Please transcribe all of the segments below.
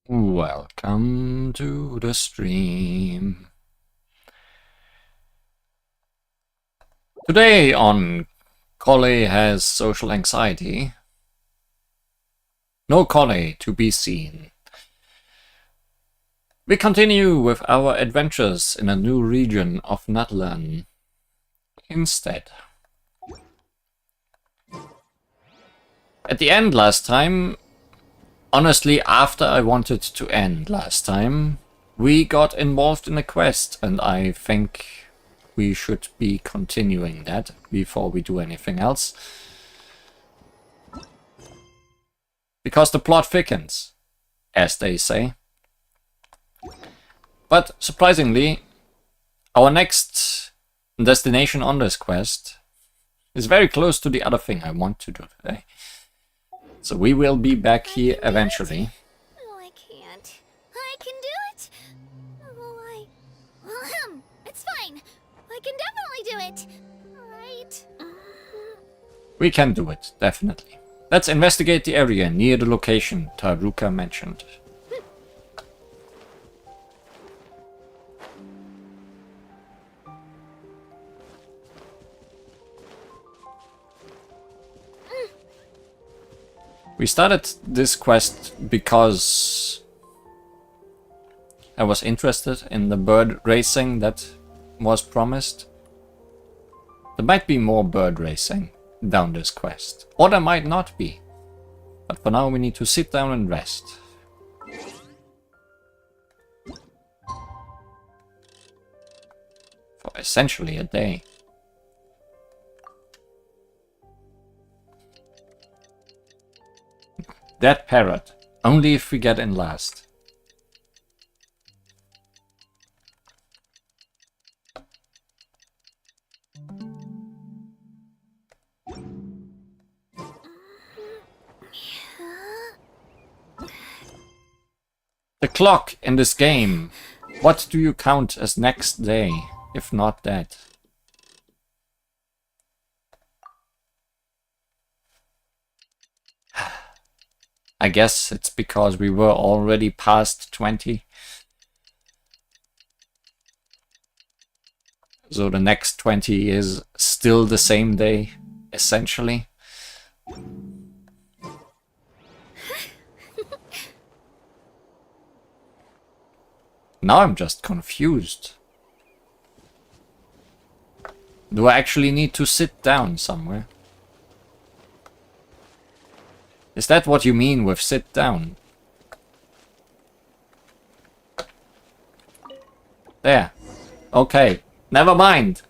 Welcome to the stream. Today on Colley has social anxiety. No Colley to be seen. We continue with our adventures in a new region of Natlan instead. At the end last time, honestly after I wanted to end last time, we got involved in a quest and I think we should be continuing that before we do anything else. Because the plot thickens, as they say. But surprisingly, our next destination on this quest is very close to the other thing I want to do today. So we will be back here eventually. No, I can't. I can do it. Oh, it's fine. I can definitely do it. Right? We can do it, definitely. Let's investigate the area near the location Taruka mentioned. We started this quest because I was interested in the bird racing that was promised. There might be more bird racing down this quest, or there might not be. But for now we need to sit down and rest. For essentially a day. That parrot, only if we get in last. The clock in this game. What do you count as next day, if not that? I guess it's because we were already past 20. So the next 20 is still the same day, essentially. Now I'm just confused. Do I actually need to sit down somewhere? Is that what you mean with sit down? There. Okay. Never mind.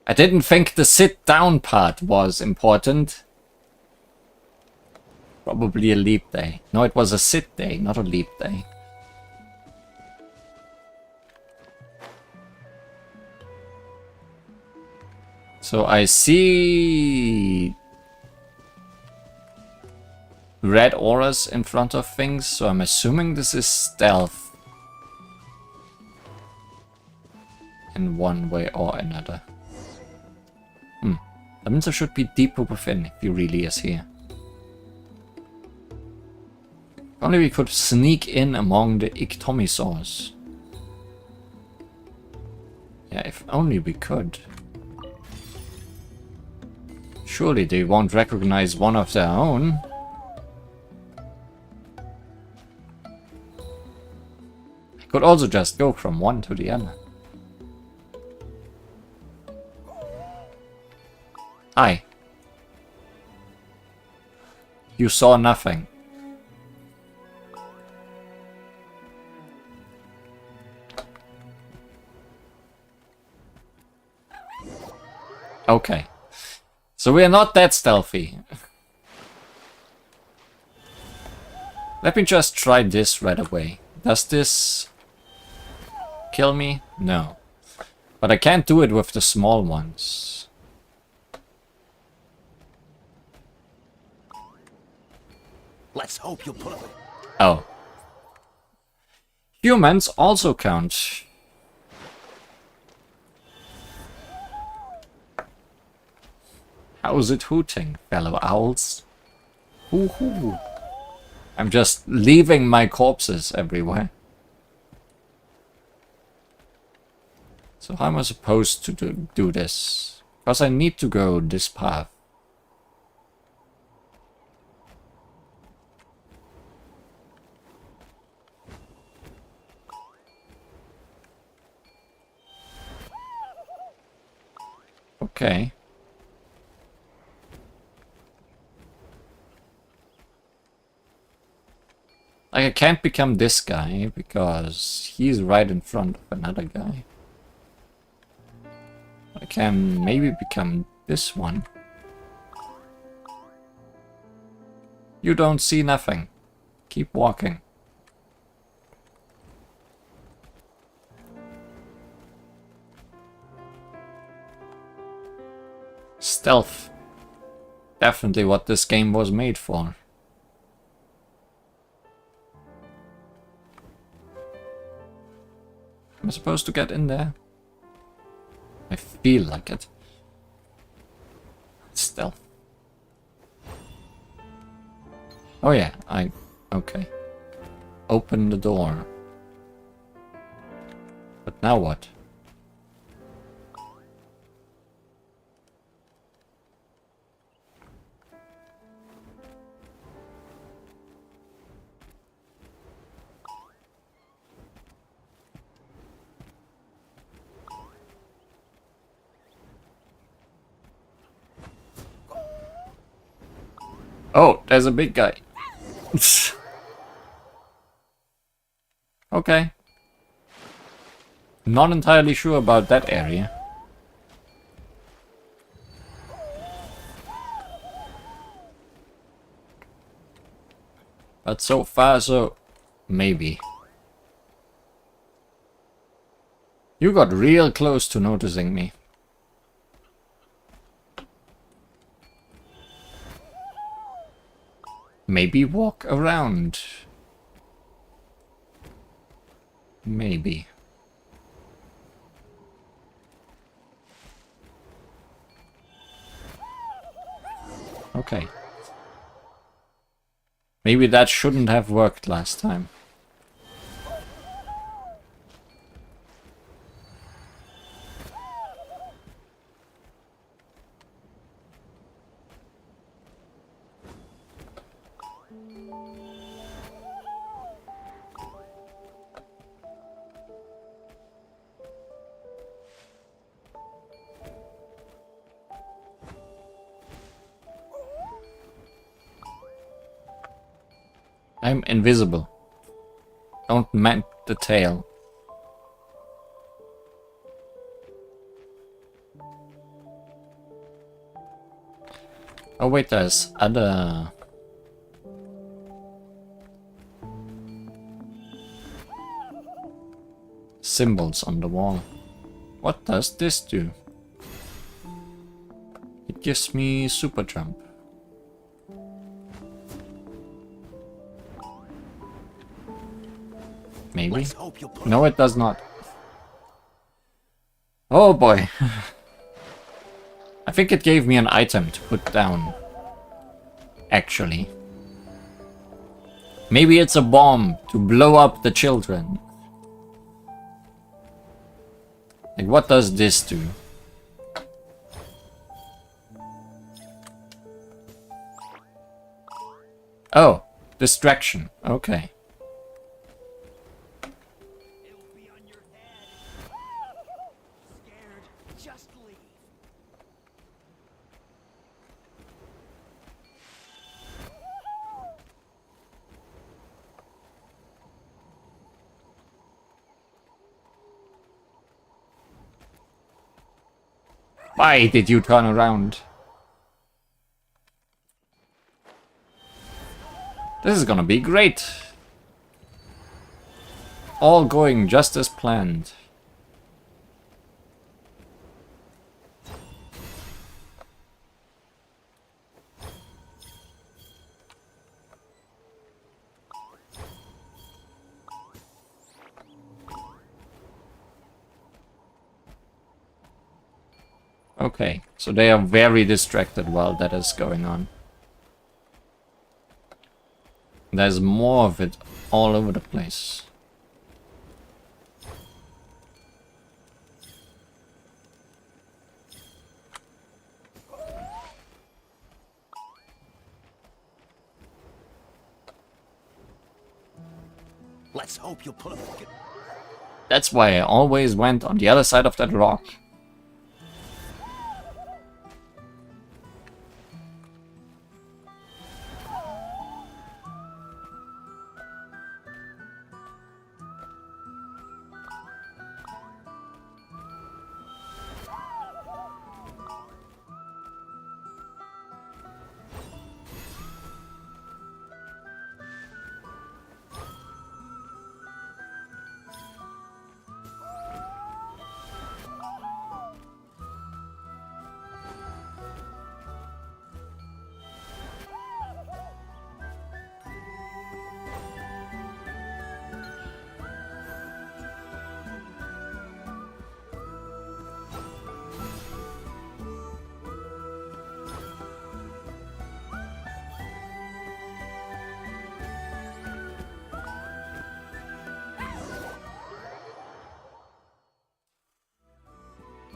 I didn't think the sit down part was important. Probably a leap day. No, it was a sit day, not a leap day. So I see red auras in front of things, so I'm assuming this is stealth in one way or another. That means there should be deeper within if he really is here. If only we could sneak in among the Ictomisaurs. Yeah, if only we could. Surely they won't recognize one of their own. I could also just go from one to the other. Hi. You saw nothing. Okay. So we are not that stealthy. Let me just try this right away. Does this kill me? No. But I can't do it with the small ones. Let's hope you'll pull it. Oh. Humans also count. How's it hooting, fellow owls? Hoo hoo. I'm just leaving my corpses everywhere. So how am I supposed to do this? Because I need to go this path. Okay. Like, I can't become this guy because he's right in front of another guy. I can maybe become this one. You don't see nothing. Keep walking. Stealth. Definitely what this game was made for. Am I supposed to get in there? I feel like it. Stealth. Oh yeah, okay. Open the door. But now what? Oh, there's a big guy. Okay. Not entirely sure about that area. But so far, so maybe. You got real close to noticing me. Maybe walk around. Maybe. Okay. Maybe that shouldn't have worked last time. I'm invisible. Don't mend the tail. Oh wait, there's other... symbols on the wall. What does this do? It gives me super jump. Maybe? No, it does not. Oh boy. I think it gave me an item to put down. Actually. Maybe it's a bomb to blow up the children. Like, what does this do? Oh, distraction. Okay. Why did you turn around? This is gonna be great. All going just as planned. Okay, so they are very distracted while that is going on. There's more of it all over the place. Let's hope you'll pull it. That's why I always went on the other side of that rock.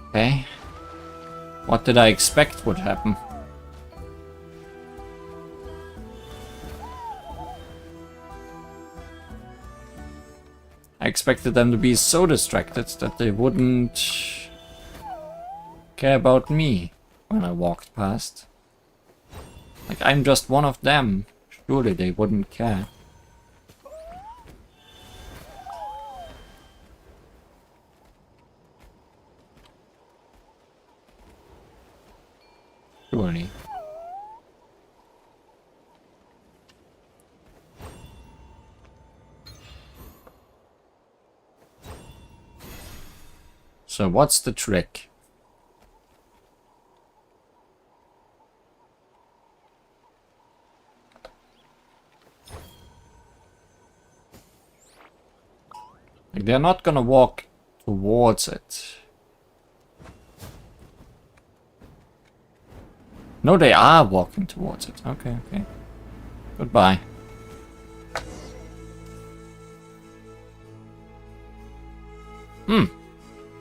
Okay. What did I expect would happen? I expected them to be so distracted that they wouldn't care about me when I walked past. Like, I'm just one of them. Surely they wouldn't care. Surely. So what's the trick? Like, they're not gonna walk towards it. No, they are walking towards it. Okay, okay. Goodbye.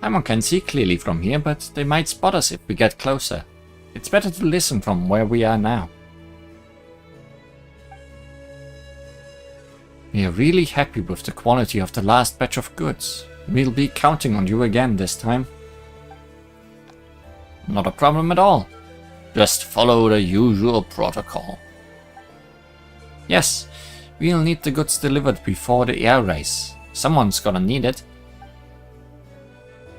Paimon can see clearly from here, but they might spot us if we get closer. It's better to listen from where we are now. We are really happy with the quality of the last batch of goods. We'll be counting on you again this time. Not a problem at all. Just follow the usual protocol. Yes, we'll need the goods delivered before the air race. Someone's gonna need it.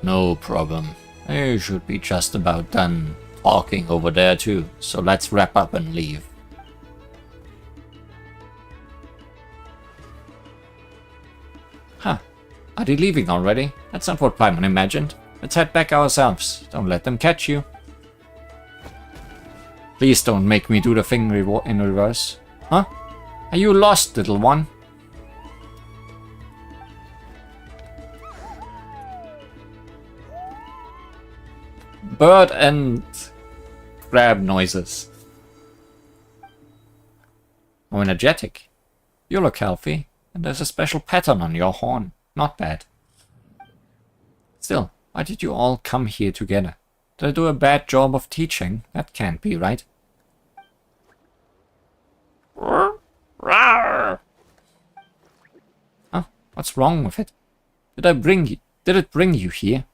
No problem. I should be just about done talking over there too, so let's wrap up and leave. Huh. Are they leaving already? That's not what Paimon imagined. Let's head back ourselves. Don't let them catch you. Please don't make me do the thing in reverse. Huh? Are you lost, little one? Bird and crab noises. Oh, energetic. You look healthy, and there's a special pattern on your horn. Not bad. Still, why did you all come here together? Did I do a bad job of teaching? That can't be right. Huh? What's wrong with it? Did it bring you here?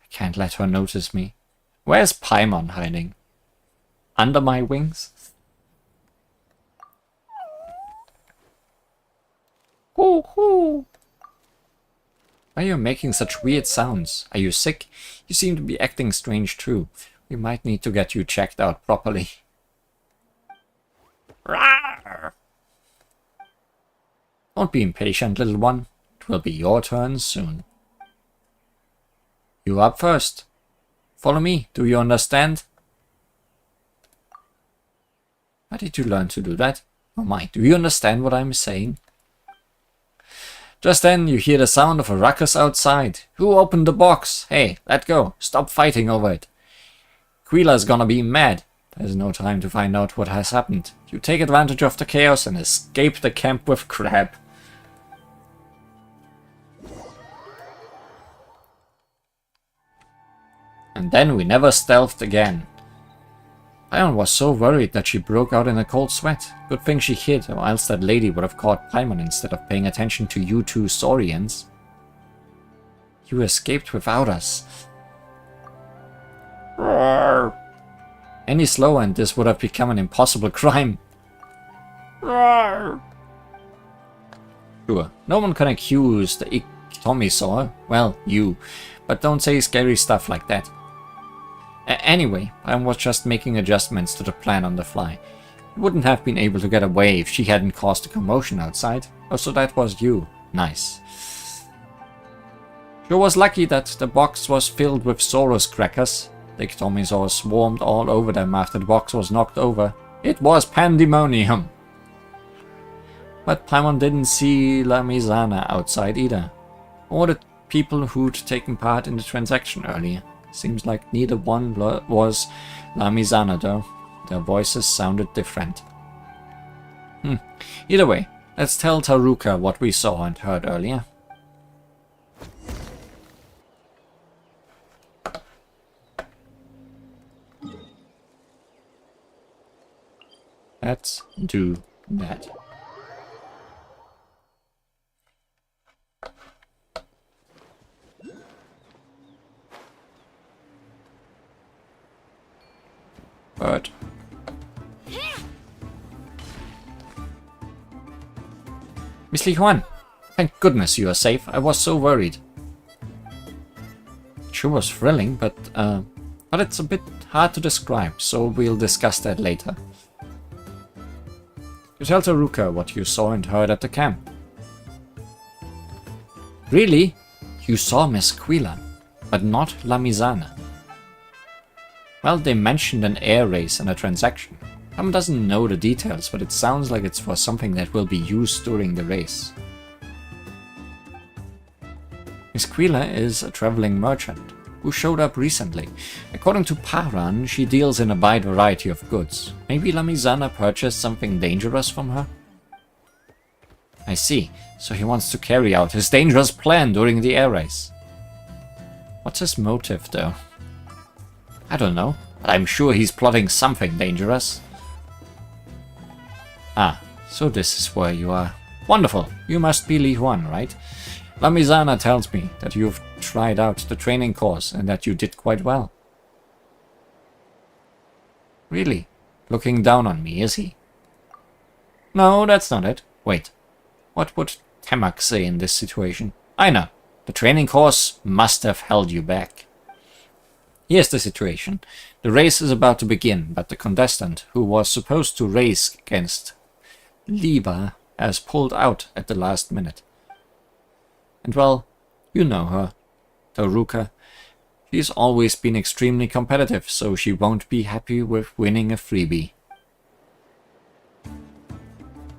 I can't let her notice me. Where's Paimon hiding? Under my wings? Hoo hoo! Why are you making such weird sounds? Are you sick? You seem to be acting strange too. We might need to get you checked out properly. Rawr! Don't be impatient, little one. It will be your turn soon. You up first. Follow me, do you understand? How did you learn to do that? Oh my, do you understand what I'm saying? Just then, you hear the sound of a ruckus outside. Who opened the box? Hey, let go. Stop fighting over it. Quila's gonna be mad. There's no time to find out what has happened. You take advantage of the chaos and escape the camp with Crab. And then we never stealthed again. Paimon was so worried that she broke out in a cold sweat. Good thing she hid, or else that lady would have caught Paimon instead of paying attention to you two Saurians. You escaped without us. Roar. Any slower and this would have become an impossible crime. Roar. Sure, no one can accuse the Iktomisaur, well, you, but don't say scary stuff like that. Anyway, I was just making adjustments to the plan on the fly. You wouldn't have been able to get away if she hadn't caused a commotion outside. Oh, so that was you. Nice. Sure was lucky that the box was filled with Saurus crackers. The Iktomisaur swarmed all over them after the box was knocked over. It was pandemonium. But Paimon didn't see Lamizana outside either. Or the people who'd taken part in the transaction earlier. Seems like neither one was Lamizana though. Their voices sounded different. Either way, let's tell Taruka what we saw and heard earlier. Let's do that. But Miss Li Huan, thank goodness you are safe. I was so worried. It sure was thrilling, but it's a bit hard to describe, so we'll discuss that later. You tell Taruka what you saw and heard at the camp. Really? You saw Miss Quila, but not Lamizana. Well, they mentioned an air race and a transaction. Tom doesn't know the details, but it sounds like it's for something that will be used during the race. Miss Quila is a traveling merchant who showed up recently. According to Paran, she deals in a wide variety of goods. Maybe Lamizana purchased something dangerous from her? I see. So he wants to carry out his dangerous plan during the air race. What's his motive, though? I don't know, but I'm sure he's plotting something dangerous. Ah, so this is where you are. Wonderful, you must be Li Huan, right? Lamizana tells me that you've tried out the training course and that you did quite well. Really? Looking down on me, is he? No, that's not it. Wait, what would Temak say in this situation? I know, the training course must have held you back. Here's the situation. The race is about to begin, but the contestant who was supposed to race against Liba has pulled out at the last minute. And well, you know her, Taruka. She's always been extremely competitive, so she won't be happy with winning a freebie.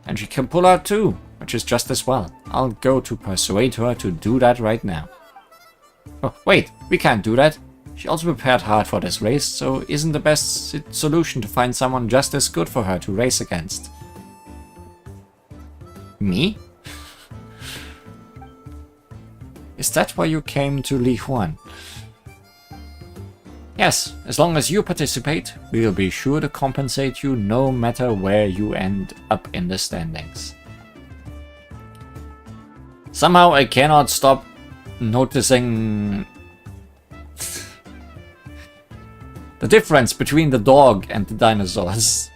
And she can pull out too, which is just as well. I'll go to persuade her to do that right now. Oh, wait, we can't do that. She also prepared hard for this race, so isn't the best solution to find someone just as good for her to race against? Me? Is that why you came to Li Huan? Yes, as long as you participate, we'll be sure to compensate you no matter where you end up in the standings. Somehow I cannot stop noticing the difference between the dog and the dinosaurs.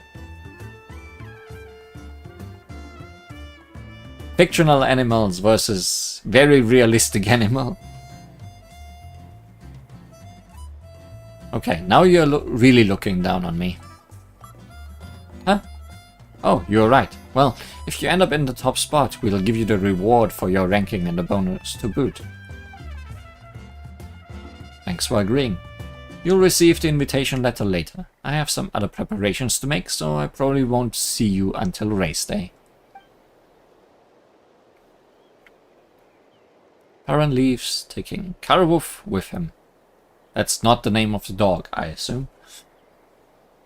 Fictional animals versus very realistic animal. Okay, now you're really looking down on me. Huh? Oh, you're right. Well, if you end up in the top spot, we'll give you the reward for your ranking and the bonus to boot. Thanks for agreeing. You'll receive the invitation letter later. I have some other preparations to make, so I probably won't see you until race day. Paran leaves, taking Karawoof with him. That's not the name of the dog, I assume.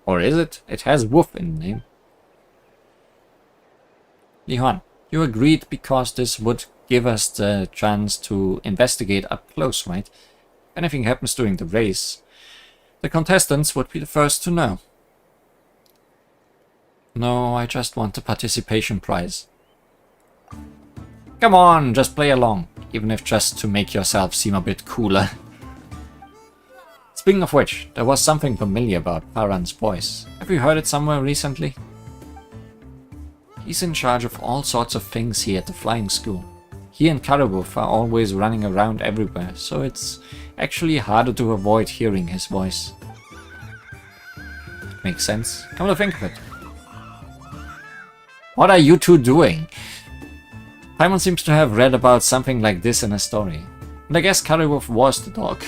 Or is it? It has wolf in the name. Lihan, you agreed because this would give us the chance to investigate up close, right? If anything happens during the race, the contestants would be the first to know. No, I just want the participation prize. Come on, just play along, even if just to make yourself seem a bit cooler. Speaking of which, there was something familiar about Paran's voice. Have you heard it somewhere recently? He's in charge of all sorts of things here at the flying school. He and Karabuf are always running around everywhere, so it's actually harder to avoid hearing his voice. Makes sense. Come to think of it. What are you two doing? Paimon seems to have read about something like this in a story. And I guess Karabuf was the dog.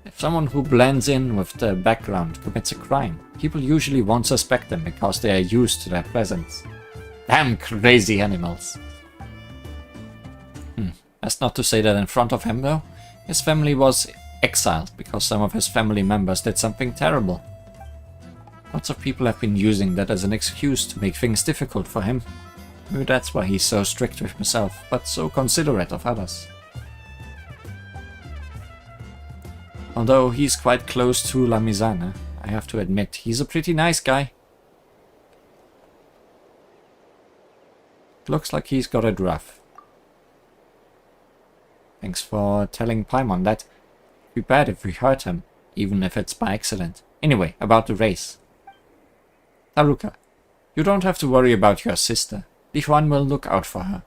If someone who blends in with the background commits a crime, people usually won't suspect them because they are used to their presence. Damn crazy animals. That's not to say that in front of him though. His family was exiled because some of his family members did something terrible. Lots of people have been using that as an excuse to make things difficult for him. Maybe that's why he's so strict with himself, but so considerate of others. Although he's quite close to La Mizana, I have to admit, he's a pretty nice guy. Looks like he's got it rough. Thanks for telling Paimon that. It'd be bad if we hurt him, even if it's by accident. Anyway, about the race. Taruka, you don't have to worry about your sister. Li Huan will look out for her.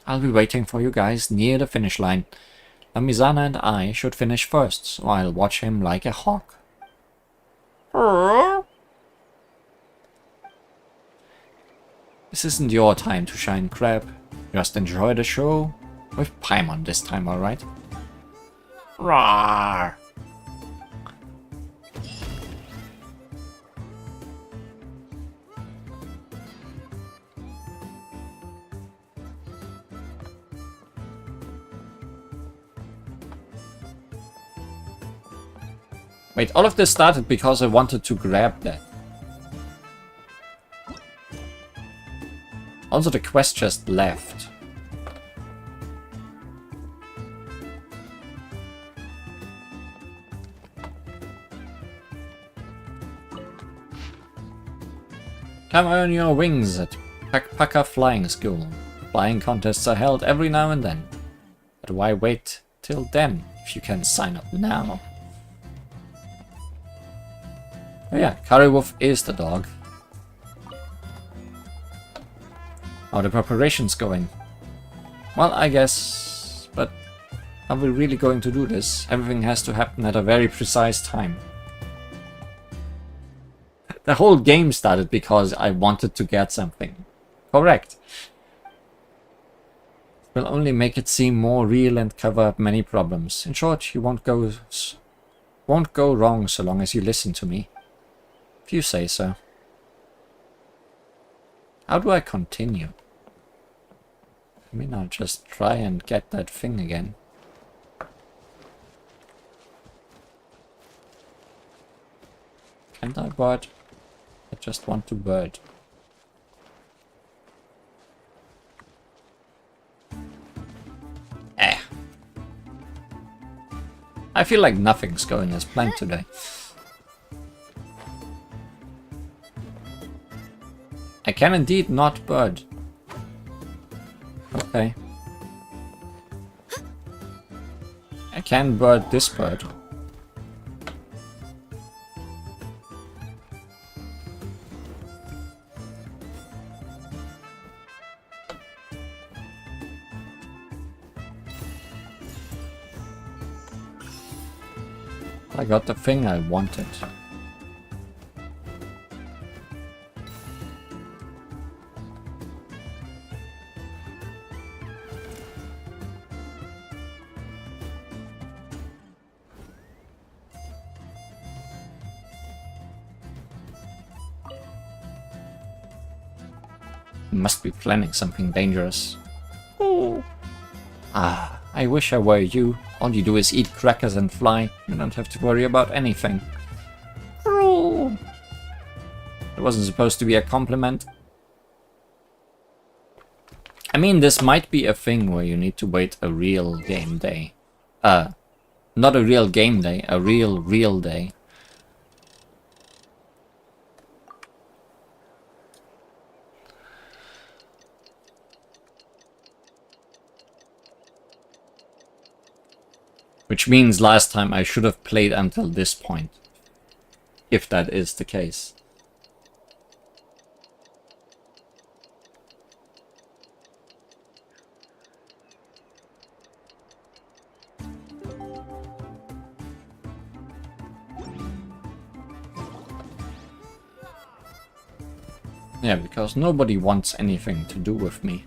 I'll be waiting for you guys near the finish line. La Mizana and I should finish first, so I'll watch him like a hawk. This isn't your time to shine, Crab. Just enjoy the show. With Paimon this time, alright? Roar! Wait, all of this started because I wanted to grab that. Also, the quest just left. Come earn your wings at Pakpaka Flying School. Flying contests are held every now and then. But why wait till then if you can sign up now? Oh yeah, Karabuf is the dog. How are the preparations going? Well, I guess... But are we really going to do this? Everything has to happen at a very precise time. The whole game started because I wanted to get something. Correct. It will only make it seem more real and cover up many problems. In short, you won't go wrong so long as you listen to me. If you say so. How do I continue? I mean, I'll just try and get that thing again. Can't I bird? I just want to bird. I feel like nothing's going as planned today. I can indeed not bird. Okay. I can bird this bird. I got the thing I wanted. Must be planning something dangerous. Ooh. Ah, I wish I were you. All you do is eat crackers and fly. You don't have to worry about anything. Cruel. It wasn't supposed to be a compliment. I mean, this might be a thing where you need to wait a real game day. Not a real game day, a real day. Which means last time I should have played until this point. If that is the case. Yeah, because nobody wants anything to do with me.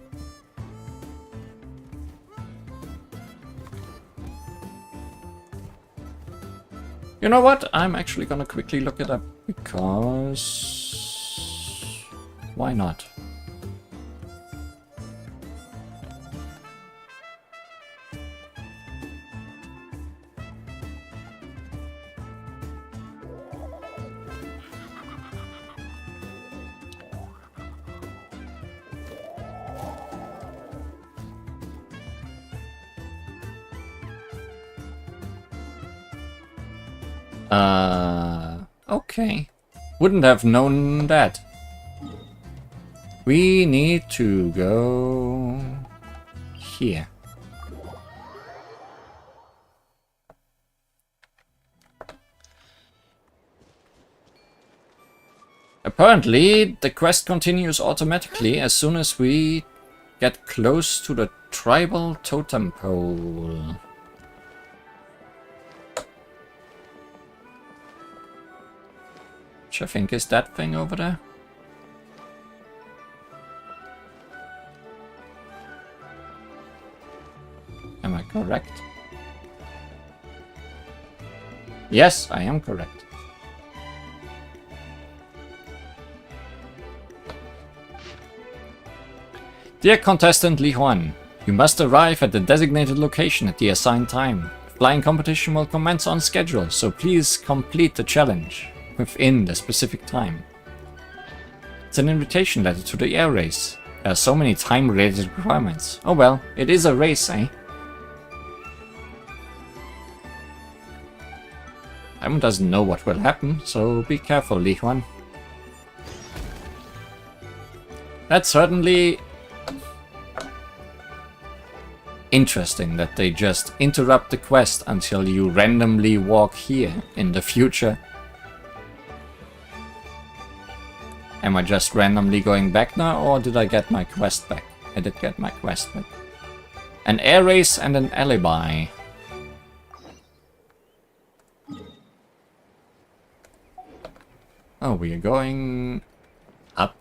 You know what? I'm actually gonna quickly look it up, because... why not? Okay. Wouldn't have known that. We need to go here. Apparently, the quest continues automatically as soon as we get close to the tribal totem pole. Which I think is that thing over there. Am I correct? Yes, I am correct. Dear contestant Li Huan, you must arrive at the designated location at the assigned time. Flying competition will commence on schedule, so please complete the challenge within the specific time. It's an invitation letter to the air race. There are so many time-related requirements. Oh well, it is a race, eh? Simon doesn't know what will happen, so be careful, Li Huan. That's certainly interesting that they just interrupt the quest until you randomly walk here in the future. Am I just randomly going back now, or did I get my quest back? I did get my quest back. An air race and an alibi. Oh, we are going up.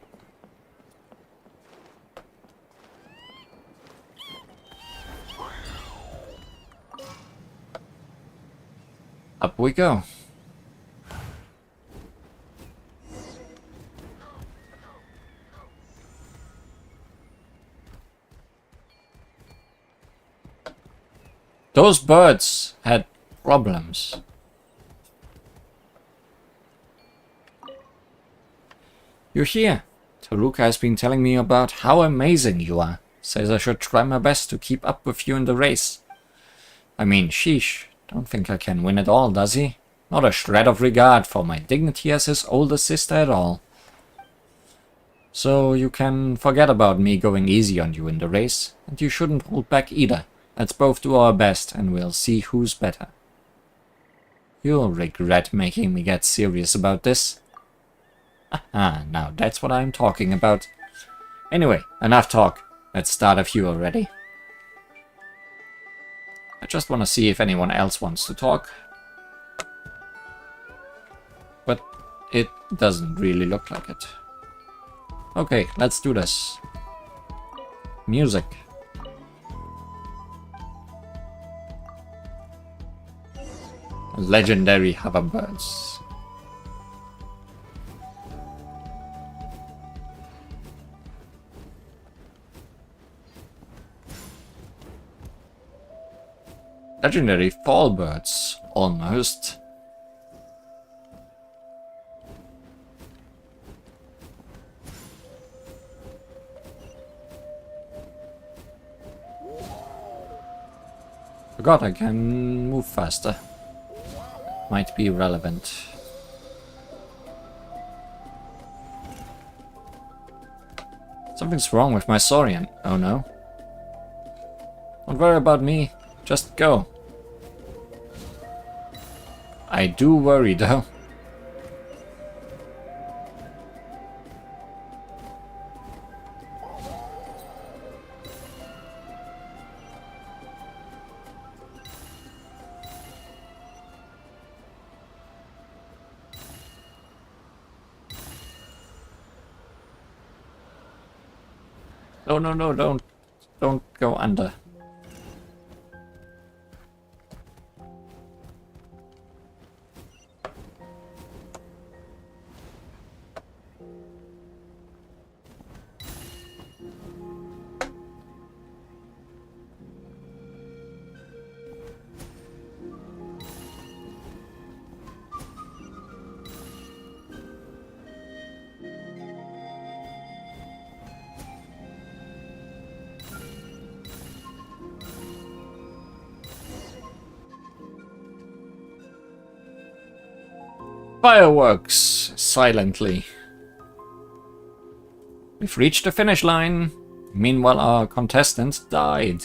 Up we go. Those birds had problems. You're here. Taruka has been telling me about how amazing you are. Says I should try my best to keep up with you in the race. I mean, sheesh. Don't think I can win it all, does he? Not a shred of regard for my dignity as his older sister at all. So you can forget about me going easy on you in the race, and you shouldn't hold back either. Let's both do our best, and we'll see who's better. You'll regret making me get serious about this. Aha, now that's what I'm talking about. Anyway, enough talk. Let's start a few already. I just want to see if anyone else wants to talk. But it doesn't really look like it. Okay, let's do this. Music. Legendary hoverbirds. Legendary fall birds, almost. Forgot I can move faster. Might be relevant. Something's wrong with my Saurian. Oh no. Don't worry about me. Just go. I do worry though. No, no, no, don't go under. Fireworks silently. We've reached the finish line. Meanwhile, our contestant died.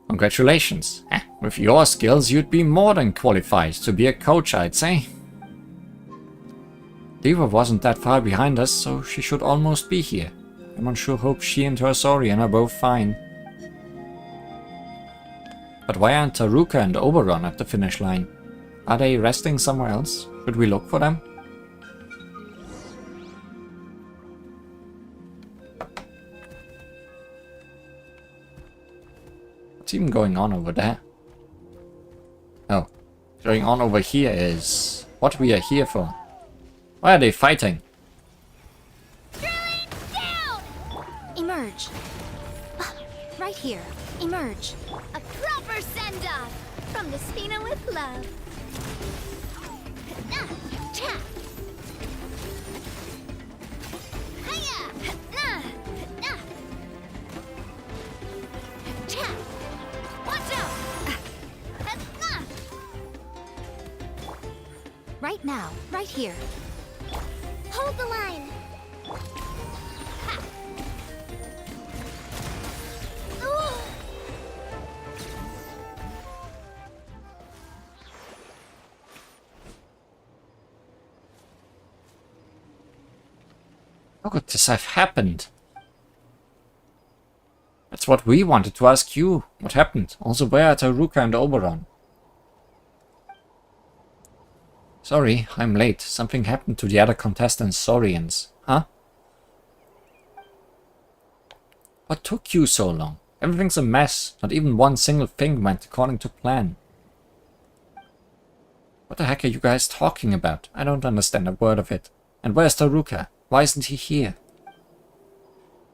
Congratulations. With your skills, you'd be more than qualified to be a coach, I'd say. Diva wasn't that far behind us, so she should almost be here. I'm sure hope she and her Saurian are both fine. But why aren't Taruka and Oberon at the finish line? Are they resting somewhere else? Should we look for them? What's even going on over there? Oh, going on over here is what we are here for. Why are they fighting? Down! Emerge. Right here. Emerge. A proper send-off from the Spina with love. Tap. Hiya! Tap. Watch out! Right now. Right here. Hold the line. Ha. Ooh. How could this have happened? That's what we wanted to ask you. What happened? Also, where are Taruka and Oberon? Sorry, I'm late. Something happened to the other contestants' Saurians. Huh? What took you so long? Everything's a mess. Not even one single thing went according to plan. What the heck are you guys talking about? I don't understand a word of it. And where's Taruka? Why isn't he here?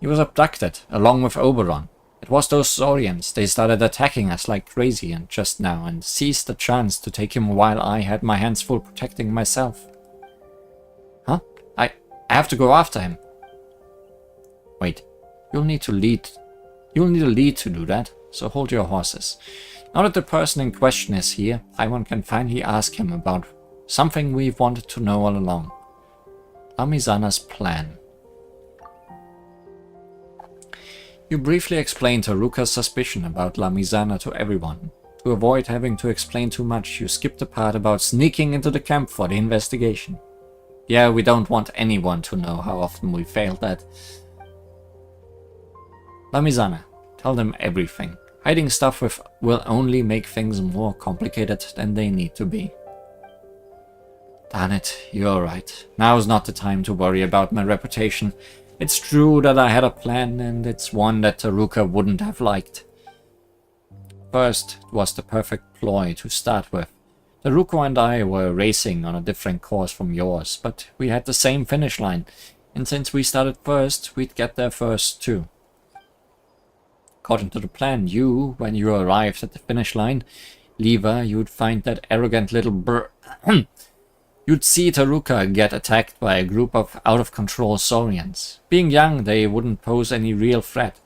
He was abducted, along with Oberon. It was those Saurians. They started attacking us like crazy and just now and seized the chance to take him while I had my hands full protecting myself. Huh? I have to go after him. Wait, you'll need a lead to do that, so hold your horses. Now that the person in question is here, Paimon can finally ask him about something we've wanted to know all along. Amizana's plan. You briefly explained Taruka's suspicion about Lamizana to everyone. To avoid having to explain too much, you skipped the part about sneaking into the camp for the investigation. Yeah, we don't want anyone to know how often we failed that. Lamizana, tell them everything. Hiding stuff will only make things more complicated than they need to be. Darn it, you're right. Now's not the time to worry about my reputation. It's true that I had a plan, and it's one that Taruka wouldn't have liked. First, it was the perfect ploy to start with. Taruka and I were racing on a different course from yours, but we had the same finish line, and since we started first, we'd get there first too. According to the plan, you, when you arrived at the finish line, Lever, you'd find that arrogant little you'd see Taruka get attacked by a group of out-of-control Saurians. Being young, they wouldn't pose any real threat.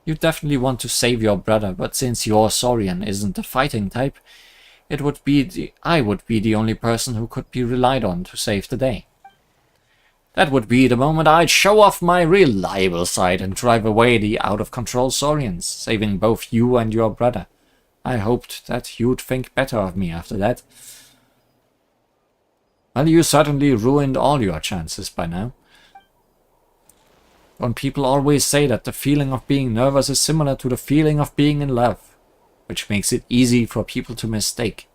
You definitely want to save your brother, but since your Saurian isn't the fighting type, I would be the only person who could be relied on to save the day. That would be the moment I'd show off my reliable side and drive away the out-of-control Saurians, saving both you and your brother. I hoped that you'd think better of me after that. Well, you certainly ruined all your chances by now. When people always say that the feeling of being nervous is similar to the feeling of being in love, which makes it easy for people to mistake.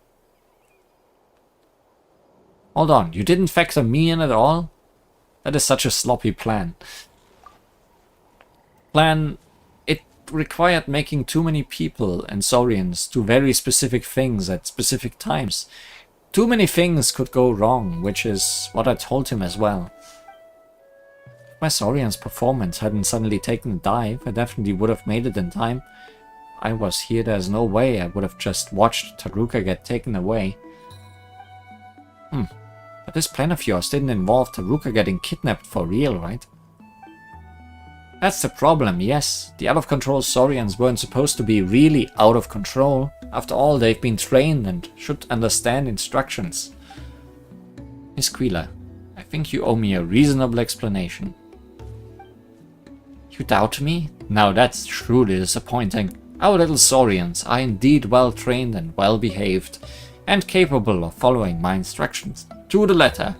Hold on, you didn't factor me in at all? That is such a sloppy plan. It required making too many people and Saurians do very specific things at specific times. Too many things could go wrong, which is what I told him as well. If my Saurian's performance hadn't suddenly taken a dive, I definitely would have made it in time. If I was here, there's no way I would have just watched Taruka get taken away. But this plan of yours didn't involve Taruka getting kidnapped for real, right? That's the problem, yes. The out-of-control Saurians weren't supposed to be really out of control. After all, they've been trained and should understand instructions. Miss Quila, I think you owe me a reasonable explanation. You doubt me? Now that's truly disappointing. Our little Saurians are indeed well trained and well behaved, and capable of following my instructions to the letter.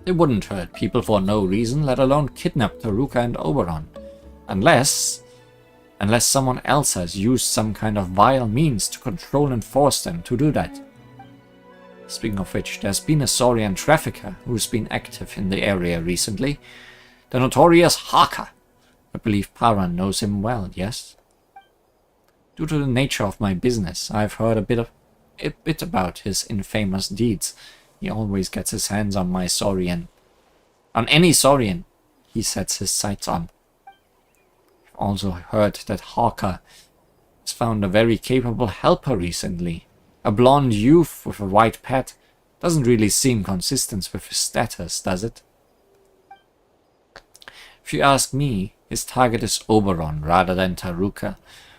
They wouldn't hurt people for no reason, let alone kidnap Taruka and Oberon. Unless someone else has used some kind of vile means to control and force them to do that. Speaking of which, there's been a Saurian trafficker who's been active in the area recently. The notorious Haka. I believe Paran knows him well, yes? Due to the nature of my business, I've heard a bit about his infamous deeds. He always gets his hands on my Saurian. On any Saurian he sets his sights on. I've also heard that Hawker has found a very capable helper recently. A blonde youth with a white pet. Doesn't really seem consistent with his status, does it? If you ask me, his target is Oberon rather than Taruka.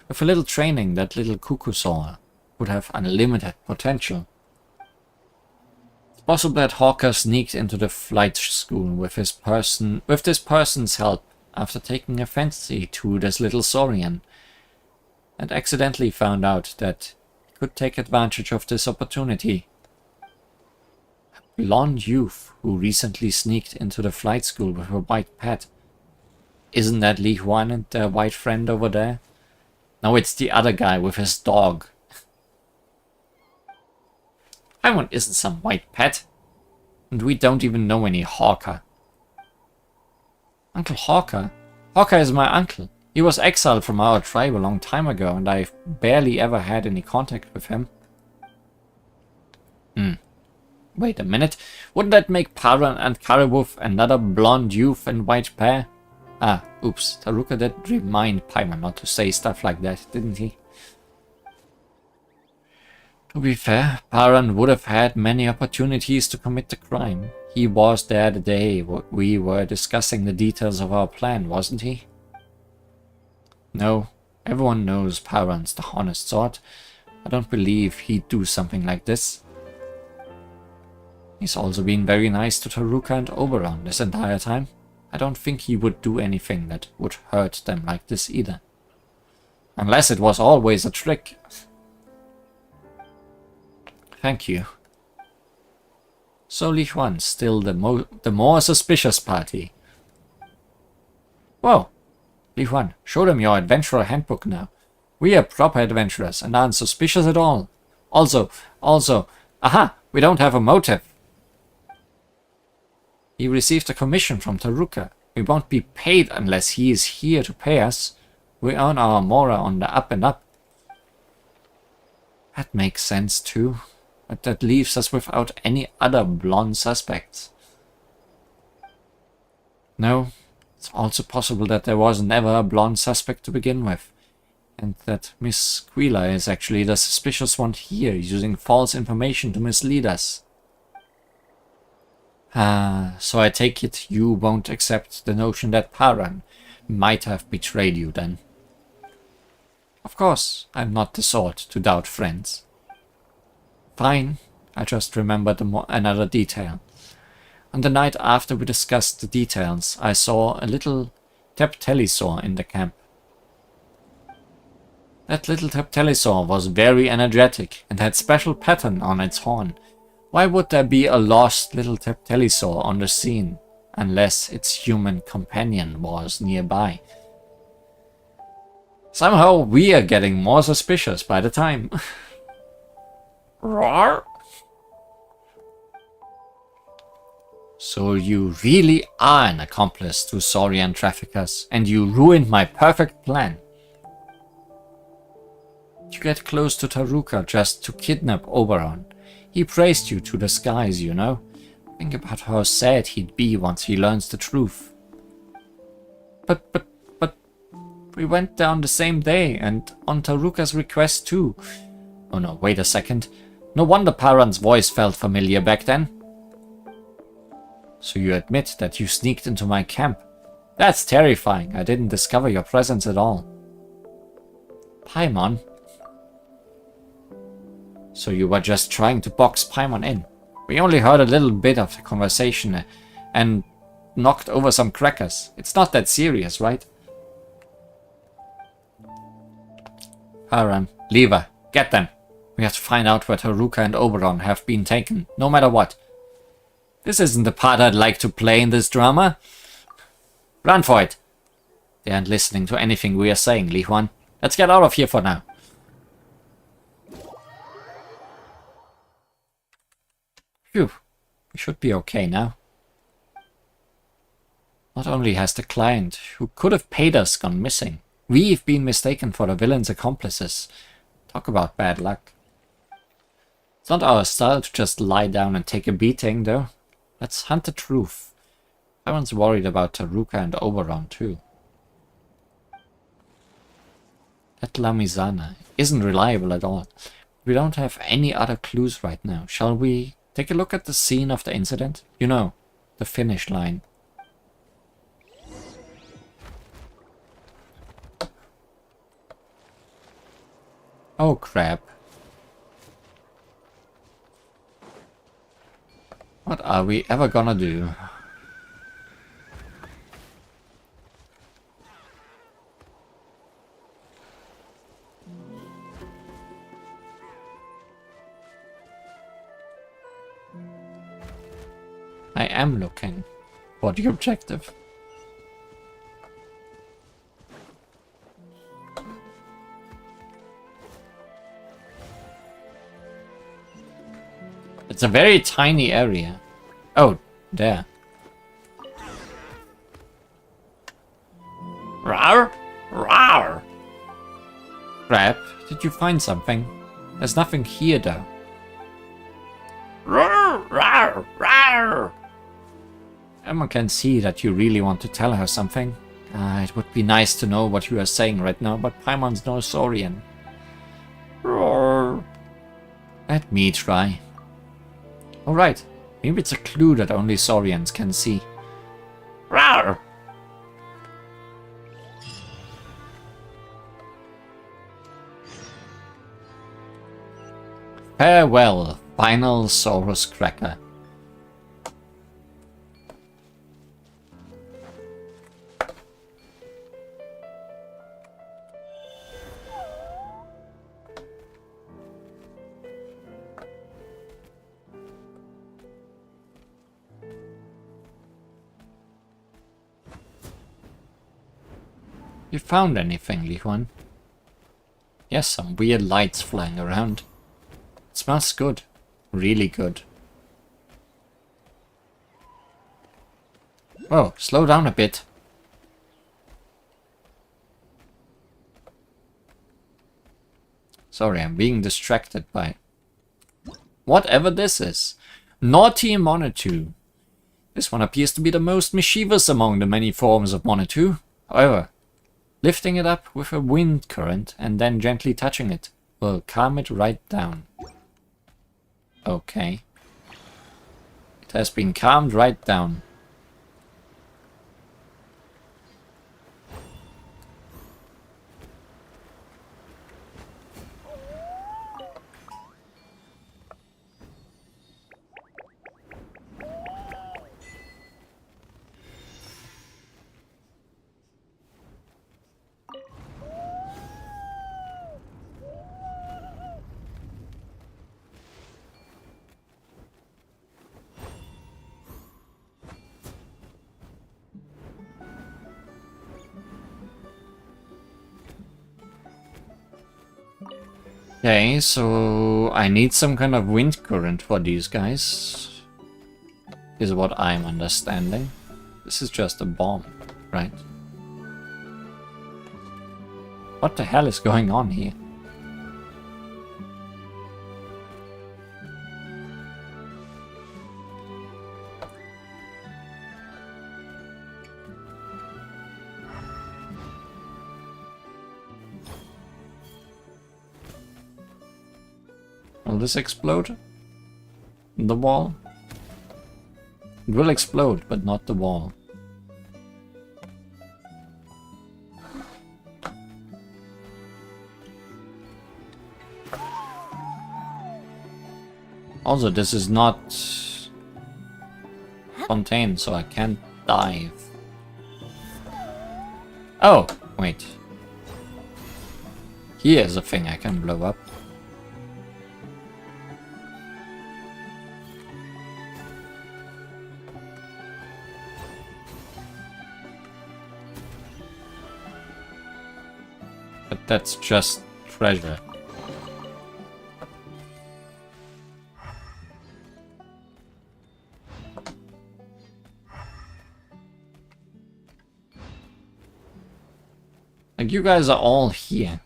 With a little training, that little Kukusaur would have unlimited potential. It's possible that Hawker sneaked into the flight school with this person's help after taking a fancy to this little Saurian, and accidentally found out that he could take advantage of this opportunity. A blonde youth who recently sneaked into the flight school with a white pet. Isn't that Li Huan and their white friend over there? No, it's the other guy with his dog. Paimon isn't some white pet. And we don't even know any Hawker. Uncle Hawker? Hawker is my uncle. He was exiled from our tribe a long time ago, and I've barely ever had any contact with him. Wait a minute. Wouldn't that make Paran and Karaboof another blonde youth and white pair? Ah, oops. Taruka did remind Paimon not to say stuff like that, didn't he? To be fair, Paran would have had many opportunities to commit the crime. He was there the day we were discussing the details of our plan, wasn't he? No, everyone knows Paran's the honest sort. I don't believe he'd do something like this. He's also been very nice to Taruka and Oberon this entire time. I don't think he would do anything that would hurt them like this either. Unless it was always a trick. Thank you. So Li Huan's still the more suspicious party. Whoa! Li Huan, show them your adventurer handbook now. We are proper adventurers and aren't suspicious at all. Also, aha! We don't have a motive. He received a commission from Taruka. We won't be paid unless he is here to pay us. We earn our mora on the up and up. That makes sense too. But that leaves us without any other blonde suspects. No, It's also possible that there was never a blonde suspect to begin with, and that Miss Squealer is actually the suspicious one here, using false information to mislead us. So I take it you won't accept the notion that Paran might have betrayed you then. Of course, I'm not the sort to doubt friends. Fine, I just remembered another detail. On the night after we discussed the details, I saw a little Teptelisaur in the camp. That little Teptelisaur was very energetic and had special pattern on its horn. Why would there be a lost little Teptelisaur on the scene, unless its human companion was nearby? Somehow we are getting more suspicious by the time. Roar! So you really are an accomplice to Saurian traffickers, and you ruined my perfect plan. You get close to Taruka just to kidnap Oberon. He praised you to the skies, you know. Think about how sad he'd be once he learns the truth. But we went down the same day, and on Taruka's request too. Oh no, wait a second. No wonder Paran's voice felt familiar back then. So you admit that you sneaked into my camp. That's terrifying. I didn't discover your presence at all. Paimon. So you were just trying to box Paimon in. We only heard a little bit of the conversation and knocked over some crackers. It's not that serious, right? Paran, leave her. Get them. We have to find out where Taruka and Oberon have been taken, no matter what. This isn't the part I'd like to play in this drama. Run for it. They aren't listening to anything we are saying, Li Huan. Let's get out of here for now. Phew. We should be okay now. Not only has the client who could have paid us gone missing, we've been mistaken for the villain's accomplices. Talk about bad luck. It's not our style to just lie down and take a beating, though. Let's hunt the truth. Everyone's worried about Taruka and Oberon, too. That Lamizana isn't reliable at all. We don't have any other clues right now. Shall we take a look at the scene of the incident? You know, the finish line. Oh crap. What are we ever gonna do? I am looking for the objective. It's a very tiny area. Oh, there. Rawr! Rawr! Crap, did you find something? There's nothing here though. Rawr! Rawr! Rawr! Emma can see that you really want to tell her something. It would be nice to know what you are saying right now, but Paimon's no Saurian. Roar. Let me try. Alright, maybe it's a clue that only Saurians can see. Roar. Farewell, final Saurus Cracker. You found anything, Li Huan? Yes, some weird lights flying around. It smells good. Really good. Whoa, slow down a bit. Sorry, I'm being distracted by whatever this is. Naughty Monitou. This one appears to be the most mischievous among the many forms of Monitou. However, lifting it up with a wind current and then gently touching it will calm it right down. Okay. It has been calmed right down. Okay, so I need some kind of wind current for these guys, is what I'm understanding. This is just a bomb, right? What the hell is going on here? Will this explode? The wall? It will explode, but not the wall. Also, this is not contained, so I can't dive. Oh, wait. Here's a thing I can blow up. But that's just treasure. Like, you guys are all here.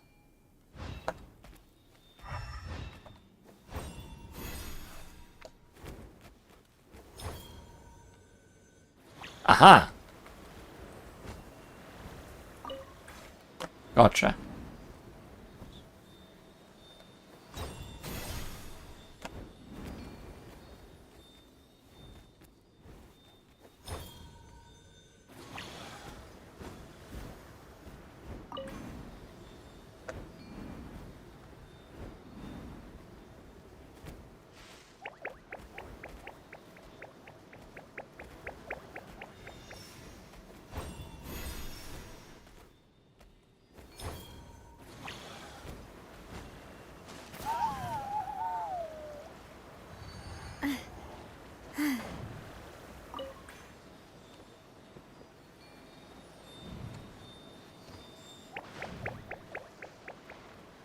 Aha! Gotcha.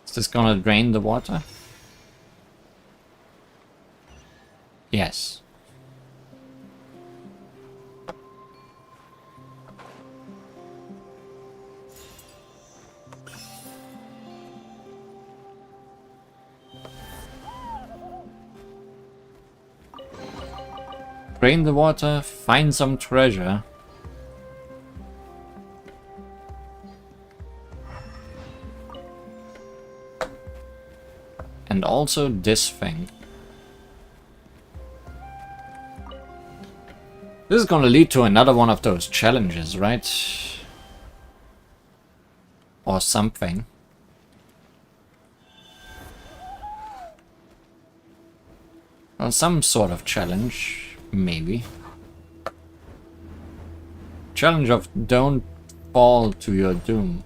Is this gonna drain the water? Yes. Drain the water, find some treasure. And also this thing. This is gonna lead to another one of those challenges, right? Or something. Well, some sort of challenge, maybe. Challenge of don't fall to your doom.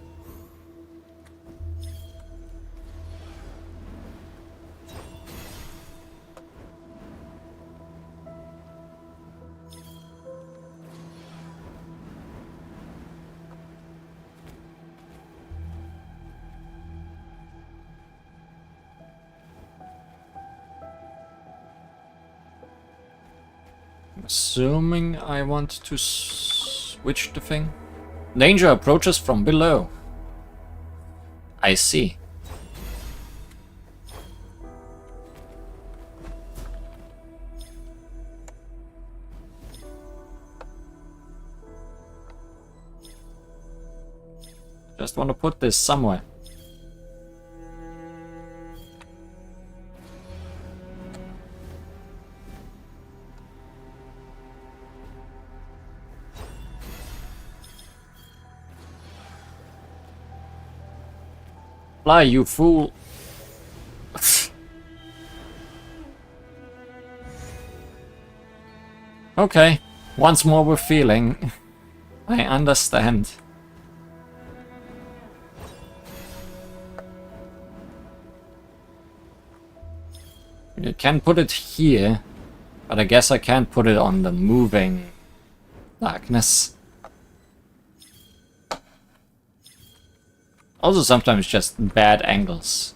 Assuming I want to switch the thing. Danger approaches from below. I see. Just want to put this somewhere. Fly, you fool! Okay, once more with feeling. I understand. You can put it here, but I guess I can't put it on the moving darkness. Also sometimes just bad angles.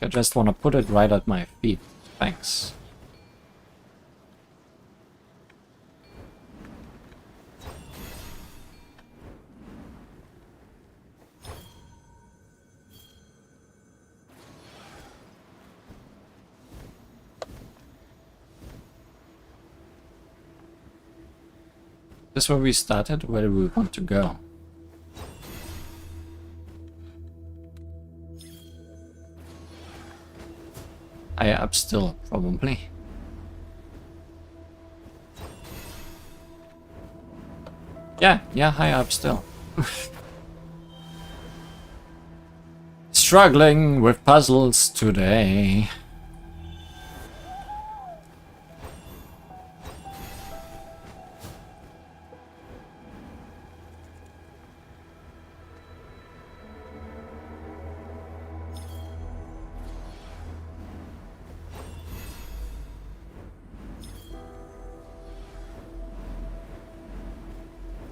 I just want to put it right at my feet. Thanks. This is where we started. Where do we want to go? Higher up still, probably. Yeah, higher up still. Struggling with puzzles today.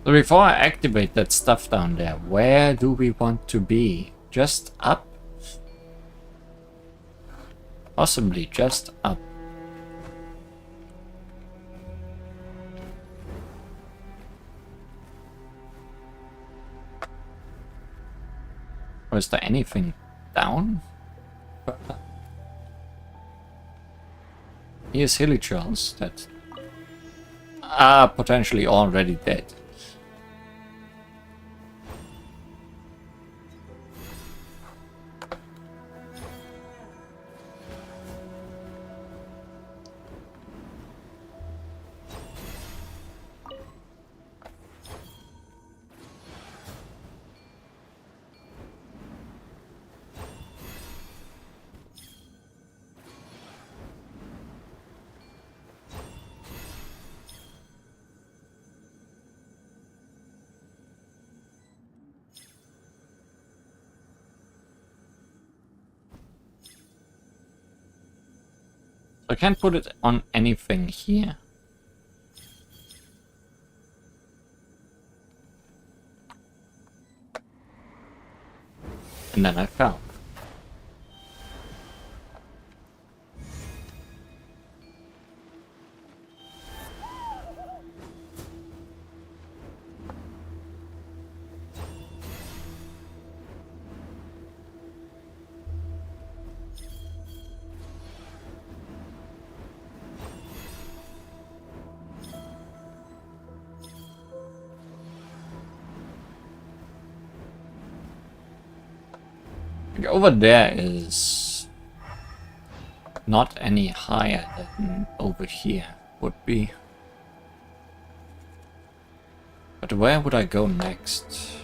So before I activate that stuff down there, where do we want to be? Just up? Possibly just up. Or is there anything down? Here's Hilichurls that are potentially already dead. I can't put it on anything here. And then I fell. Over there is not any higher than over here would be. But where would I go next?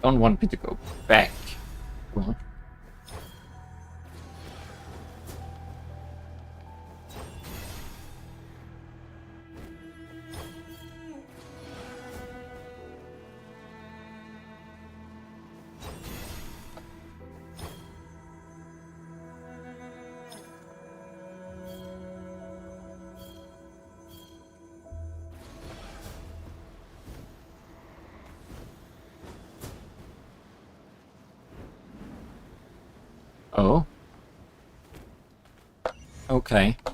Don't want me to go back. What? Oh. Okay. I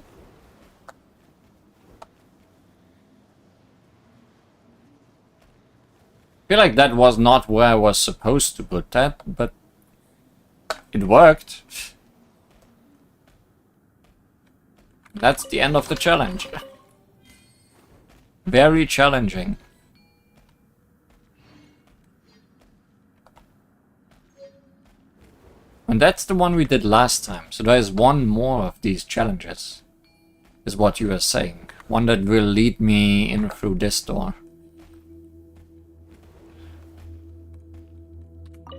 feel like that was not where I was supposed to put that, but it worked. That's the end of the challenge. Very challenging. And that's the one we did last time, so there's one more of these challenges, is what you are saying. One that will lead me in through this door.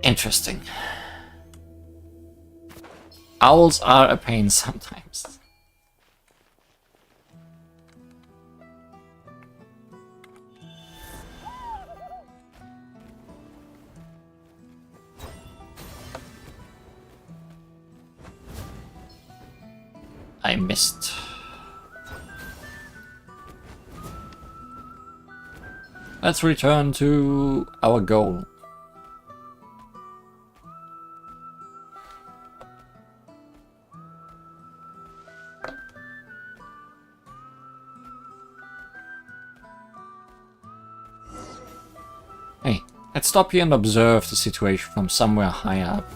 Interesting. Owls are a pain sometimes. I missed. Let's return to our goal. Hey, let's stop here and observe the situation from somewhere higher up.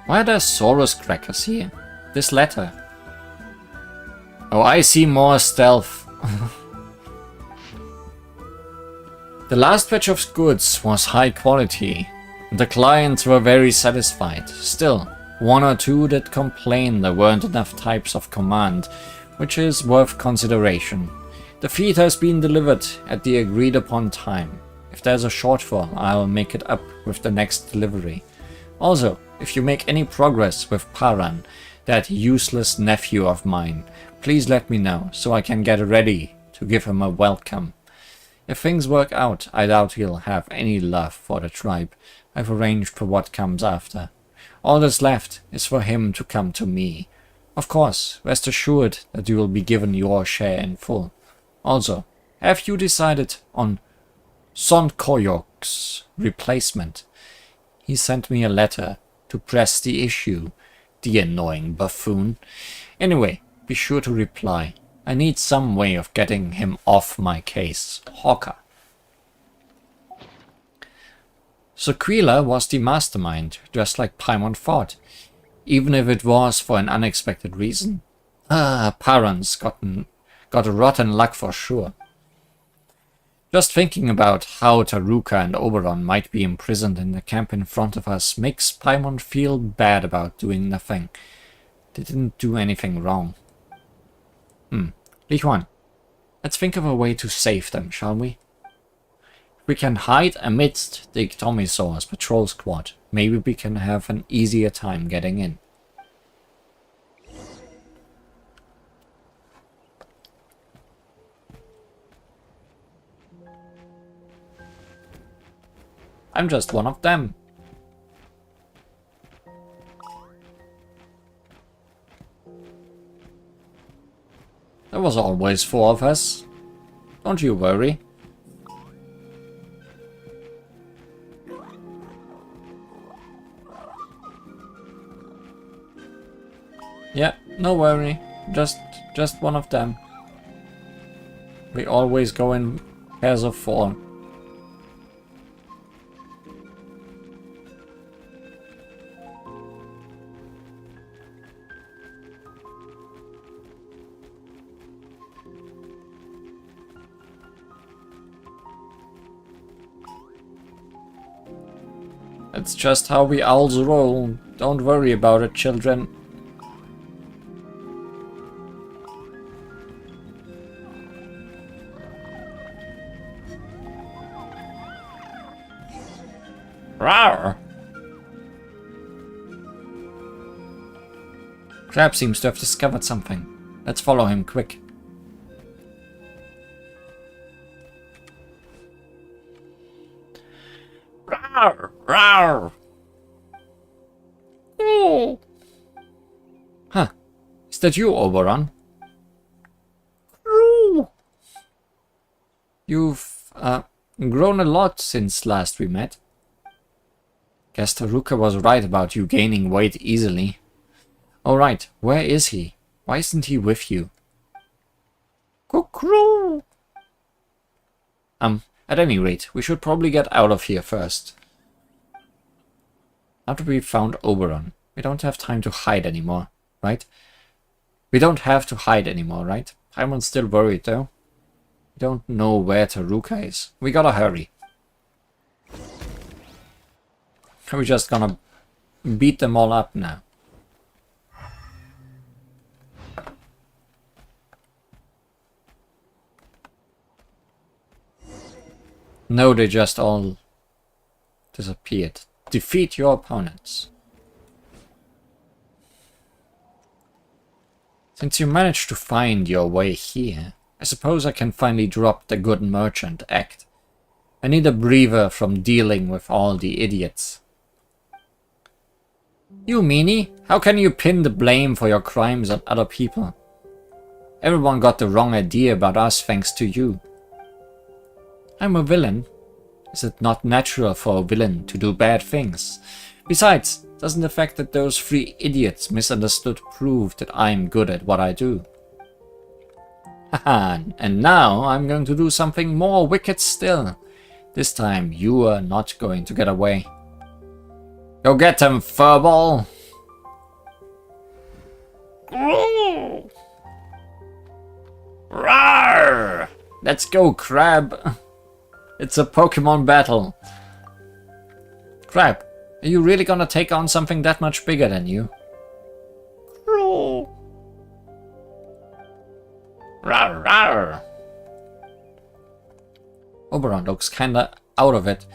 Why are there Saurus crackers here? This letter. Oh, I see more stealth. The last batch of goods was high quality. The clients were very satisfied. Still, one or two did complain there weren't enough types of command, which is worth consideration. The feed has been delivered at the agreed upon time. If there's a shortfall, I'll make it up with the next delivery. Also, if you make any progress with Paran, that useless nephew of mine, please let me know so I can get ready to give him a welcome. If things work out, I doubt he'll have any love for the tribe. I've arranged for what comes after. All that's left is for him to come to me. Of course, rest assured that you will be given your share in full. Also, have you decided on Son Koyok's replacement? He sent me a letter to press the issue, the annoying buffoon. Anyway, be sure to reply. I need some way of getting him off my case. Hawker. Sequila was the mastermind, just like Paimon thought, even if it was for an unexpected reason. Paran's got a rotten luck for sure. Just thinking about how Taruka and Oberon might be imprisoned in the camp in front of us makes Paimon feel bad about doing nothing. They didn't do anything wrong. Li Huan, let's think of a way to save them, shall we? If we can hide amidst the Ictomisaur's patrol squad, maybe we can have an easier time getting in. I'm just one of them. There was always four of us. Don't you worry. Yeah, no worry. Just one of them. We always go in pairs of four. That's just how we owls roll. Don't worry about it, children. Rawr! Crab seems to have discovered something. Let's follow him quick. Rawr! Rawr! Oh! Huh. Is that you, Oberon? You've grown a lot since last we met. Guess Taruka was right about you gaining weight easily. Alright, where is he? Why isn't he with you? Cuckoo! At any rate, we should probably get out of here first. After we've found Oberon, we don't have time to hide anymore, right? We don't have to hide anymore, right? Paimon's still worried though. We don't know where Taruka is. We gotta hurry. Are we just gonna beat them all up now? No, they just all disappeared. Defeat your opponents. Since you managed to find your way here, I suppose I can finally drop the good merchant act. I need a breather from dealing with all the idiots. You meanie, how can you pin the blame for your crimes on other people? Everyone got the wrong idea about us thanks to you. I'm a villain. Is it not natural for a villain to do bad things? Besides, doesn't the fact that those 3 idiots misunderstood prove that I'm good at what I do? Haha, and now I'm going to do something more wicked still. This time you are not going to get away. Go get him, furball! Rawr! Let's go, Crab! It's a Pokemon battle. Crab, are you really gonna take on something that much bigger than you? Rawr, rawr. Oberon looks kinda out of it.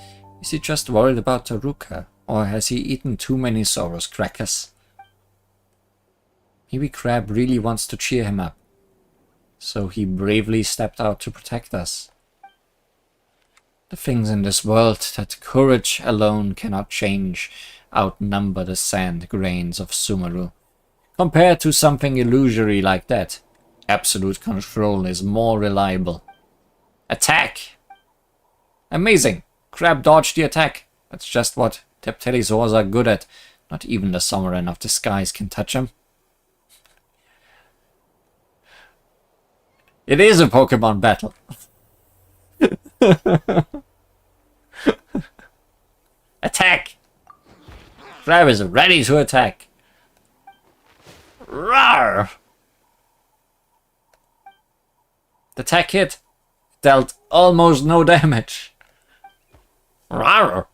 Is he just worried about Taruka? Or has he eaten too many Soros crackers? Maybe Crab really wants to cheer him up. So he bravely stepped out to protect us. The things in this world that courage alone cannot change outnumber the sand grains of Sumeru. Compared to something illusory like that, absolute control is more reliable. Attack! Amazing! Crab dodged the attack. That's just what Teptelisaurs are good at. Not even the Sovereign of the Skies can touch him. It is a Pokemon battle. Attack! Crab is ready to attack. Rawr! The attack hit. Dealt almost no damage. Rawr!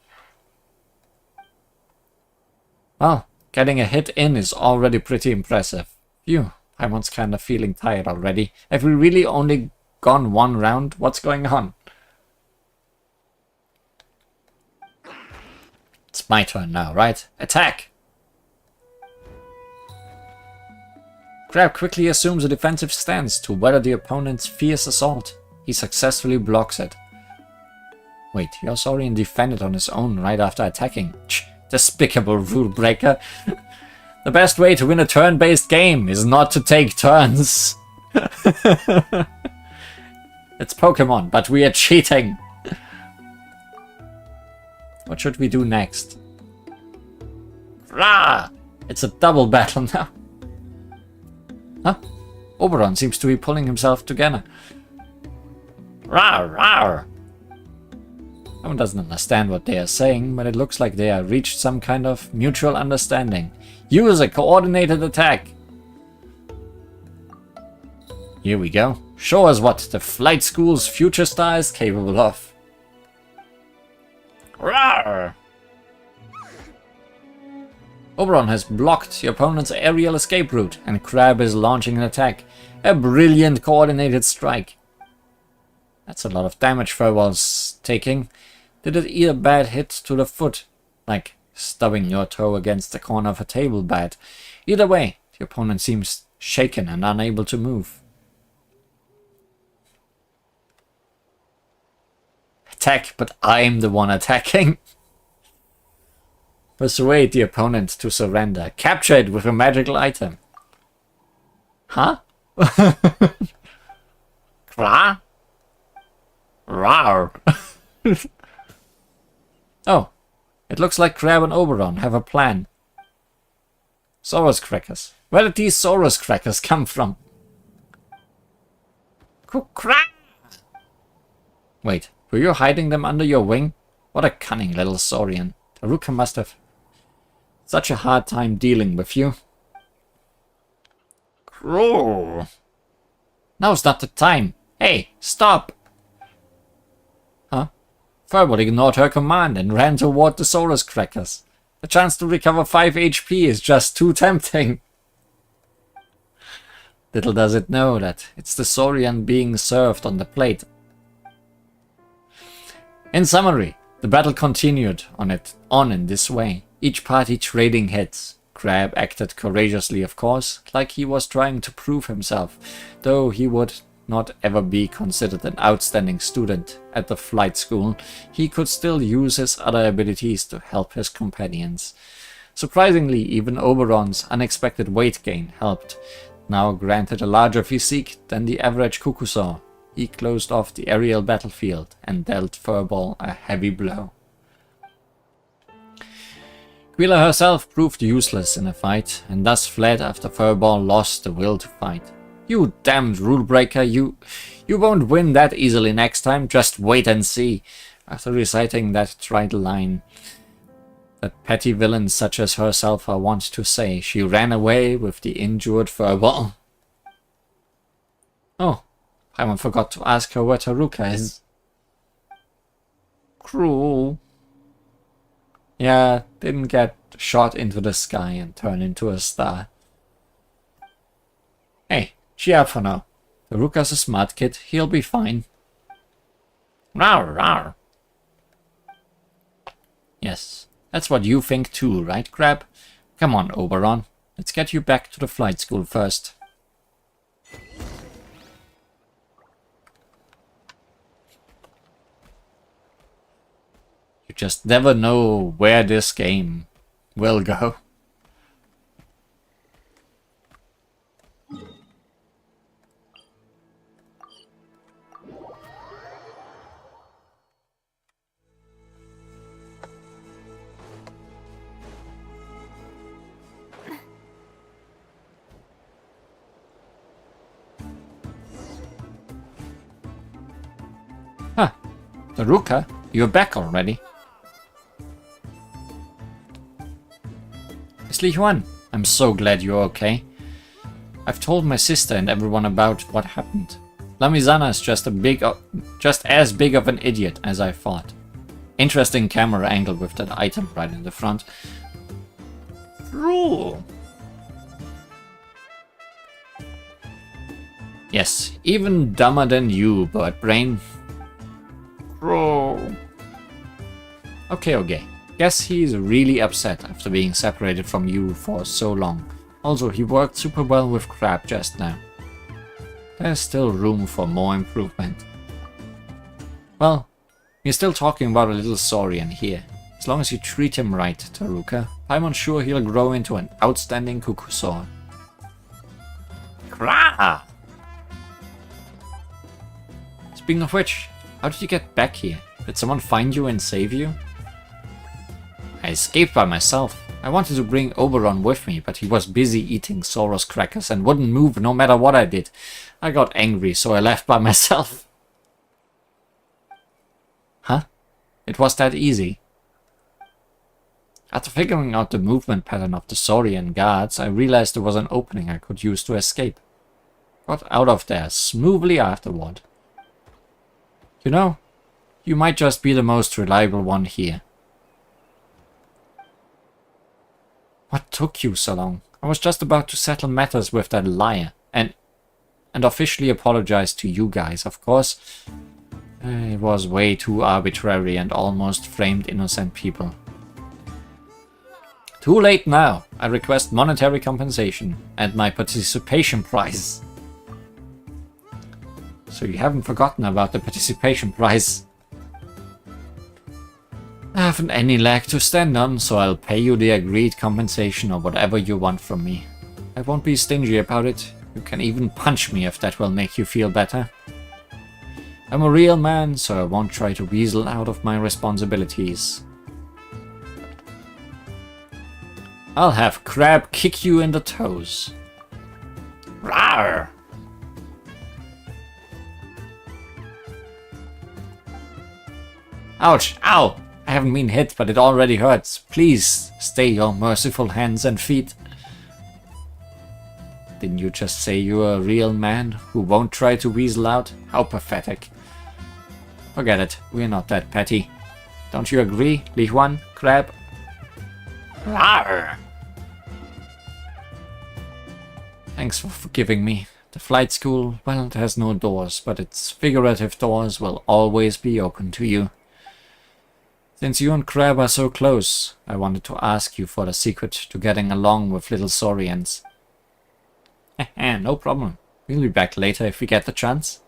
Well, getting a hit in is already pretty impressive. Phew, Paimon's kinda feeling tired already. Have we really only gone 1 round? What's going on? It's my turn now, right? Attack! Crab quickly assumes a defensive stance to weather the opponent's fierce assault. He successfully blocks it. Wait, Yosaurian defended on his own right after attacking. Despicable rule breaker. The best way to win a turn-based game is not to take turns. It's Pokemon, but we are cheating. What should we do next? Rah! It's a double battle now. Huh? Oberon seems to be pulling himself together. Rawr, rawr! One doesn't understand what they are saying, but it looks like they have reached some kind of mutual understanding. Use a coordinated attack! Here we go. Show us what the flight school's future star is capable of. Rawr! Oberon has blocked the opponent's aerial escape route, and Crab is launching an attack. A brilliant coordinated strike. That's a lot of damage Furwall's taking. Did it eat a bad hit to the foot? Like stubbing your toe against the corner of a table bad. Either way, the opponent seems shaken and unable to move. Attack, but I'm the one attacking. Persuade the opponent to surrender. Capture it with a magical item. Huh? Kra? Rawr. Oh, it looks like Crab and Oberon have a plan. Saurus crackers. Where did these Saurus crackers come from? Wait, were you hiding them under your wing? What a cunning little Saurian. Taruka must have such a hard time dealing with you. Cruel. Now's not the time. Hey, stop! Huh? Furball ignored her command and ran toward the Saurus crackers. The chance to recover 5 HP is just too tempting. Little does it know that it's the Saurian being served on the plate. In summary, the battle continued on in this way, each party trading hits. Crab acted courageously, of course, like he was trying to prove himself, though he would not ever be considered an outstanding student at the flight school. He could still use his other abilities to help his companions. Surprisingly, even Oberon's unexpected weight gain helped, now granted a larger physique than the average Kukusaur. He closed off the aerial battlefield and dealt Furball a heavy blow. Quilla herself proved useless in a fight, and thus fled after Furball lost the will to fight. You damned rule breaker, you won't win that easily next time, just wait and see. After reciting that trite line that petty villains such as herself are wont to say, she ran away with the injured Furball. Oh, Paimon forgot to ask her where Taruka is. Cruel. Yeah, didn't get shot into the sky and turn into a star. Hey, cheer up for now. Taruka's a smart kid, he'll be fine. Rawr, rawr. Yes, that's what you think too, right, Crab? Come on, Oberon. Let's get you back to the flight school first. You just never know where this game will go. Huh. Taruka, you're back already. Miss Li Huan, I'm so glad you're okay. I've told my sister and everyone about what happened. Lamizana is just as big of an idiot as I thought. Interesting camera angle with that item right in the front. Rule. Yes, even dumber than you, bird brain. Rule. Okay. Guess he's really upset after being separated from you for so long. Also, he worked super well with Crab just now. There's still room for more improvement. Well, you're still talking about a little Saurian here. As long as you treat him right, Taruka, I'm sure he'll grow into an outstanding Kukusaur. Krah! Speaking of which, how did you get back here? Did someone find you and save you? I escaped by myself. I wanted to bring Oberon with me, but he was busy eating Saurus crackers and wouldn't move no matter what I did. I got angry, so I left by myself. Huh? It was that easy. After figuring out the movement pattern of the Saurian guards, I realized there was an opening I could use to escape. Got out of there smoothly afterward. You know, you might just be the most reliable one here. What took you so long? I was just about to settle matters with that liar and officially apologize to you guys, of course. It was way too arbitrary and almost framed innocent people. Too late now. I request monetary compensation and my participation prize. So you haven't forgotten about the participation prize. I haven't any leg to stand on, so I'll pay you the agreed compensation or whatever you want from me. I won't be stingy about it. You can even punch me if that will make you feel better. I'm a real man, so I won't try to weasel out of my responsibilities. I'll have Crab kick you in the toes. Rawr! Ouch! Ow! I haven't been hit, but it already hurts. Please stay your merciful hands and feet. Didn't you just say you're a real man who won't try to weasel out? How pathetic. Forget it, we're not that petty. Don't you agree, Li Huan, Crab? Rawr! Thanks for forgiving me. The flight school, well, it has no doors, but its figurative doors will always be open to you. Since you and Crab are so close, I wanted to ask you for the secret to getting along with little Saurians. No problem. We'll be back later if we get the chance.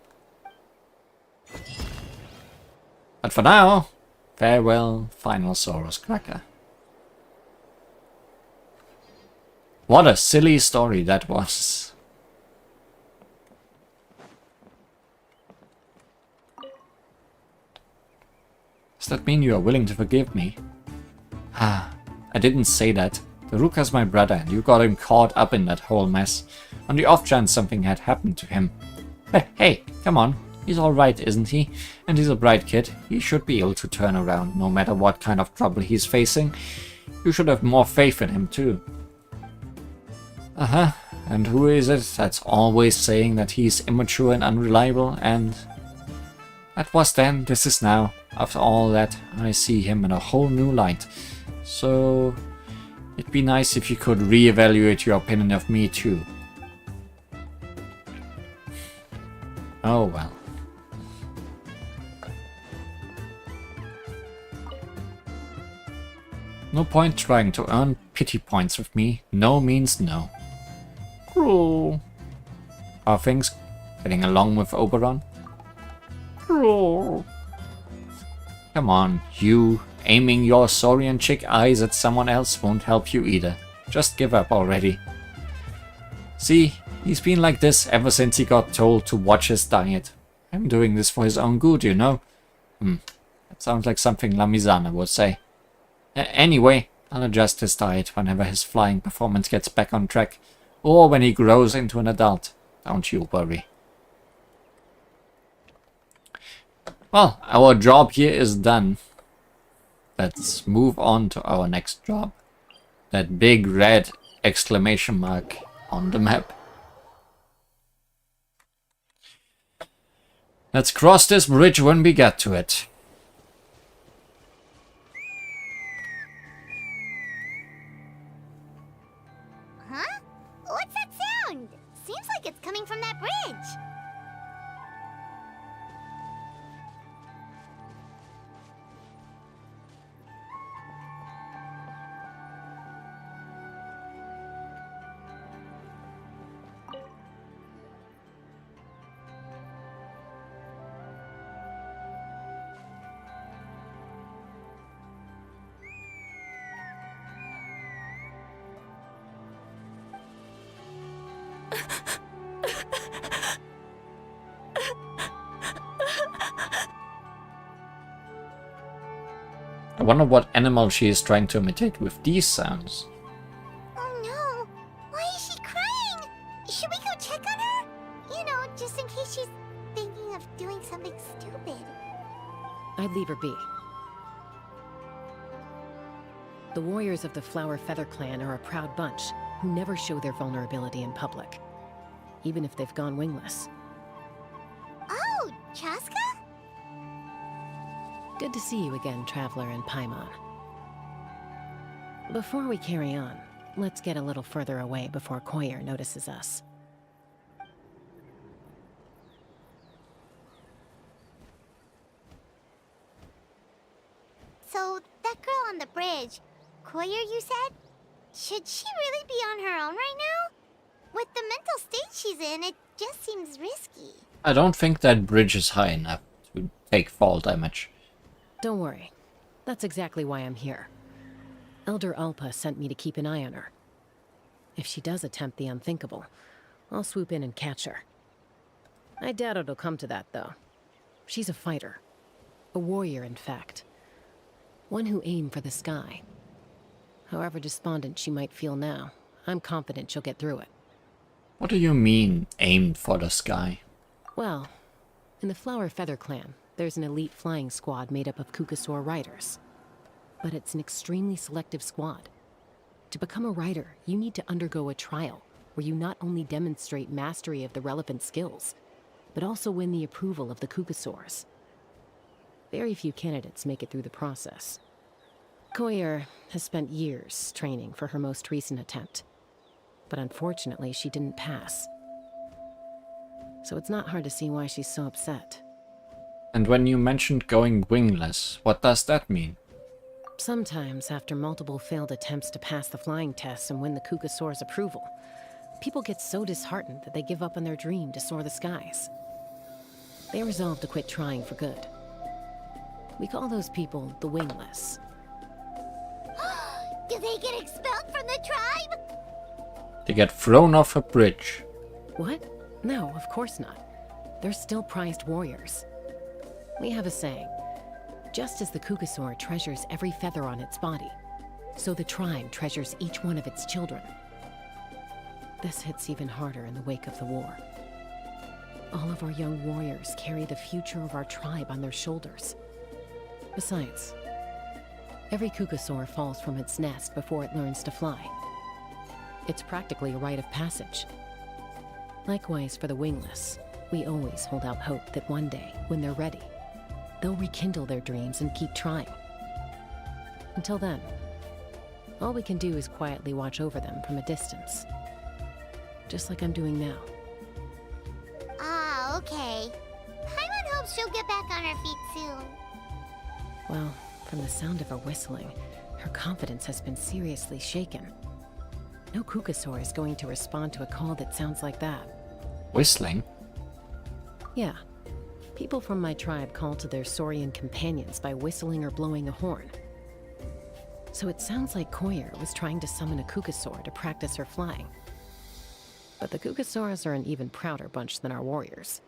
But for now, farewell, final Saurus Cracker. What a silly story that was. Does that mean you are willing to forgive me? Ah, I didn't say that. Daruka's my brother and you got him caught up in that whole mess. On the off chance something had happened to him. Hey, come on. He's alright, isn't he? And he's a bright kid. He should be able to turn around no matter what kind of trouble he's facing. You should have more faith in him too. And who is it that's always saying that he's immature and unreliable and... That was then, this is now. After all that, I see him in a whole new light. So... It'd be nice if you could reevaluate your opinion of me too. Oh well. No point trying to earn pity points with me. No means no. Cruel. Are things getting along with Oberon? Cruel. Come on, you. Aiming your Saurian chick eyes at someone else won't help you either. Just give up already. See, he's been like this ever since he got told to watch his diet. I'm doing this for his own good, you know? That sounds like something Lamizana would say. Anyway, I'll adjust his diet whenever his flying performance gets back on track. Or when he grows into an adult. Don't you worry. Well, our job here is done. Let's move on to our next job. That big red exclamation mark on the map. Let's cross this bridge when we get to it. Huh? What's that sound? Seems like it's coming from that bridge. I wonder what animal she is trying to imitate with these sounds. Oh no! Why is she crying? Should we go check on her? You know, just in case she's thinking of doing something stupid. I'd leave her be. The warriors of the Flower Feather Clan are a proud bunch who never show their vulnerability in public, even if they've gone wingless. Oh, Chaska? Good to see you again, Traveler and Paimon. Before we carry on, let's get a little further away before Koyer notices us. So, that girl on the bridge, Koyer, you said? Should she really be on her own right now? With the mental state she's in, it just seems risky. I don't think that bridge is high enough to take fall damage. Don't worry. That's exactly why I'm here. Elder Alpa sent me to keep an eye on her. If she does attempt the unthinkable, I'll swoop in and catch her. I doubt it'll come to that, though. She's a fighter. A warrior, in fact. One who aimed for the sky. However despondent she might feel now, I'm confident she'll get through it. What do you mean, aimed for the sky? Well, in the Flower Feather Clan, there's an elite flying squad made up of Kukasaur riders. But it's an extremely selective squad. To become a rider, you need to undergo a trial, where you not only demonstrate mastery of the relevant skills, but also win the approval of the Kukasaurs. Very few candidates make it through the process. Koyer has spent years training for her most recent attempt, but unfortunately she didn't pass. So it's not hard to see why she's so upset. And when you mentioned going wingless, what does that mean? Sometimes, after multiple failed attempts to pass the flying test and win the Kukasaur's approval, people get so disheartened that they give up on their dream to soar the skies. They resolve to quit trying for good. We call those people the wingless. Do they get expelled from the tribe? They get thrown off a bridge. What? No, of course not. They're still prized warriors. We have a saying. Just as the Kukasaur treasures every feather on its body, so the tribe treasures each one of its children. This hits even harder in the wake of the war. All of our young warriors carry the future of our tribe on their shoulders. Besides, every Kukasaur falls from its nest before it learns to fly. It's practically a rite of passage. Likewise for the wingless, we always hold out hope that one day, when they're ready, they'll rekindle their dreams and keep trying. Until then, all we can do is quietly watch over them from a distance. Just like I'm doing now. Ah, okay. Paimon hopes she'll get back on her feet soon. Well, from the sound of her whistling, her confidence has been seriously shaken. No Kukasaur is going to respond to a call that sounds like that. Whistling? Yeah. People from my tribe call to their Saurian companions by whistling or blowing a horn. So it sounds like Koyer was trying to summon a Kukasaur to practice her flying. But the Kukasaurs are an even prouder bunch than our warriors.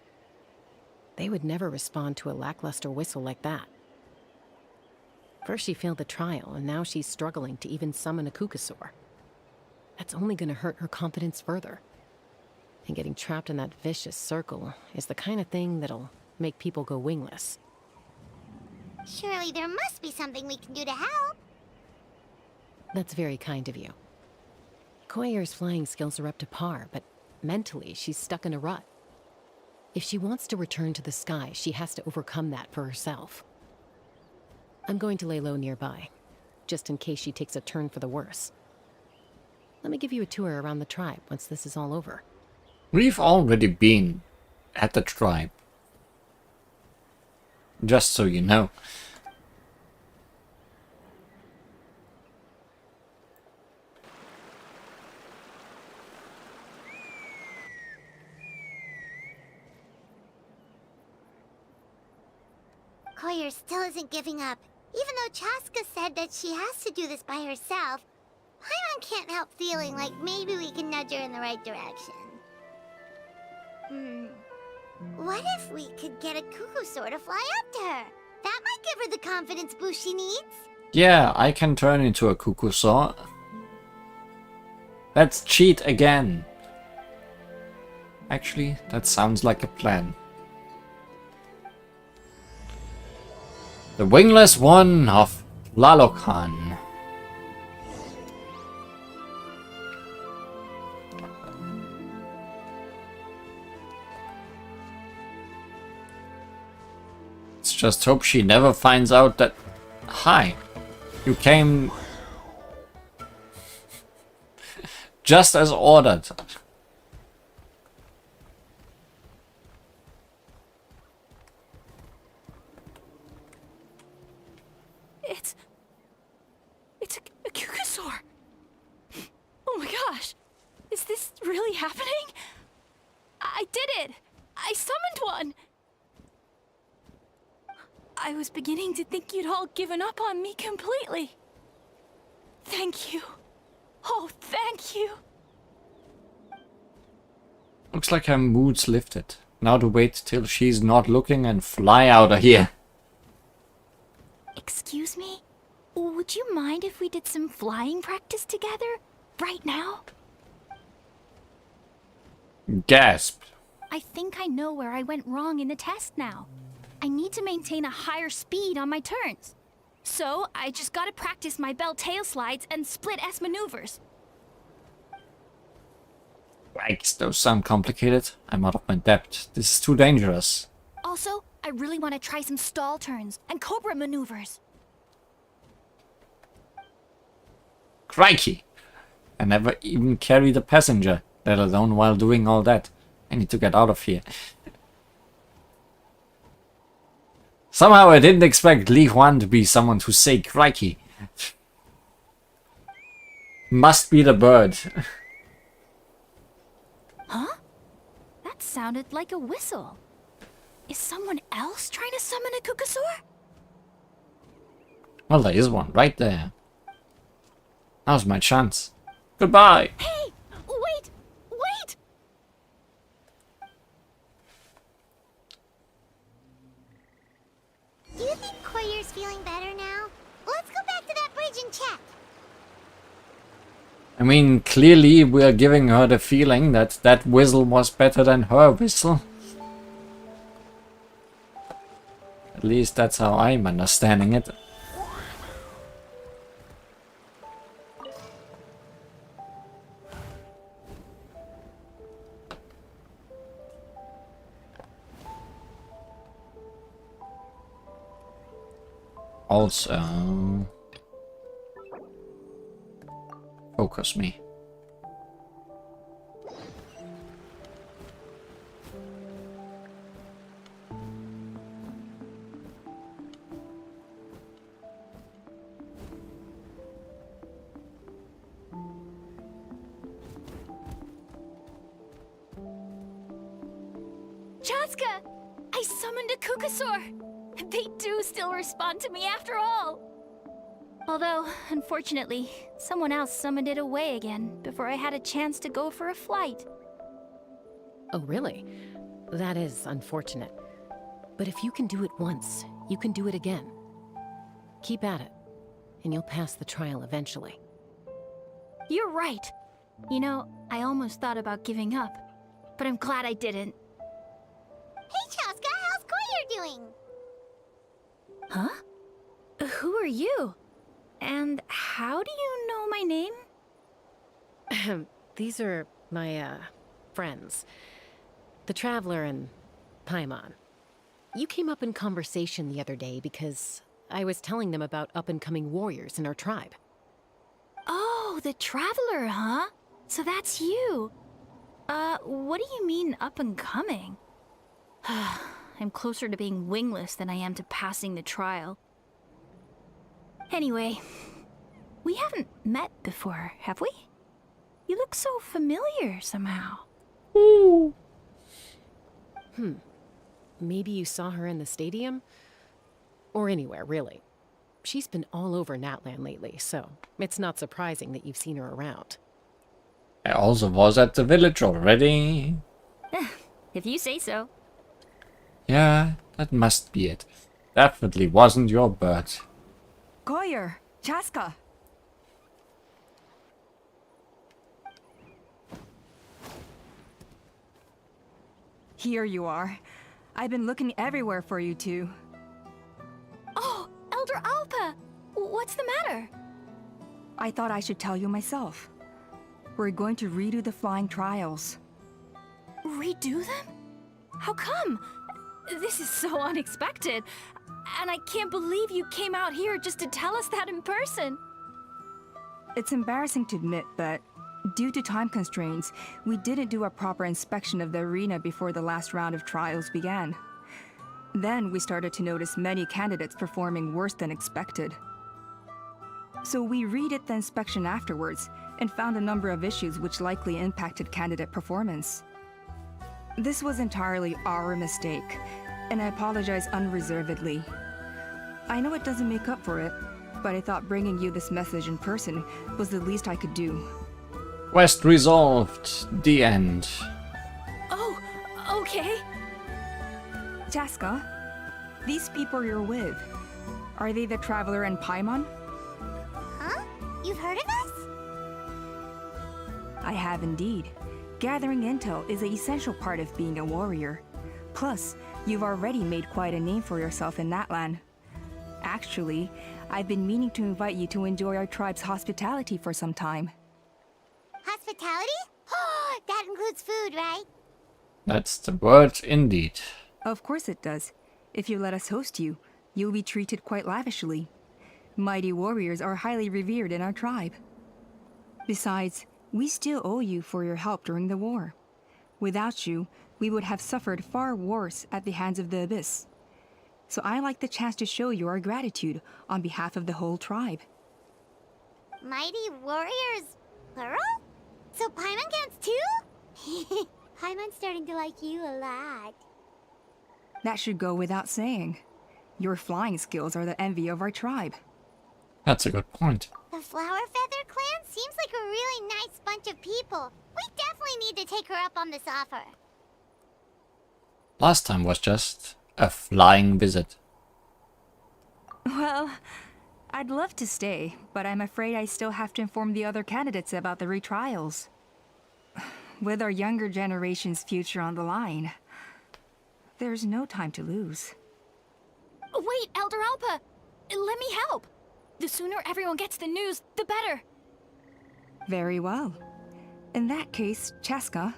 They would never respond to a lackluster whistle like that. First she failed the trial, and now she's struggling to even summon a Kukasaur. That's only gonna hurt her confidence further. And getting trapped in that vicious circle is the kind of thing that'll make people go wingless. Surely there must be something we can do to help. That's very kind of you. Koyer's flying skills are up to par, but mentally she's stuck in a rut. If she wants to return to the sky, she has to overcome that for herself. I'm going to lay low nearby, just in case she takes a turn for the worse. Let me give you a tour around the tribe once this is all over. We've already been at the tribe. Just so you know. Koyer still isn't giving up. Even though Chaska said that she has to do this by herself, Paimon can't help feeling like maybe we can nudge her in the right direction. What if we could get a Kukusaur to fly up to her? That might give her the confidence boost she needs. Yeah, I can turn into a Kukusaur. Let's cheat again. Actually, that sounds like a plan. The wingless one of Lalokan. Let's just hope she never finds out that... Hi, you came... just as ordered. It's a Kukusaur. Oh my gosh. Is this really happening? I did it. I summoned one. I was beginning to think you'd all given up on me completely. Thank you. Oh, thank you. Looks like her mood's lifted. Now to wait till she's not looking and fly out of here. Excuse me? Would you mind if we did some flying practice together? Right now? Gasp. I think I know where I went wrong in the test now. I need to maintain a higher speed on my turns. So, I just gotta practice my bell tail slides and split S maneuvers. Yikes, those sound complicated. I'm out of my depth. This is too dangerous. Also, I really want to try some stall turns and cobra maneuvers. Crikey! I never even carried a passenger, let alone while doing all that. I need to get out of here. Somehow I didn't expect Li Huan to be someone to say crikey. Must be the bird. Huh? That sounded like a whistle. Is someone else trying to summon a Kukasaur? Well, there is one right there. Now's my chance. Goodbye. Hey! Wait! Wait! Do you think Koyer's feeling better now? Let's go back to that bridge and check. I mean, clearly we are giving her the feeling that that whistle was better than her whistle. At least that's how I'm understanding it. Also, focus me. Chaska! I summoned a Kukasaur! They do still respond to me after all! Although, unfortunately, someone else summoned it away again before I had a chance to go for a flight. Oh, really? That is unfortunate. But if you can do it once, you can do it again. Keep at it, and you'll pass the trial eventually. You're right. You know, I almost thought about giving up, but I'm glad I didn't. Hey, Chaska, how's Koyer doing? Huh? Who are you? And how do you know my name? These are my, friends. The Traveler and Paimon. You came up in conversation the other day because I was telling them about up-and-coming warriors in our tribe. Oh, the Traveler, huh? So that's you. What do you mean up-and-coming? I'm closer to being wingless than I am to passing the trial. Anyway, we haven't met before, have we? You look so familiar somehow. Maybe you saw her in the stadium? Or anywhere, really. She's been all over Natlan lately, so it's not surprising that you've seen her around. I also was at the village already. If you say so. Yeah, that must be it. Definitely wasn't your bird. Koyer, Chaska. Here you are. I've been looking everywhere for you two. Oh, Elder Alpa! What's the matter? I thought I should tell you myself. We're going to redo the flying trials. Redo them? How come? This is so unexpected. And I can't believe you came out here just to tell us that in person. It's embarrassing to admit, but due to time constraints, we didn't do a proper inspection of the arena before the last round of trials began. Then we started to notice many candidates performing worse than expected. So we redid the inspection afterwards and found a number of issues which likely impacted candidate performance. This was entirely our mistake, and I apologize unreservedly. I know it doesn't make up for it, but I thought bringing you this message in person was the least I could do. Quest resolved. The end. Oh, okay. Chaska, these people you're with, are they the Traveler and Paimon? Huh? You've heard of us? I have indeed. Gathering intel is an essential part of being a warrior. Plus, you've already made quite a name for yourself in Natlan. Actually, I've been meaning to invite you to enjoy our tribe's hospitality for some time. Hospitality? Oh, that includes food, right? That's the word indeed. Of course it does. If you let us host you, you'll be treated quite lavishly. Mighty warriors are highly revered in our tribe. Besides, we still owe you for your help during the war. Without you, we would have suffered far worse at the hands of the Abyss. So I like the chance to show you our gratitude on behalf of the whole tribe. Mighty warriors, plural? So Paimon counts too? Paimon's starting to like you a lot. That should go without saying. Your flying skills are the envy of our tribe. That's a good point. The Flower Feather clan seems like a really nice bunch of people. We definitely need to take her up on this offer. Last time was just a flying visit. Well, I'd love to stay, but I'm afraid I still have to inform the other candidates about the retrials. With our younger generation's future on the line, there's no time to lose. Wait, Elder Alpa! Let me help! The sooner everyone gets the news, the better! Very well. In that case, Chaska,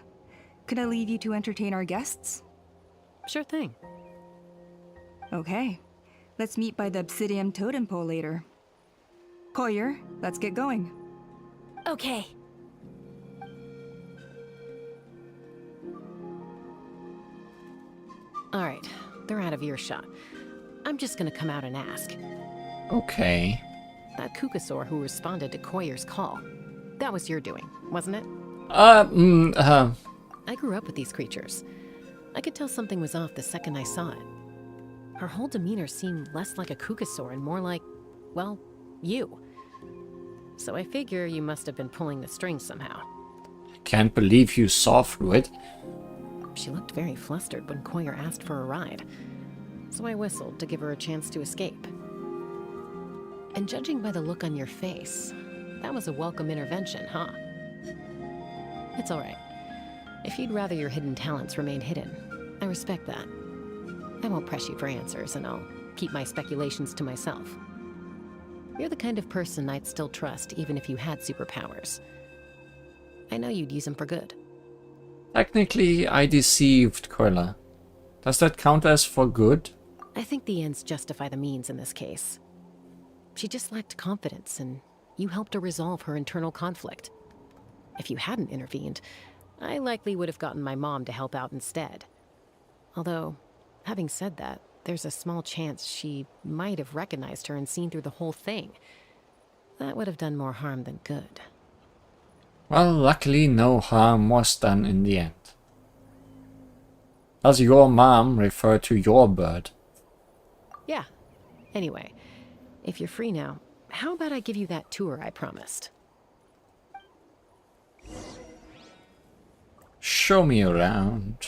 could I leave you to entertain our guests? Sure thing. Okay. Let's meet by the Obsidian Totem Pole later. Collier, let's get going. Okay. Alright, they're out of earshot. I'm just gonna come out and ask. Okay. That Kukasaur who responded to Koyer's call, that was your doing, wasn't it? I grew up with these creatures. I could tell something was off the second I saw it. Her whole demeanor seemed less like a Kukasaur and more like, well, you. So I figure you must have been pulling the strings somehow. Can't believe you saw through it. She looked very flustered when Koyer asked for a ride, so I whistled to give her a chance to escape. And judging by the look on your face, that was a welcome intervention, huh? It's alright. If you'd rather your hidden talents remain hidden, I respect that. I won't press you for answers, and I'll keep my speculations to myself. You're the kind of person I'd still trust even if you had superpowers. I know you'd use them for good. Technically, I deceived Koila. Does that count as for good? I think the ends justify the means in this case. She just lacked confidence, and you helped her resolve her internal conflict. If you hadn't intervened, I likely would have gotten my mom to help out instead. Although, having said that, there's a small chance she might have recognized her and seen through the whole thing. That would have done more harm than good. Well, luckily no harm was done in the end. Does your mom refer to your bird? Yeah. Anyway, if you're free now, how about I give you that tour I promised? Show me around.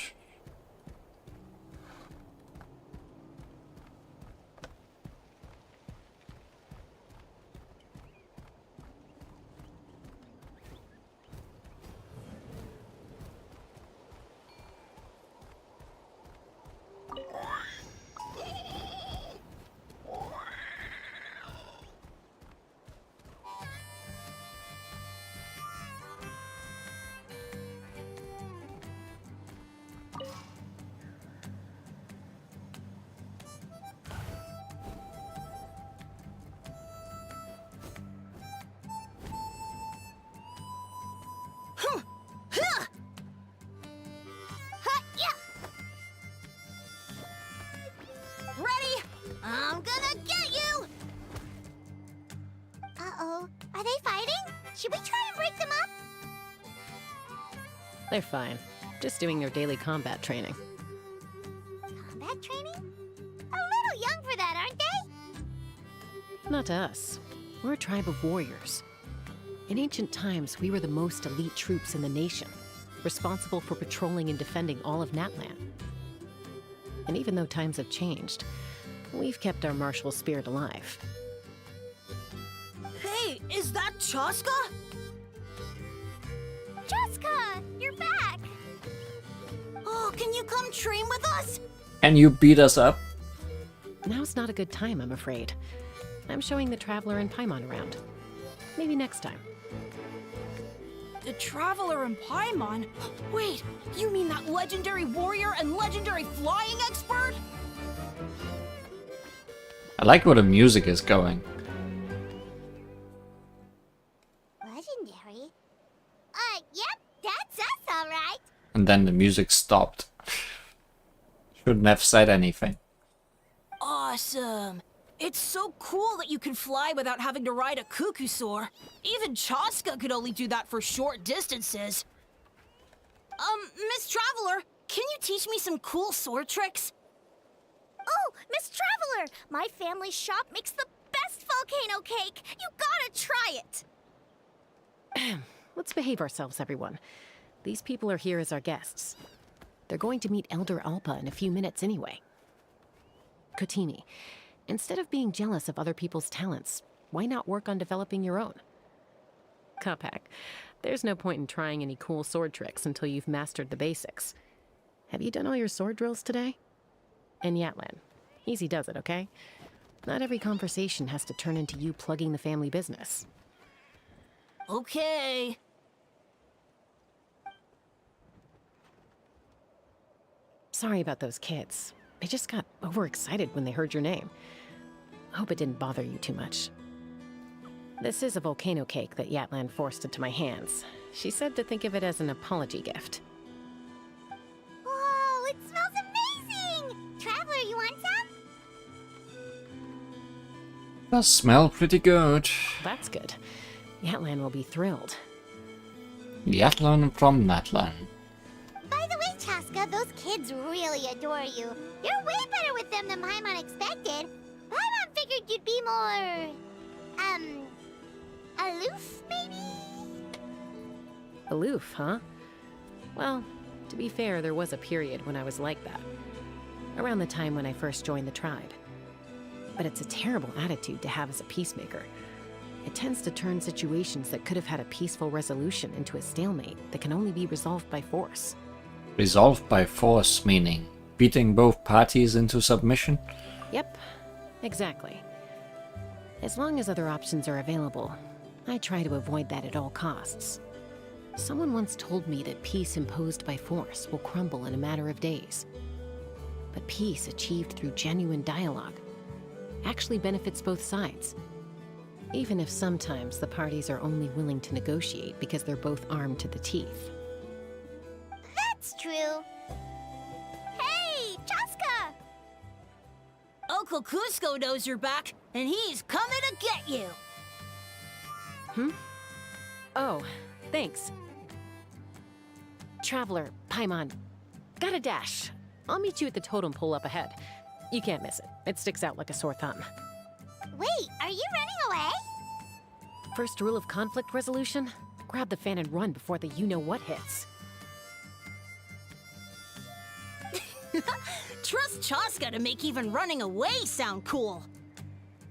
Ready? I'm gonna get you! Uh-oh. Are they fighting? Should we try and break them up? They're fine. Just doing their daily combat training. Combat training? A little young for that, aren't they? Not to us. We're a tribe of warriors. In ancient times, we were the most elite troops in the nation, responsible for patrolling and defending all of Natlan. And even though times have changed, we've kept our martial spirit alive. Hey, is that Chaska? Jessica, you're back! Oh, can you come train with us? Can you beat us up? Now's not a good time, I'm afraid. I'm showing the Traveler and Paimon around. Maybe next time. The Traveler and Paimon? Wait, you mean that legendary warrior and legendary flying expert? I like where the music is going. Legendary? Yep, that's us, alright. And then the music stopped. Shouldn't have said anything. Awesome. It's so cool that you can fly without having to ride a cuckoo-soar. Even Chaska could only do that for short distances. Miss Traveler, can you teach me some cool sword tricks? Oh, Miss Traveler! My family shop makes the best volcano cake! You gotta try it! Let's behave ourselves, everyone. These people are here as our guests. They're going to meet Elder Alpa in a few minutes anyway. Kotini, instead of being jealous of other people's talents, why not work on developing your own? Kapak, there's no point in trying any cool sword tricks until you've mastered the basics. Have you done all your sword drills today? And Natlan, easy does it, okay? Not every conversation has to turn into you plugging the family business. Okay. Sorry about those kids. They just got overexcited when they heard your name. Hope it didn't bother you too much. This is a volcano cake that Natlan forced into my hands. She said to think of it as an apology gift. Whoa, it smells amazing! Traveler, you want some? Does smell pretty good. That's good. Natlan will be thrilled. Natlan from Natlan. By the way, Chaska, those kids really adore you. You're way better with them than Paimon expected. Paimon figured you'd be more... aloof, maybe? Aloof, huh? Well, to be fair, there was a period when I was like that. Around the time when I first joined the tribe. But it's a terrible attitude to have as a peacemaker. It tends to turn situations that could have had a peaceful resolution into a stalemate that can only be resolved by force. Resolved by force, meaning beating both parties into submission? Yep, exactly. As long as other options are available, I try to avoid that at all costs. Someone once told me that peace imposed by force will crumble in a matter of days. But peace achieved through genuine dialogue actually benefits both sides. Even if sometimes the parties are only willing to negotiate because they're both armed to the teeth. That's true. Hey, Chaska! Uncle Cusco knows you're back, and he's coming to get you. Oh, thanks. Traveler, Paimon, gotta dash. I'll meet you at the totem pole up ahead. You can't miss it. It sticks out like a sore thumb. Wait, are you running away? First rule of conflict resolution? Grab the fan and run before the you-know-what hits. Trust Chaska to make even running away sound cool.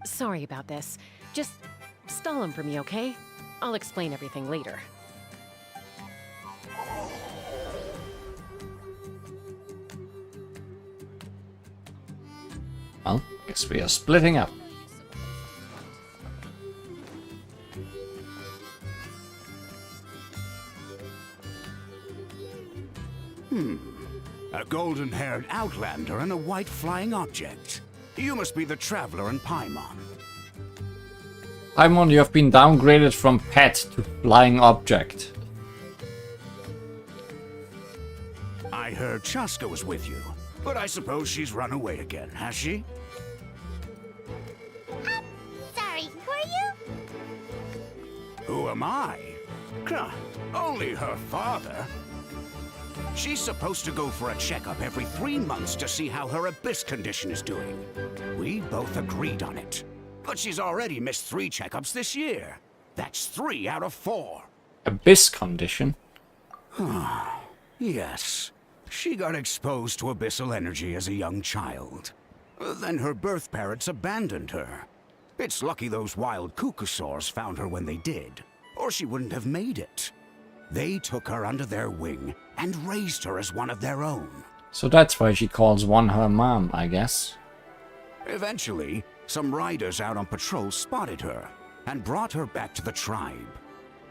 Sorry about this. Just stall him for me, okay? I'll explain everything later. Well, guess we are splitting up. A golden-haired outlander and a white flying object. You must be the Traveler and Paimon. Paimon, you have been downgraded from pet to flying object. I heard Chaska was with you, but I suppose she's run away again, has she? Sorry, who are you? Who am I? Huh, only her father. She's supposed to go for a checkup every 3 months to see how her abyss condition is doing. We both agreed on it. But she's already missed 3 checkups this year. That's 3 out of 4. Abyss condition? Yes. She got exposed to abyssal energy as a young child. Then her birth parents abandoned her. It's lucky those wild Cucusaurs found her when they did, or she wouldn't have made it. They took her under their wing and raised her as one of their own. So that's why she calls one her mom, I guess. Eventually, some riders out on patrol spotted her and brought her back to the tribe.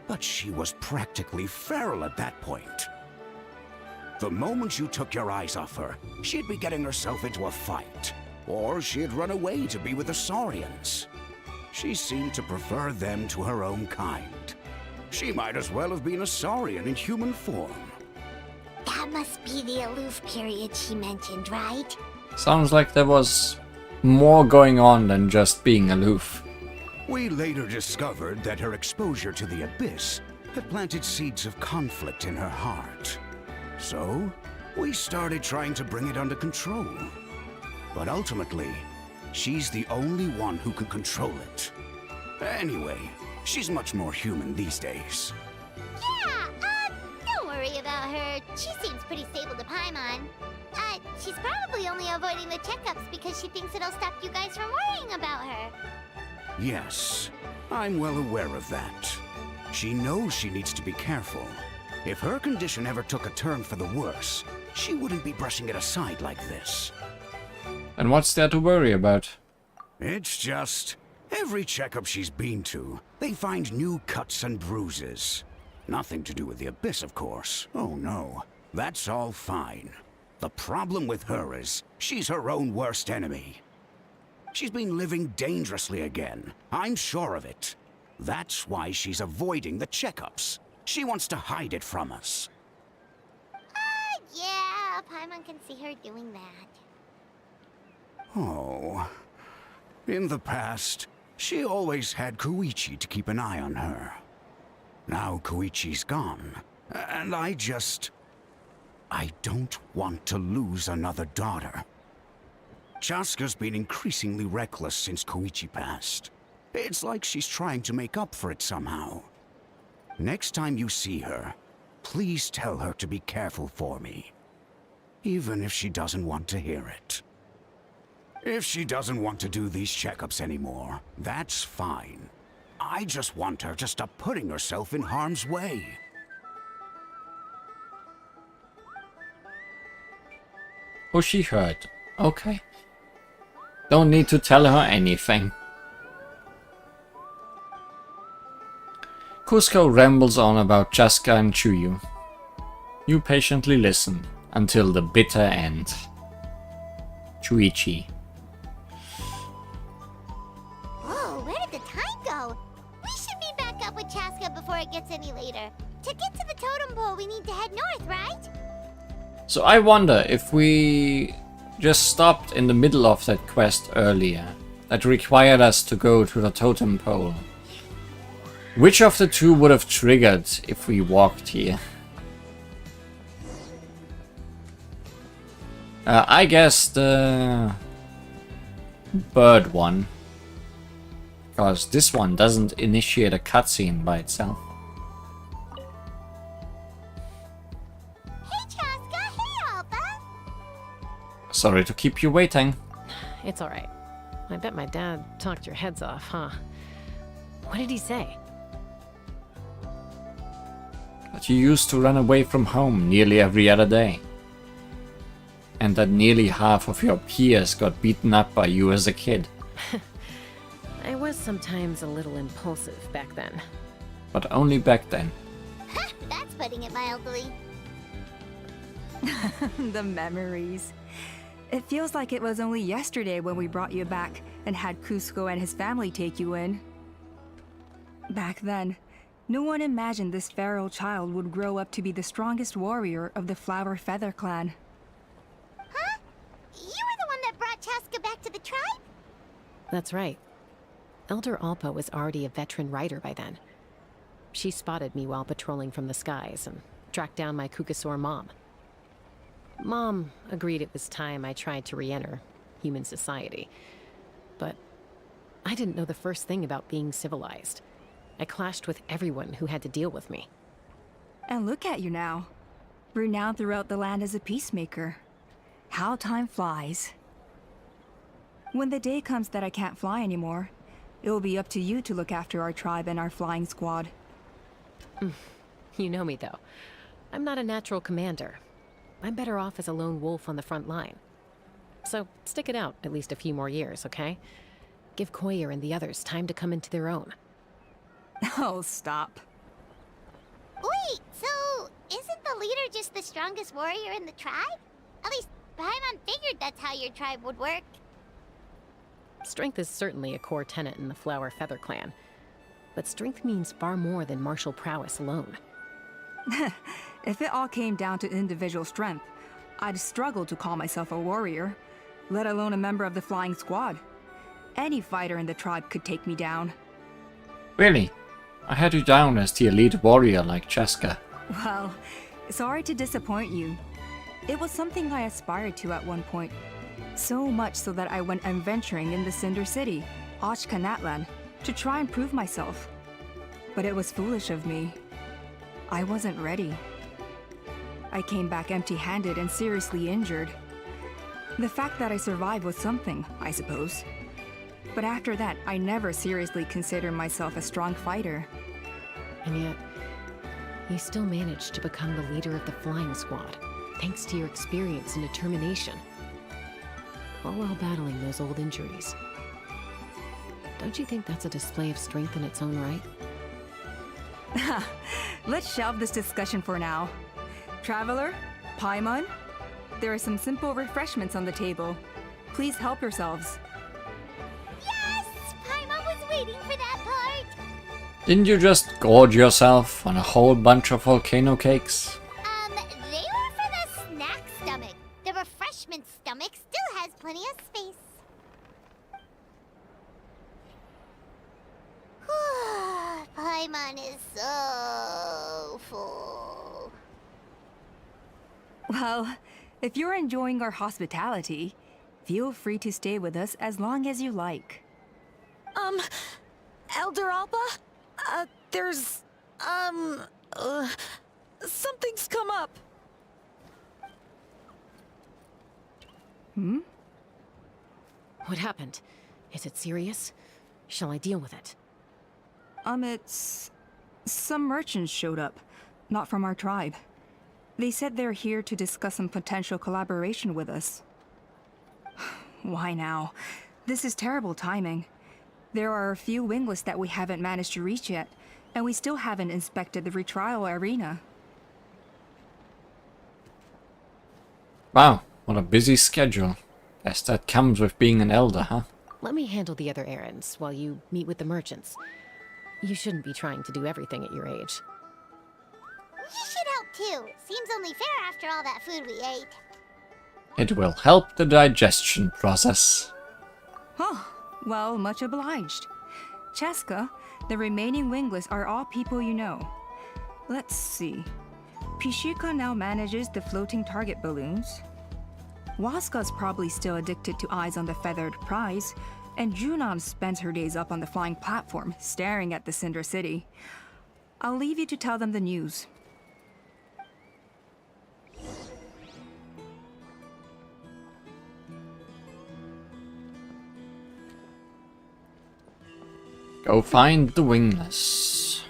But she was practically feral at that point. The moment you took your eyes off her, she'd be getting herself into a fight, or she'd run away to be with the Saurians. She seemed to prefer them to her own kind. She might as well have been a Saurian in human form. That must be the aloof period she mentioned, right? Sounds like there was more going on than just being aloof. We later discovered that her exposure to the abyss had planted seeds of conflict in her heart. So, we started trying to bring it under control. But ultimately, she's the only one who can control it. Anyway, she's much more human these days. Yeah, don't worry about her. She seems pretty stable to Paimon. She's probably only avoiding the checkups because she thinks it'll stop you guys from worrying about her. Yes, I'm well aware of that. She knows she needs to be careful. If her condition ever took a turn for the worse, she wouldn't be brushing it aside like this. And what's there to worry about? It's just, every checkup she's been to, they find new cuts and bruises. Nothing to do with the abyss, of course. Oh no, that's all fine. The problem with her is, she's her own worst enemy. She's been living dangerously again. I'm sure of it. That's why she's avoiding the checkups. She wants to hide it from us. Yeah, Paimon can see her doing that. Oh. In the past, she always had Koichi to keep an eye on her. Now Koichi's gone, and I don't want to lose another daughter. Chaska's been increasingly reckless since Koichi passed. It's like she's trying to make up for it somehow. Next time you see her, please tell her to be careful for me. Even if she doesn't want to hear it. If she doesn't want to do these checkups anymore, that's fine. I just want her to stop putting herself in harm's way. Oh, she heard. Okay. Don't need to tell her anything. Cusco rambles on about Chaska and Chuyu. You patiently listen until the bitter end. Chuichi. Whoa, where did the time go? We should be back up with Chaska before it gets any later. To get to the totem pole, we need to head north, right? So I wonder if we just stopped in the middle of that quest earlier that required us to go to the totem pole. Which of the two would have triggered if we walked here? I guess the bird one. Because this one doesn't initiate a cutscene by itself. Hey, Chaska! Hey, Alpha! Sorry to keep you waiting. It's alright. I bet my dad talked your heads off, huh? What did he say? That you used to run away from home nearly every other day. And that nearly half of your peers got beaten up by you as a kid. I was sometimes a little impulsive back then. But only back then. That's putting it mildly. The memories. It feels like it was only yesterday when we brought you back and had Cusco and his family take you in. Back then, no one imagined this feral child would grow up to be the strongest warrior of the Flower Feather clan. Huh? You were the one that brought Chaska back to the tribe? That's right. Elder Alpa was already a veteran rider by then. She spotted me while patrolling from the skies and tracked down my Cucusaur mom. Mom agreed it was time I tried to re-enter human society. But I didn't know the first thing about being civilized. I clashed with everyone who had to deal with me. And look at you now. renowned throughout the land as a peacemaker. How time flies. When the day comes that I can't fly anymore, it will be up to you to look after our tribe and our flying squad. You know me, though. I'm not a natural commander. I'm better off as a lone wolf on the front line. So stick it out at least a few more years, okay? Give Koyer and the others time to come into their own. Oh, stop. Wait, so isn't the leader just the strongest warrior in the tribe? At least Paimon figured that's how your tribe would work. Strength is certainly a core tenet in the Flower Feather clan. But strength means far more than martial prowess alone. If it all came down to individual strength, I'd struggle to call myself a warrior, let alone a member of the flying squad. Any fighter in the tribe could take me down. Really? I had you down as the elite warrior like Cheska. Well, sorry to disappoint you. It was something I aspired to at one point. So much so that I went adventuring in the Cinder City, Natlan, to try and prove myself. But it was foolish of me. I wasn't ready. I came back empty-handed and seriously injured. The fact that I survived was something, I suppose. But after that, I never seriously considered myself a strong fighter. And yet, you still managed to become the leader of the flying squad, thanks to your experience and determination. All while battling those old injuries. Don't you think that's a display of strength in its own right? Let's shelve this discussion for now. Traveler, Paimon, there are some simple refreshments on the table. Please help yourselves. Yes! Paimon was waiting for that part! Didn't you just gorge yourself on a whole bunch of volcano cakes? They were for the snack stomach. The refreshment stomach still has plenty of space. Paimon is so full. Well, if you're enjoying our hospitality, feel free to stay with us as long as you like. Elder Alba? Something's come up. What happened? Is it serious? Shall I deal with it? It's... Some merchants showed up, not from our tribe. They said they're here to discuss some potential collaboration with us. Why now? This is terrible timing. There are a few wingless that we haven't managed to reach yet, and we still haven't inspected the retrial arena. Wow, what a busy schedule. Guess that comes with being an elder, huh? Let me handle the other errands while you meet with the merchants. You shouldn't be trying to do everything at your age. You should help too. Seems only fair after all that food we ate. It will help the digestion process. Oh, well, much obliged. Cheska, the remaining wingless are all people you know. Let's see. Pishika now manages the floating target balloons. Waska's probably still addicted to eyes on the feathered prize, and Junon spends her days up on the flying platform, staring at the Cinder City. I'll leave you to tell them the news. Go find the wingless.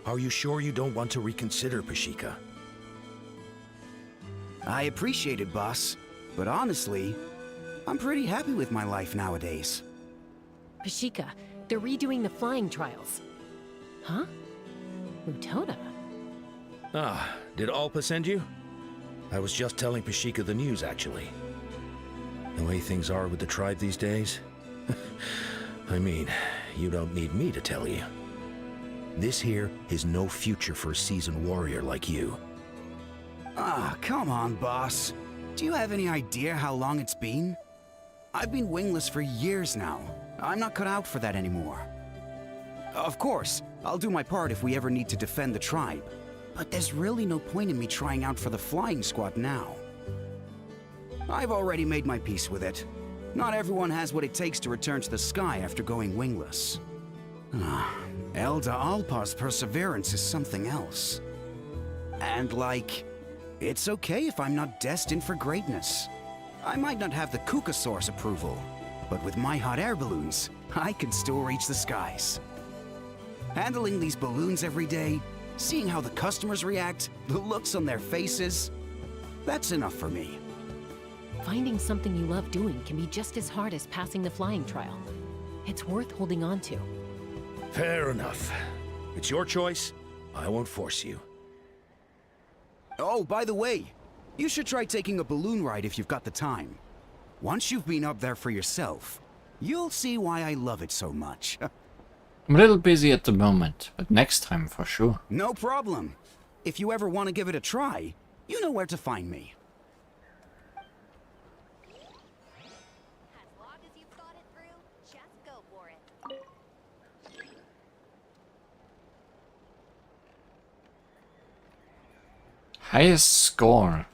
Are you sure you don't want to reconsider, Pashika? I appreciate it, boss. But honestly, I'm pretty happy with my life nowadays. Pashika, they're redoing the flying trials. Huh? Utona? Ah, did Alpa send you? I was just telling Pashika the news, actually. The way things are with the tribe these days? I mean, you don't need me to tell you. This here is no future for a seasoned warrior like you. Ah, come on, boss. Do you have any idea how long it's been? I've been wingless for years now. I'm not cut out for that anymore. Of course, I'll do my part if we ever need to defend the tribe. But there's really no point in me trying out for the flying squad now. I've already made my peace with it. Not everyone has what it takes to return to the sky after going wingless. Elder Alpa's perseverance is something else. And like, it's okay if I'm not destined for greatness. I might not have the Kukasaur's approval, but with my hot air balloons, I can still reach the skies. Handling these balloons every day, seeing how the customers react, the looks on their faces, that's enough for me. Finding something you love doing can be just as hard as passing the flying trial. It's worth holding on to. Fair enough. It's your choice. I won't force you. Oh, by the way, you should try taking a balloon ride if you've got the time. Once you've been up there for yourself, you'll see why I love it so much. I'm a little busy at the moment, but next time for sure. No problem. If you ever want to give it a try, you know where to find me. As long as you've thought it through, just go for it. Highest score.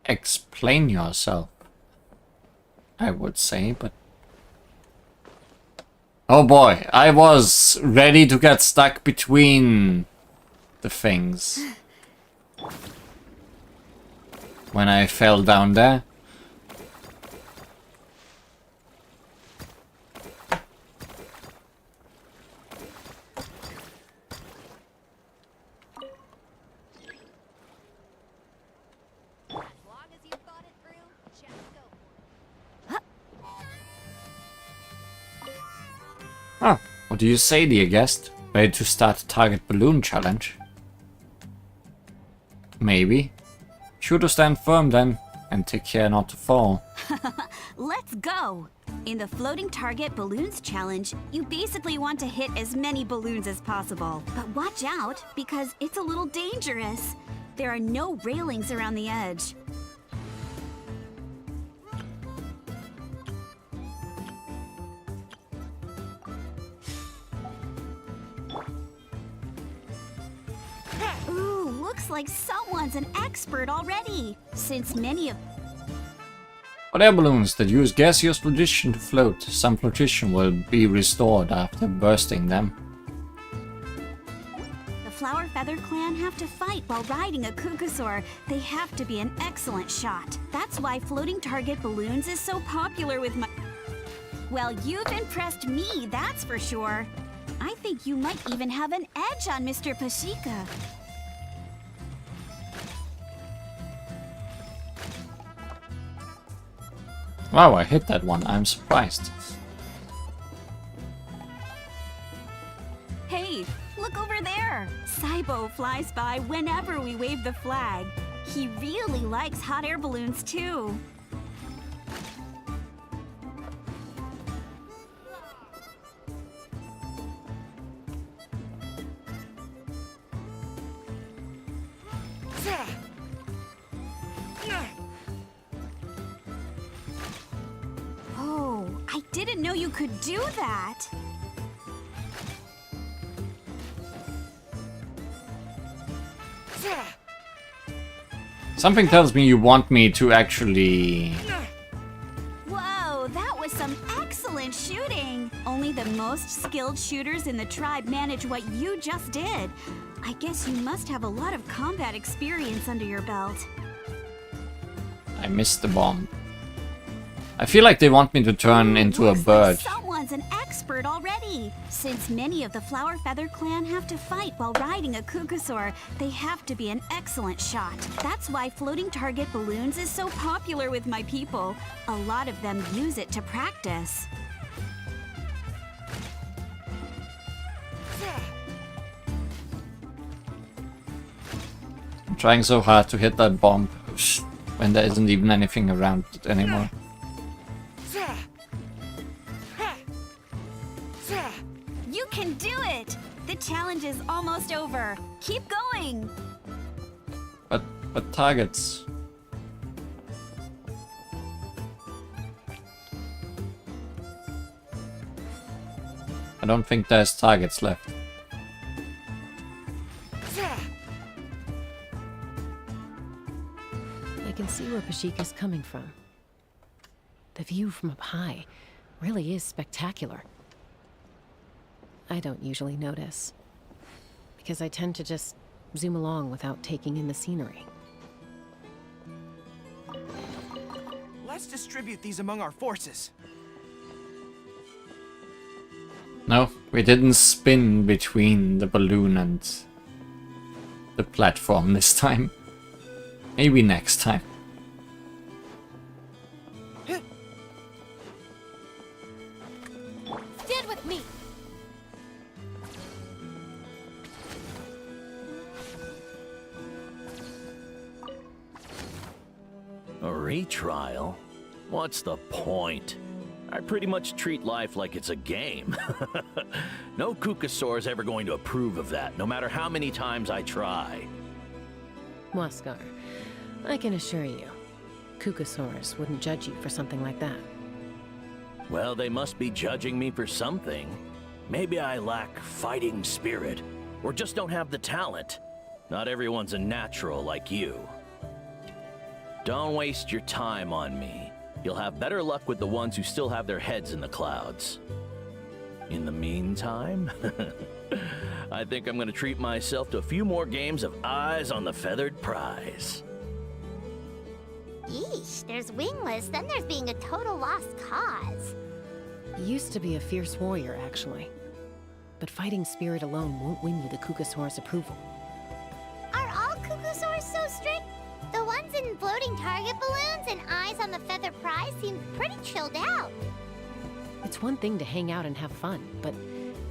Explain yourself, I would say, but... Oh boy, I was ready to get stuck between the things when I fell down there. Ah, what do you say, dear guest? Ready to start a target balloon challenge? Maybe. Sure to stand firm then, and take care not to fall. Let's go! In the Floating Target Balloons Challenge, you basically want to hit as many balloons as possible. But watch out, because it's a little dangerous. There are no railings around the edge. Ooh, looks like someone's an expert already. Since many of Hot air balloons that use gaseous flotation to float. Some flotation will be restored after bursting them. the Flower Feather Clan have to fight while riding a Kukasaur, they have to be an excellent shot. That's why Floating Target Balloons is so popular with my... Well, you've impressed me, that's for sure. I think you might even have an edge on Mr. Pashika. Wow, I hit that one. I'm surprised. Hey, look over there! Saibo flies by whenever we wave the flag. He really likes hot air balloons too. Oh, I didn't know you could do that. Something tells me you want me to actually... Whoa, that was some excellent shooting! Only the most skilled shooters in the tribe manage what you just did. I guess you must have a lot of combat experience under your belt. I missed the bomb. I feel like they want me to turn into a Looks bird. like someone's an expert already. Since many of the Flower Feather Clan have to fight while riding a Kukasaur, they have to be an excellent shot. That's why Floating Target Balloons is so popular with my people. A lot of them use it to practice. I'm trying so hard to hit that bomb when there isn't even anything around it anymore. You can do it! The challenge is almost over. Keep going! But targets... I don't think there's targets left. where Pashika's coming from. The view from up high really is spectacular. I don't usually notice, because I tend to just zoom along without taking in the scenery. Let's distribute these among our forces. No, we didn't spin between the balloon and the platform this time. Maybe next time. Stand with me. A retrial? What's the point? I pretty much treat life like it's a game. No Kukasaur is ever going to approve of that, no matter how many times I try. Waskar, I can assure you, Kukasaurus wouldn't judge you for something like that. Well, they must be judging me for something. Maybe I lack fighting spirit, or just don't have the talent. Not everyone's a natural like you. Don't waste your time on me. You'll have better luck with the ones who still have their heads in the clouds. In the meantime, I think I'm gonna treat myself to a few more games of Eyes on the Feathered Prize. Yeesh, there's wingless, then there's being a total lost cause. You used to be a fierce warrior, actually. But fighting spirit alone won't win you the Kukasaur's approval. Are all Kukusaurs so strict? The ones in floating target balloons and Eyes on the Feather Prize seem pretty chilled out. It's one thing to hang out and have fun, but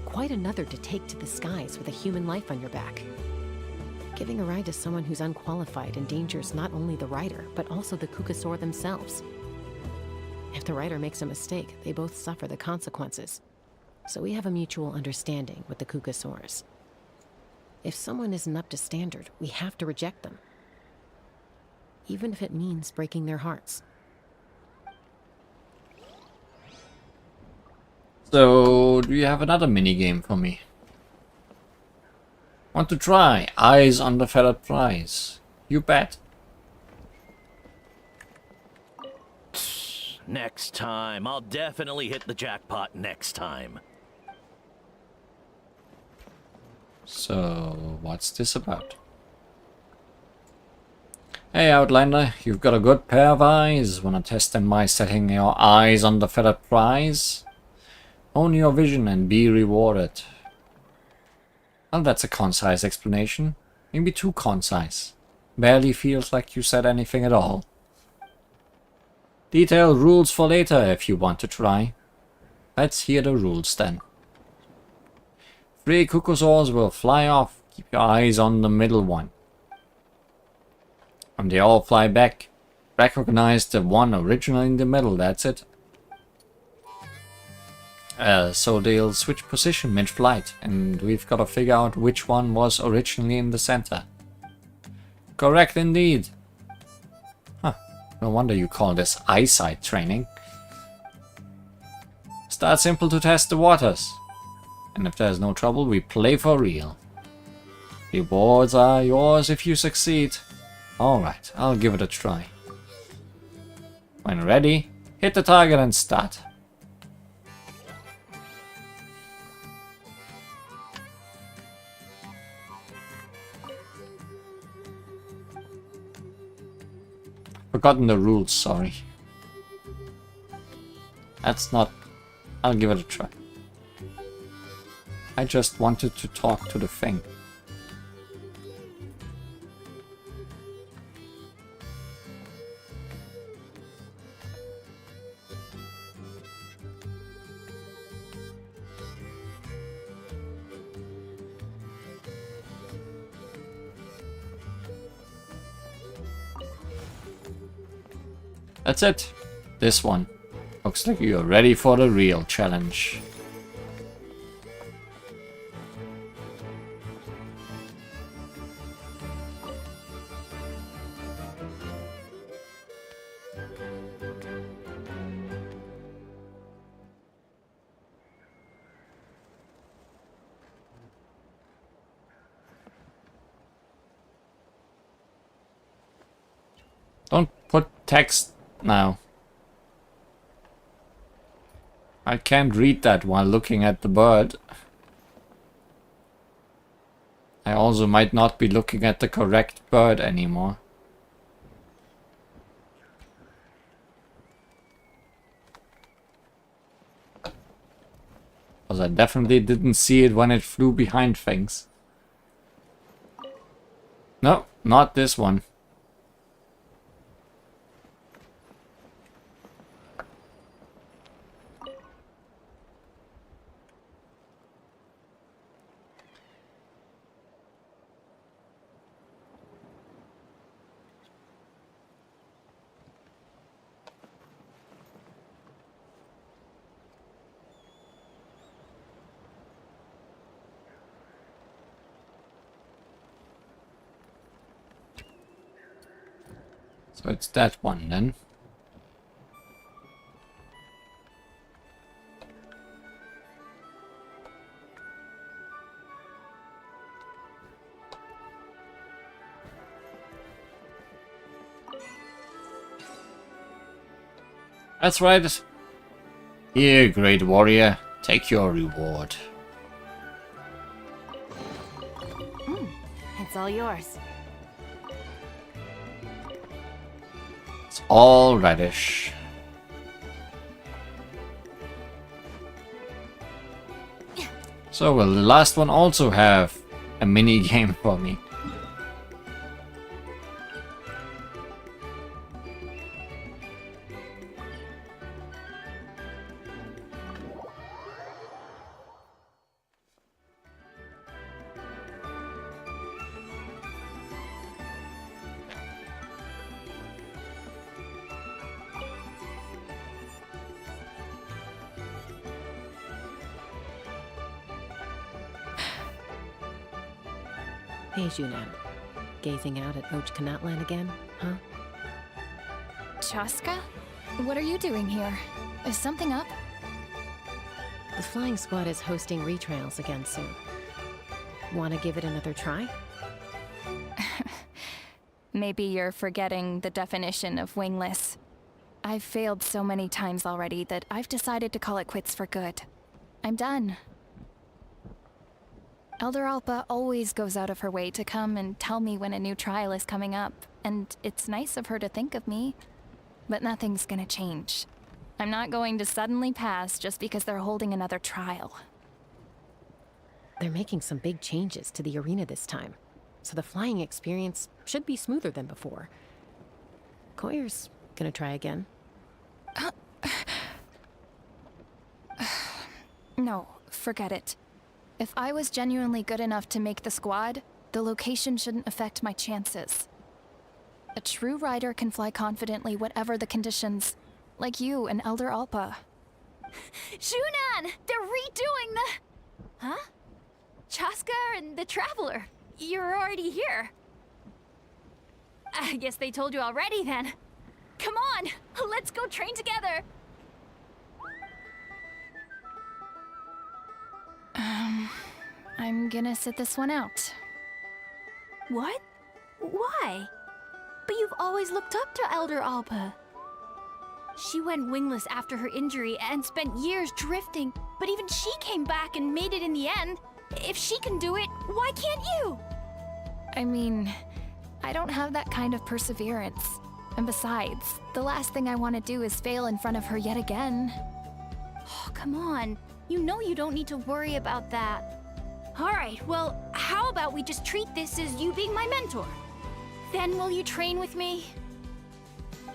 quite another to take to the skies with a human life on your back. Giving a ride to someone who's unqualified endangers not only the rider, but also the Kukasaur themselves. If the rider makes a mistake, they both suffer the consequences. So we have a mutual understanding with the Kukasaurs. If someone isn't up to standard, we have to reject them. Even if it means breaking their hearts. So, do you have another mini-game for me? Want to try Eyes on the Feathered Prize? You bet. Next time. I'll definitely hit the jackpot next time. So, what's this about? Hey Outlander, you've got a good pair of eyes. Wanna test them by setting your eyes on the Feathered Prize? Own your vision and be rewarded. Well, that's a concise explanation. Maybe too concise. Barely feels like you said anything at all. Detailed rules for later if you want to try. Let's hear the rules then. 3 Kukusaurs will fly off. Keep your eyes on the middle one. When they all fly back, recognize the one originally in the middle, that's it. So they'll switch position mid-flight, and we've got to figure out which one was originally in the center. Correct indeed. Huh, no wonder you call this eyesight training. Start simple to test the waters. And if there's no trouble, we play for real. Rewards are yours if you succeed. Alright, I'll give it a try. When ready, hit the target and start. Forgotten the rules, sorry. That's not... I'll give it a try. I just wanted to talk to the thing. That's it. This one. Looks like you're ready for the real challenge. Don't put text now? I can't read that while looking at the bird. I also might not be looking at the correct bird anymore. Because I definitely didn't see it when it flew behind things. No, not this one. So it's that one then. That's right. Here, great warrior, take your reward. It's all yours. It's all radish. So will the last one also have a mini game for me? Hey, Junan. Gazing out at Natlan again, huh? Chaska? What are you doing here? Is something up? The flying squad is hosting retrials again soon. Wanna give it another try? Maybe you're forgetting the definition of wingless. I've failed so many times already that I've decided to call it quits for good. I'm done. Elder Alpa always goes out of her way to come and tell me when a new trial is coming up, and it's nice of her to think of me. But nothing's gonna change. I'm not going to suddenly pass just because they're holding another trial. They're making some big changes to the arena this time, so the flying experience should be smoother than before. Koyer's gonna try again. No, forget it. If I was genuinely good enough to make the squad, the location shouldn't affect my chances. A true rider can fly confidently whatever the conditions, like you and Elder Alpa. Junan! They're redoing the... Huh? Chaska and the Traveler. You're already here. I guess they told you already then. Come on, let's go train together. I'm gonna sit this one out. What? Why? But you've always looked up to Elder Alpa. She went wingless after her injury and spent years drifting, but even she came back and made it in the end. If she can do it, why can't you? I mean, I don't have that kind of perseverance. And besides, the last thing I want to do is fail in front of her yet again. Oh, come on. You know you don't need to worry about that. Alright, well, how about we just treat this as you being my mentor? Then will you train with me?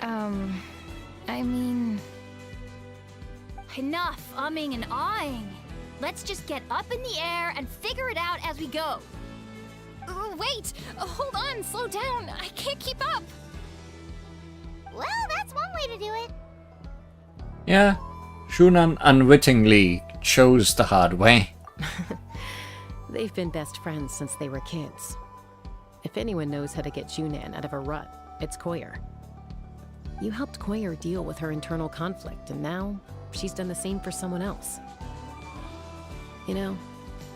I mean... Enough umming and ahhing. Let's just get up in the air and figure it out as we go. Wait! Hold on, slow down. I can't keep up. Well, that's one way to do it. Yeah, Shunan unwittingly chose the hard way. They've been best friends since they were kids. If anyone knows how to get Junan out of a rut, it's Koyer. You helped Koyer deal with her internal conflict, and now she's done the same for someone else. You know,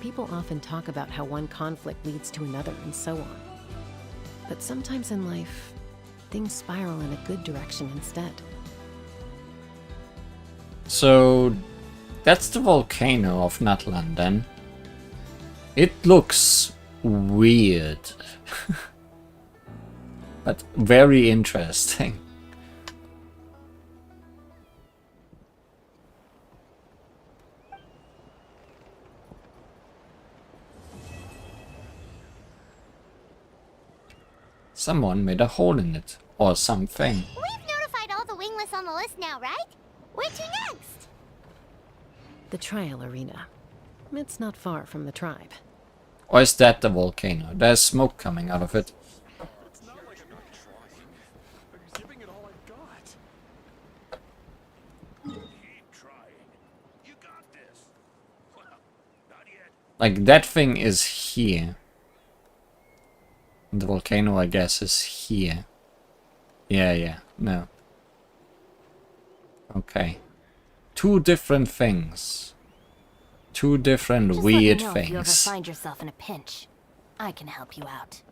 people often talk about how one conflict leads to another and so on. But sometimes in life, things spiral in a good direction instead. So that's the volcano of Natlan then. It looks weird. But very interesting. Someone made a hole in it, or something. We've notified all the wingless on the list now, right? Where to next? The trial arena. It's not far from the tribe. Or is that the volcano? There's smoke coming out of it. It's not like I'm not trying. I'm giving it all I've got. Keep trying. You got this. Well, not yet. Like, that thing is here. The volcano, I guess, is here. Yeah, no. Okay. Two different things. Two different Just weird let me know things. if you ever find yourself in a pinch. I can help you out.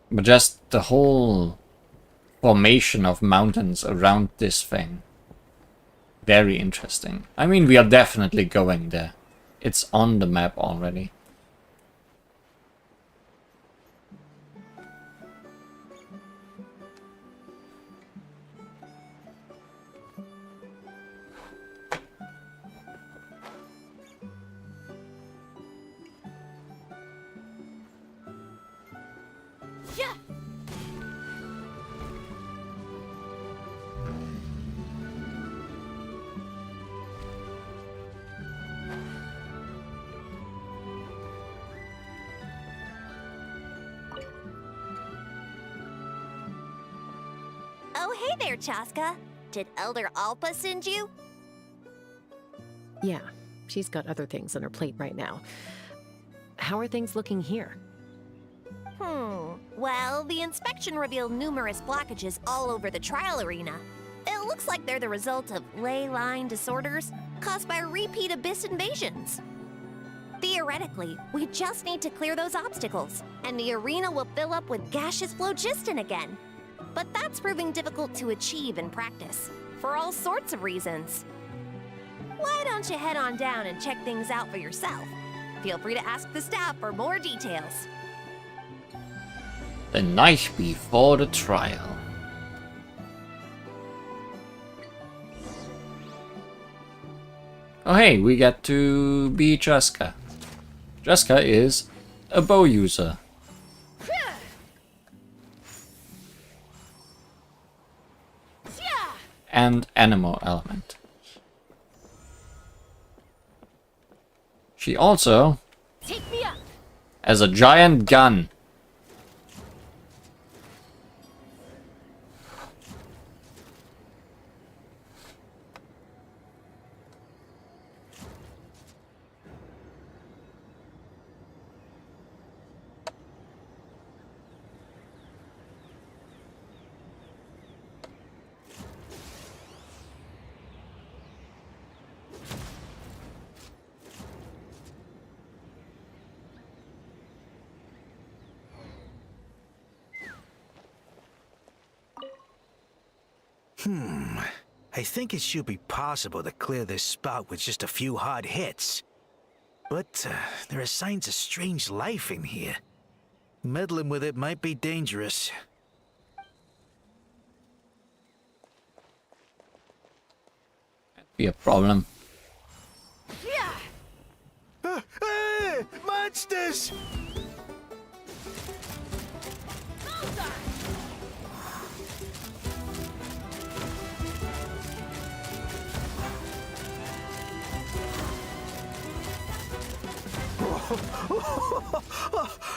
But just the whole formation of mountains around this thing. Very interesting. I mean, we are definitely going there. It's on the map already. Yeah. Oh, hey there, Chaska. Did Elder Alpa send you? Yeah, she's got other things on her plate right now. How are things looking here? Well, the inspection revealed numerous blockages all over the trial arena. It looks like they're the result of ley line disorders caused by repeat abyss invasions. Theoretically, we just need to clear those obstacles, and the arena will fill up with gaseous phlogiston again. But that's proving difficult to achieve in practice, for all sorts of reasons. Why don't you head on down and check things out for yourself? Feel free to ask the staff for more details. The night before the trial. Oh hey, we get to be Jaska. Jaska is a bow user. And animal element. She also Take me up. has a giant gun. I think it should be possible to clear this spout with just a few hard hits. But there are signs of strange life in here. Meddling with it might be dangerous. Be a problem. Hey! Monsters!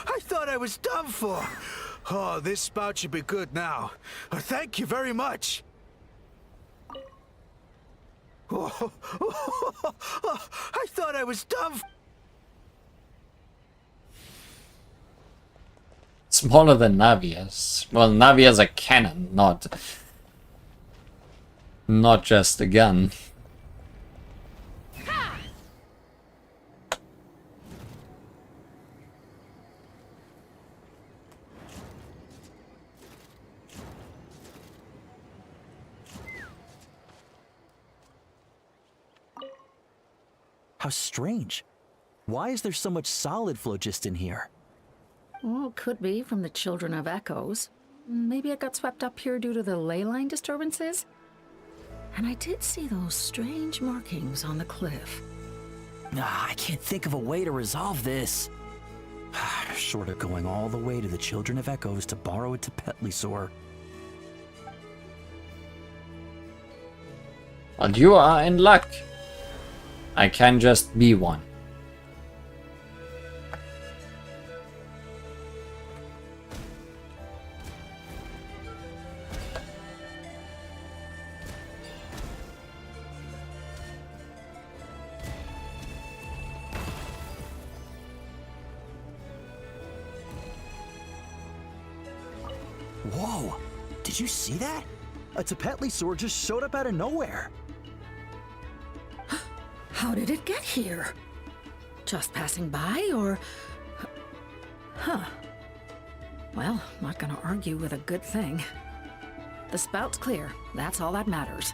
I thought I was done for. Oh, this spout should be good now. Thank you very much. I thought I was done. Smaller than Navia's. Well, Navia's a cannon, not just a gun. How strange. Why is there so much solid phlogiston here? Well, could be from the Children of Echoes. Maybe it got swept up here due to the ley line disturbances? And I did see those strange markings on the cliff. I can't think of a way to resolve this. Short of going all the way to the Children of Echoes to borrow it to Petlisaur. But you are in luck. I can just be one. Whoa! Did you see that? A Petlisaur just showed up out of nowhere. How did it get here? Just passing by, or... Huh. Well, not gonna argue with a good thing. The spout's clear. That's all that matters.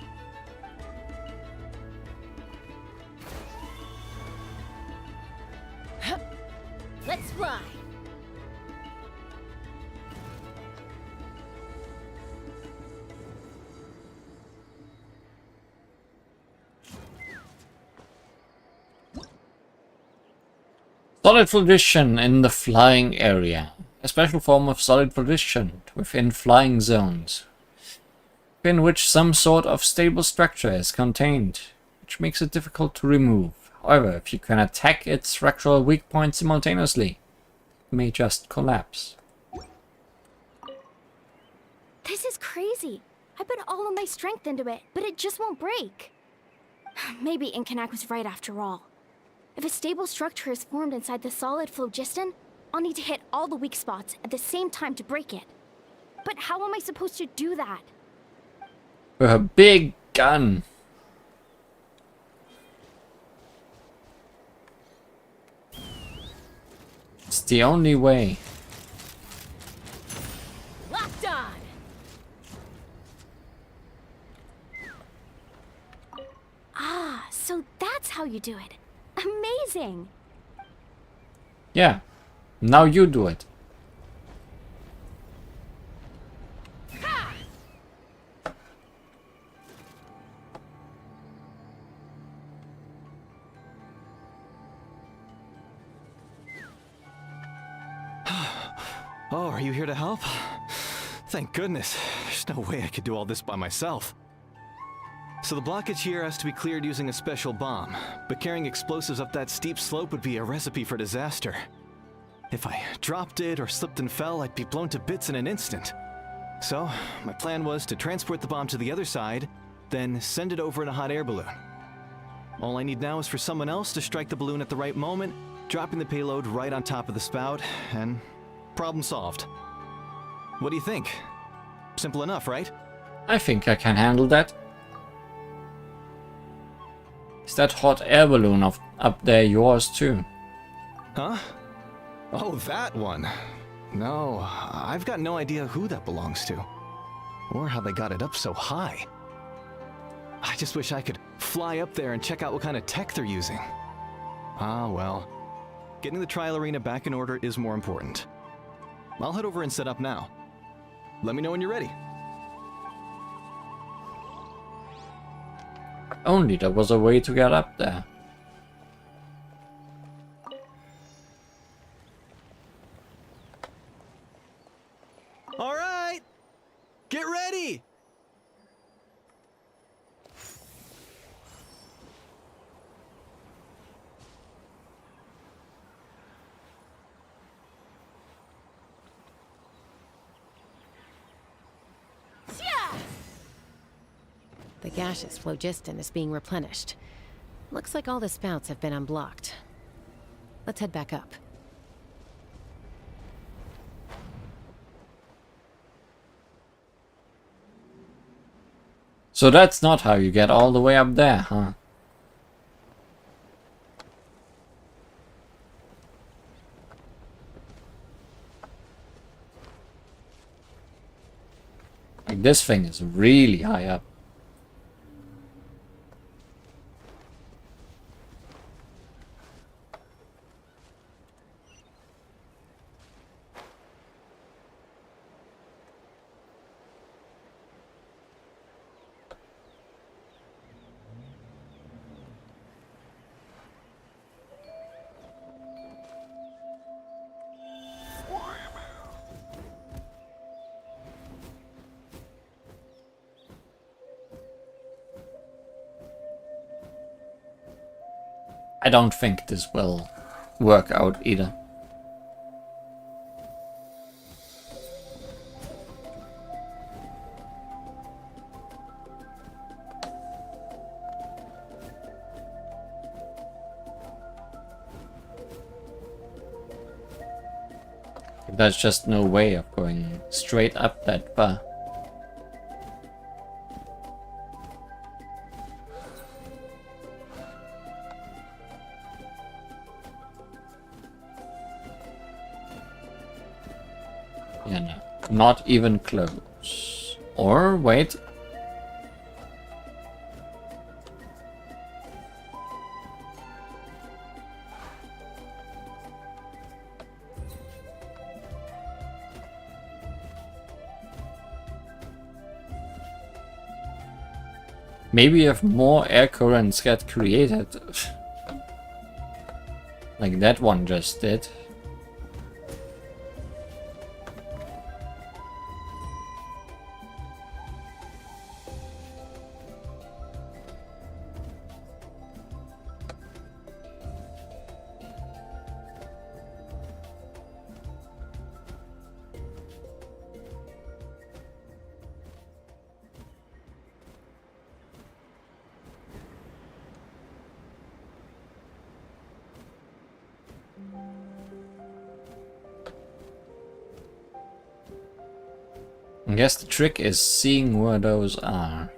Let's ride. Solid phlogiston in the flying area. A special form of solid phlogiston within flying zones, in which some sort of stable structure is contained, which makes it difficult to remove. However, if you can attack its structural weak points simultaneously, it may just collapse. This is crazy. I put all of my strength into it, but it just won't break. Maybe Inkanak was right after all. If a stable structure is formed inside the solid phlogiston, I'll need to hit all the weak spots at the same time to break it. But how am I supposed to do that? With a big gun. It's the only way. Locked on! Ah, so that's how you do it. Amazing! Yeah, now you do it. Oh, are you here to help? Thank goodness. There's no way I could do all this by myself. So the blockage here has to be cleared using a special bomb, but carrying explosives up that steep slope would be a recipe for disaster. If I dropped it or slipped and fell, I'd be blown to bits in an instant. So, my plan was to transport the bomb to the other side, then send it over in a hot air balloon. All I need now is for someone else to strike the balloon at the right moment, dropping the payload right on top of the spout, and problem solved. What do you think? Simple enough, right? I think I can handle that. Is that hot air balloon up there yours too? Huh? Oh, that one. No, I've got no idea who that belongs to. Or how they got it up so high. I just wish I could fly up there and check out what kind of tech they're using. Ah, well. Getting the trial arena back in order is more important. I'll head over and set up now. Let me know when you're ready. Only there was a way to get up there. All right! Get ready! The gaseous phlogiston is being replenished. Looks like all the spouts have been unblocked. Let's head back up. So that's not how you get all the way up there, huh? Like, this thing is really high up. I don't think this will work out either. There's just no way of going straight up that far. Yeah, no, not even close. Or wait. Maybe if more air currents get created, like that one just did. I guess the trick is seeing where those are.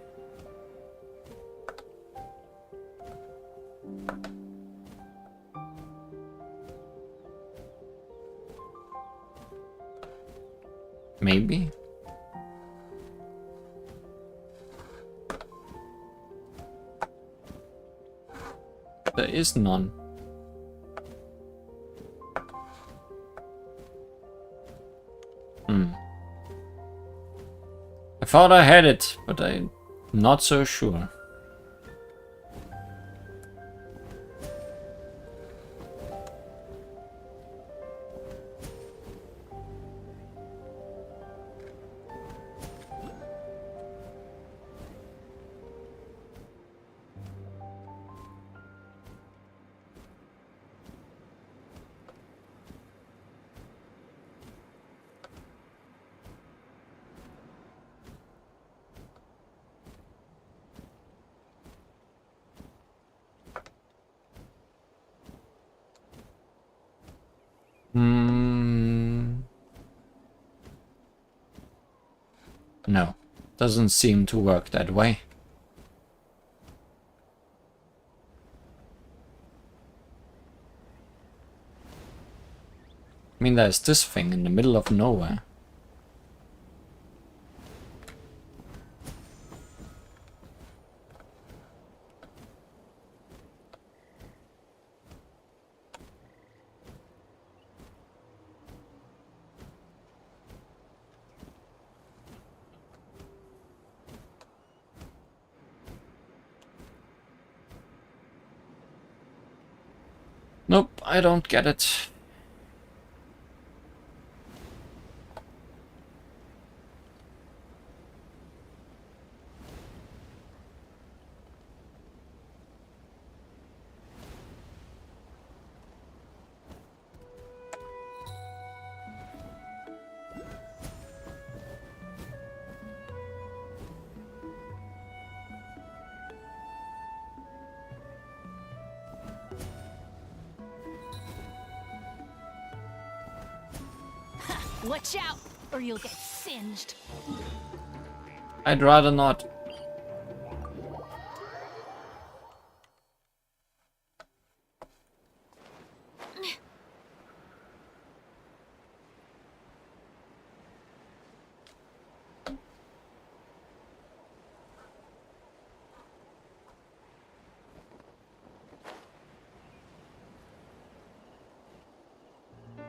Maybe? There is none. I thought I had it, but I'm not so sure. No, doesn't seem to work that way. I mean, there's this thing in the middle of nowhere. Nope, I don't get it. Watch out, or you'll get singed. I'd rather not.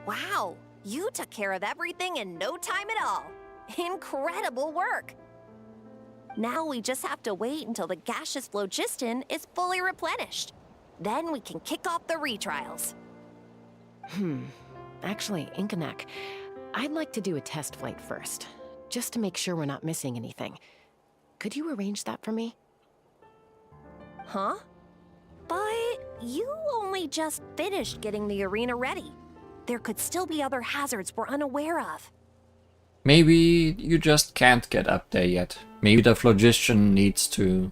Wow, you took care of everything in no time at all. Incredible work. Now we just have to wait until the gaseous phlogiston is fully replenished. Then we can kick off the retrials. Actually, Inkanak, I'd like to do a test flight first, just to make sure we're not missing anything. Could you arrange that for me? Huh? But you only just finished getting the arena ready. There could still be other hazards we're unaware of. Maybe you just can't get up there yet. Maybe the phlogiston needs to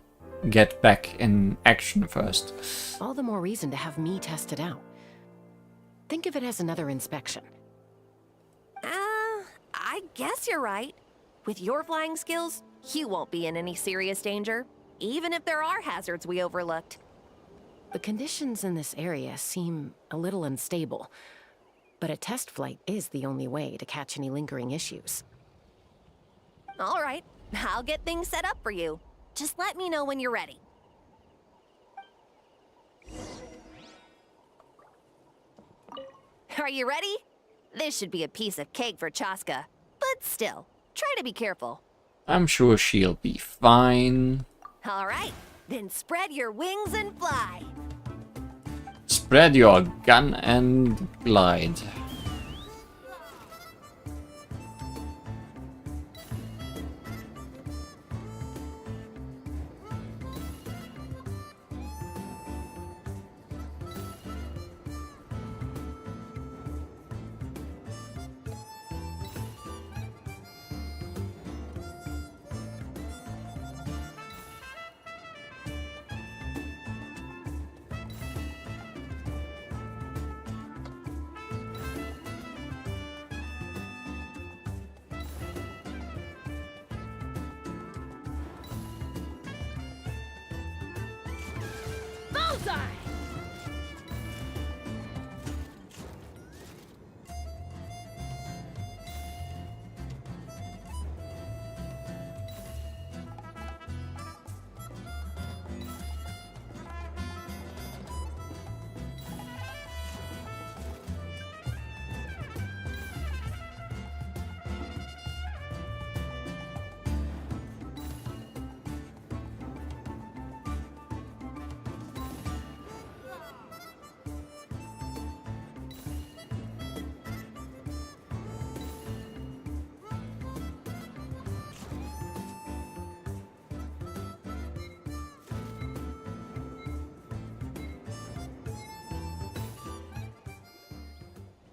get back in action first. All the more reason to have me test it out. Think of it as another inspection. I guess you're right. With your flying skills, you won't be in any serious danger, even if there are hazards we overlooked. The conditions in this area seem a little unstable, but a test flight is the only way to catch any lingering issues. All right, I'll get things set up for you. Just let me know when you're ready. Are you ready? This should be a piece of cake for Chaska, but still, try to be careful. I'm sure she'll be fine. All right, then spread your wings and fly. Spread your gun and glide. Bullseye!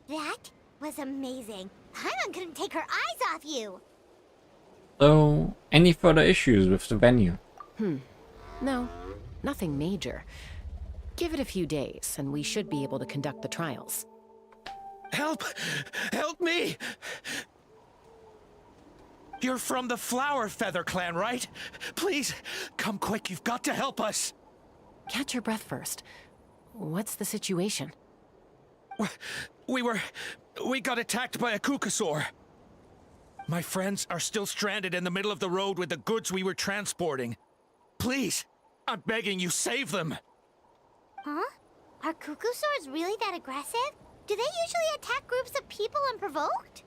That was amazing. Paimon couldn't take her eyes off you. So, any further issues with the venue? No, nothing major. Give it a few days, and we should be able to conduct the trials. Help! Help me! You're from the Flower Feather clan, right? Please, come quick, you've got to help us! Catch your breath first. What's the situation? We got attacked by a Kukasaur. My friends are still stranded in the middle of the road with the goods we were transporting. Please, I'm begging you, save them! Huh? Are Kukusaurs really that aggressive? Do they usually attack groups of people unprovoked?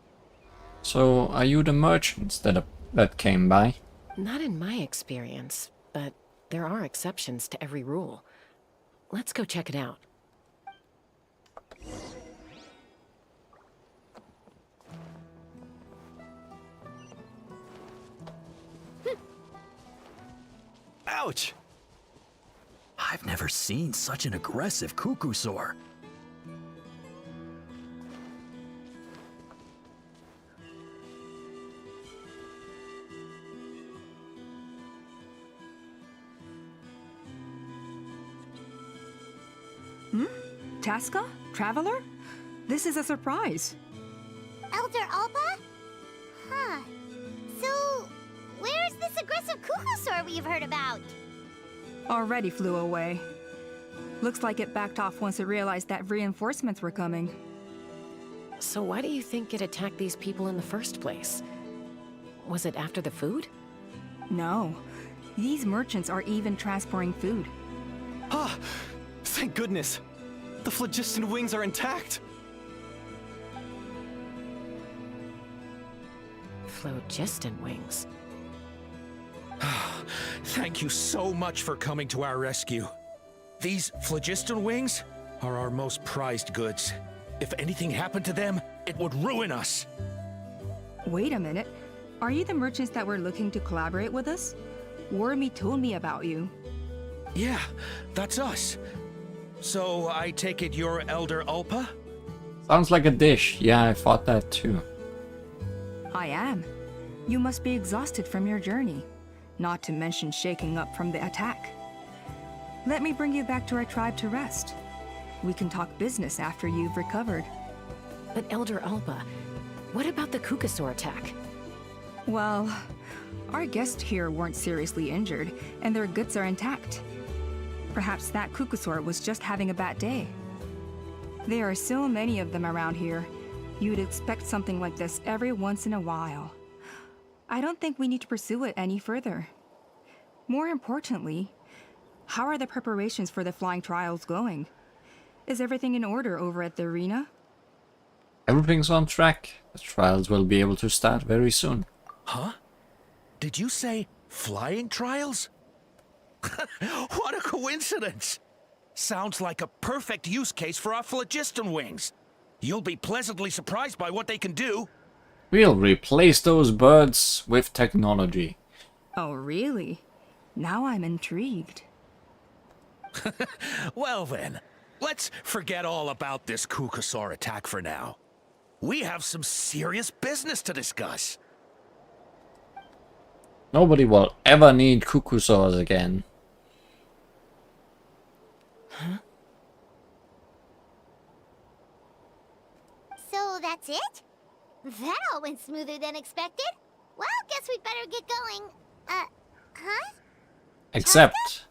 So, are you the merchants that came by? Not in my experience, but there are exceptions to every rule. Let's go check it out. Ouch! I've never seen such an aggressive Kukusaur. Chaska? Traveler? This is a surprise. Elder Alpa? Huh. So, where's this aggressive Kukusaur we've heard about? Already flew away. Looks like it backed off once it realized that reinforcements were coming. So why do you think it attacked these people in the first place? Was it after the food? No. These merchants are even transporting food. Ah! Thank goodness! The phlogiston wings are intact! Phlogiston wings? Thank you so much for coming to our rescue. These phlogiston wings are our most prized goods. If anything happened to them, it would ruin us. Wait a minute. Are you the merchants that were looking to collaborate with us? Wormy told me about you. Yeah, that's us. So I take it you're Elder Ulpa? Sounds like a dish. Yeah, I thought that too. I am. You must be exhausted from your journey, not to mention shaking up from the attack. Let me bring you back to our tribe to rest. We can talk business after you've recovered. But Elder Ulpa, what about the Kukasaur attack? Well, our guests here weren't seriously injured, and their goods are intact. Perhaps that Kukasaur was just having a bad day. There are so many of them around here. You'd expect something like this every once in a while. I don't think we need to pursue it any further. More importantly, how are the preparations for the flying trials going? Is everything in order over at the arena? Everything's on track. The trials will be able to start very soon. Huh? Did you say flying trials? What a coincidence! Sounds like a perfect use case for our phlogiston wings. You'll be pleasantly surprised by what they can do. We'll replace those birds with technology. Oh, really? Now I'm intrigued. Well then, let's forget all about this Kukasaur attack for now. We have some serious business to discuss. Nobody will ever need Kukusaurs again. Huh? So that's it? That all went smoother than expected. Well, guess we'd better get going. Huh? Except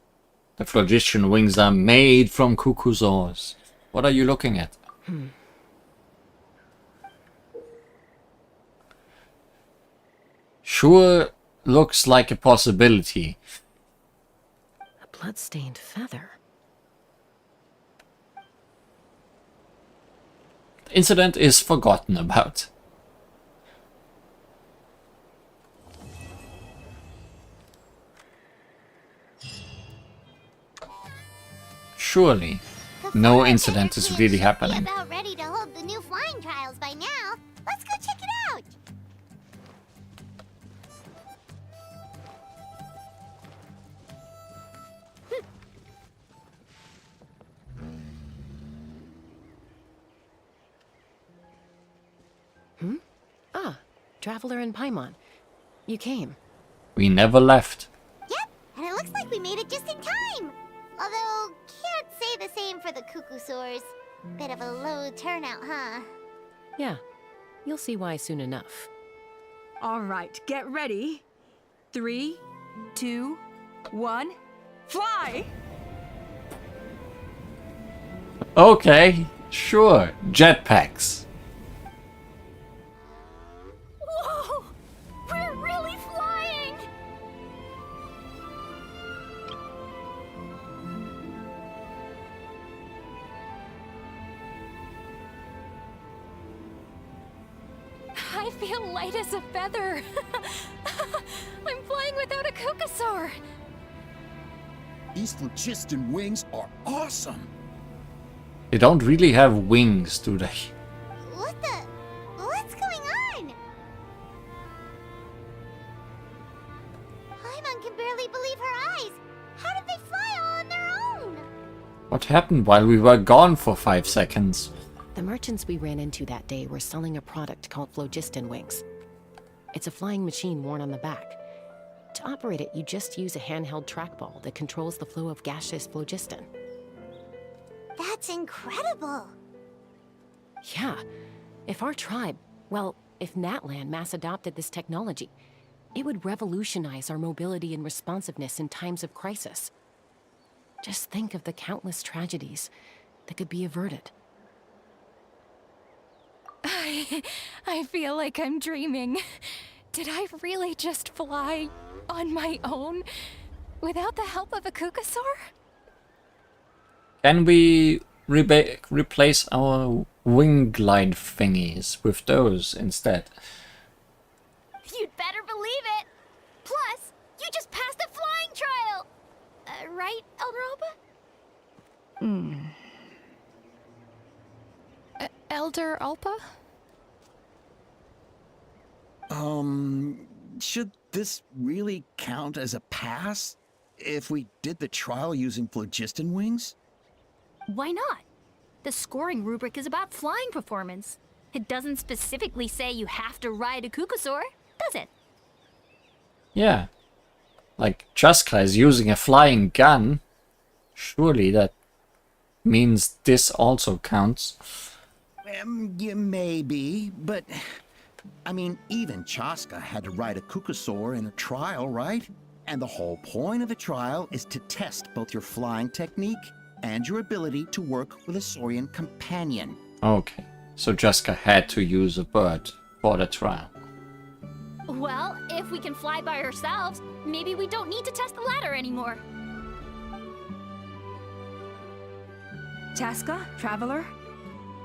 the phlogiston wings are made from Kukusaurs. What are you looking at? Sure, looks like a possibility. A blood-stained feather. The incident is forgotten about. Surely, no incident is really happening. About ready to hold the new flying trials by now. Let's go check it out. Ah, Traveler and Paimon. You came. We never left. Yep, and it looks like we made it just in time. Although, can't say the same for the Kukusaurs. Bit of a low turnout, huh? Yeah, you'll see why soon enough. All right, get ready. 3, 2, 1, fly! Okay, sure. Jetpacks. Whoa! We're really flying! I feel light as a feather. I'm flying without a Kukasaur. These phlogiston wings are awesome. They don't really have wings, do they? What the? What's going on? Paimon can barely believe her eyes. How did they fly all on their own? What happened while we were gone for 5 seconds? The merchants we ran into that day were selling a product called phlogiston wings. It's a flying machine worn on the back. To operate it, you just use a handheld trackball that controls the flow of gaseous phlogiston. That's incredible. Yeah, if our tribe, well, if Natlan mass adopted this technology, it would revolutionize our mobility and responsiveness in times of crisis. Just think of the countless tragedies that could be averted. I feel like I'm dreaming. Did I really just fly on my own without the help of a Kukasaur? Can we replace our wing glide thingies with those instead? You'd better believe it. Plus, you just passed the flying trial. Right, Elder Alpa? Elder Alpa? Should this really count as a pass if we did the trial using phlogiston wings? Why not? The scoring rubric is about flying performance. It doesn't specifically say you have to ride a Kukusaur, does it? Yeah. Like, Chaska is using a flying gun. Surely that means this also counts. Yeah, maybe, but... I mean, even Chaska had to ride a Kukusaur in a trial, right? And the whole point of the trial is to test both your flying technique and your ability to work with a Saurian companion. Okay, so Chaska had to use a bird for the trial. Well, if we can fly by ourselves, maybe we don't need to test the ladder anymore. Chaska, Traveler,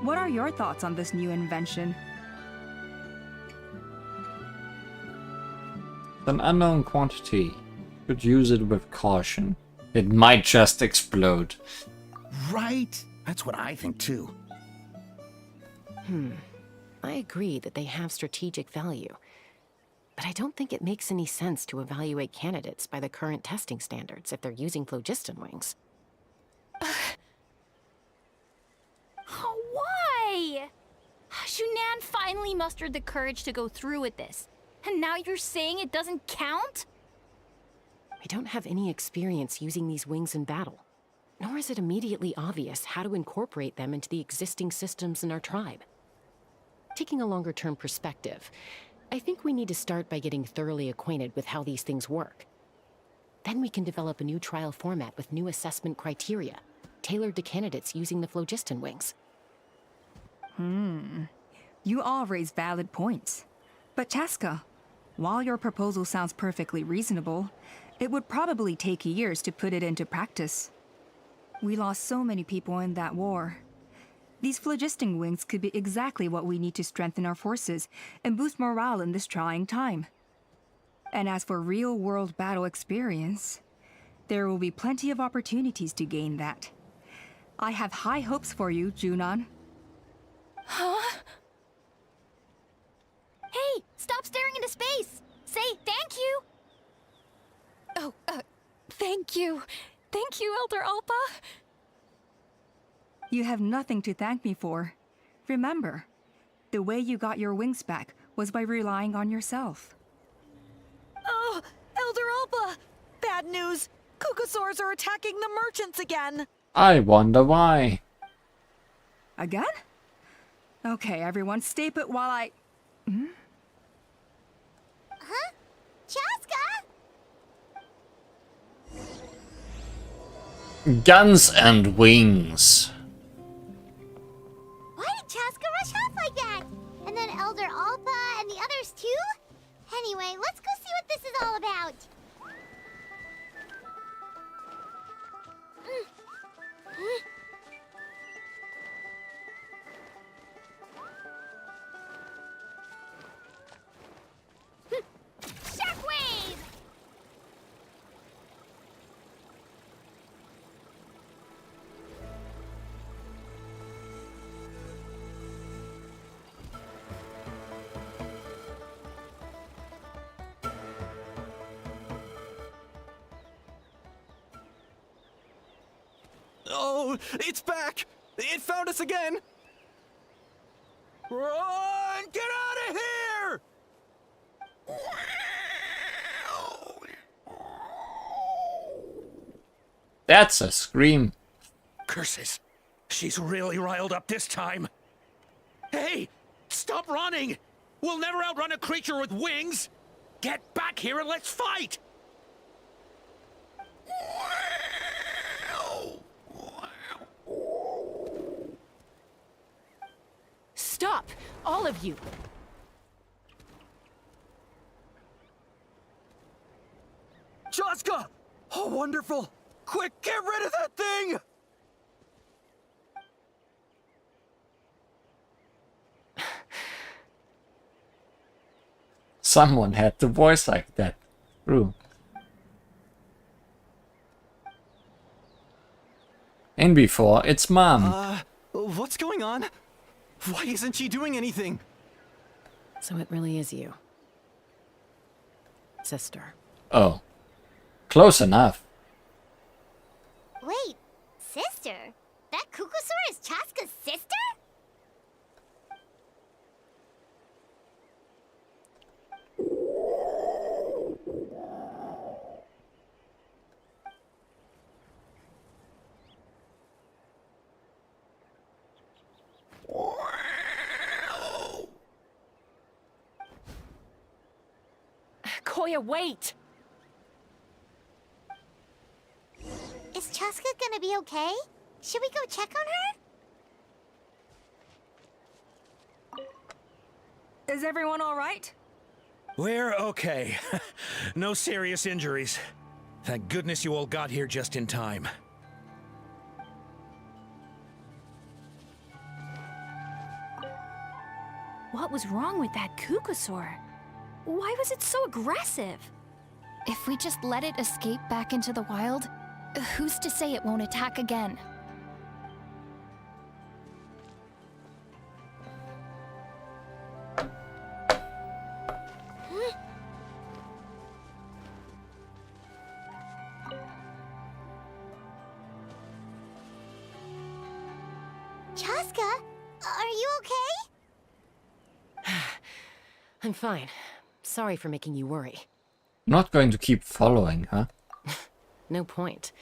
what are your thoughts on this new invention? An unknown quantity. Should use it with caution. It might just explode. Right? That's what I think too. I agree that they have strategic value. But I don't think it makes any sense to evaluate candidates by the current testing standards if they're using phlogiston wings. Why? Shunan finally mustered the courage to go through with this. And now you're saying it doesn't count? We don't have any experience using these wings in battle. Nor is it immediately obvious how to incorporate them into the existing systems in our tribe. Taking a longer-term perspective, I think we need to start by getting thoroughly acquainted with how these things work. Then we can develop a new trial format with new assessment criteria, tailored to candidates using the phlogiston wings. You all raise valid points. But Chaska, while your proposal sounds perfectly reasonable, it would probably take years to put it into practice. We lost so many people in that war. These phlogiston wings could be exactly what we need to strengthen our forces and boost morale in this trying time. And as for real-world battle experience, there will be plenty of opportunities to gain that. I have high hopes for you, Junon. Huh? Hey, stop staring into space! Say thank you! Oh, thank you. Thank you, Elder Alpa. You have nothing to thank me for. Remember, the way you got your wings back was by relying on yourself. Oh, Elder Alpa! Bad news! Kukusaurs are attacking the merchants again! I wonder why. Again? Okay, everyone, stay put while I... Huh? Chaska? Guns and wings. Why did Chaska rush off like that? And then Elder Alpa and the others too? Anyway, let's go see what this is all about. Shockwave! Oh, it's back! It found us again! Run! Get out of here! That's a scream. Curses! She's really riled up this time. Hey! Stop running! We'll never outrun a creature with wings! Get back here and let's fight! Stop! All of you! Chaska! Oh, wonderful! Quick, get rid of that thing! Someone had to voice like that. True. And before, it's Mom. What's going on? Why isn't she doing anything? So it really is you. Sister. Oh. Close enough. Wait, sister? That Kukusaur is Chaska's sister? Koya, wait! Is Chaska gonna be okay? Should we go check on her? Is everyone all right? We're okay. No serious injuries. Thank goodness you all got here just in time. What was wrong with that Kukusaur? Why was it so aggressive? If we just let it escape back into the wild, who's to say it won't attack again? Chaska, are you okay? I'm fine. Sorry for making you worry. Not going to keep following, huh? No point.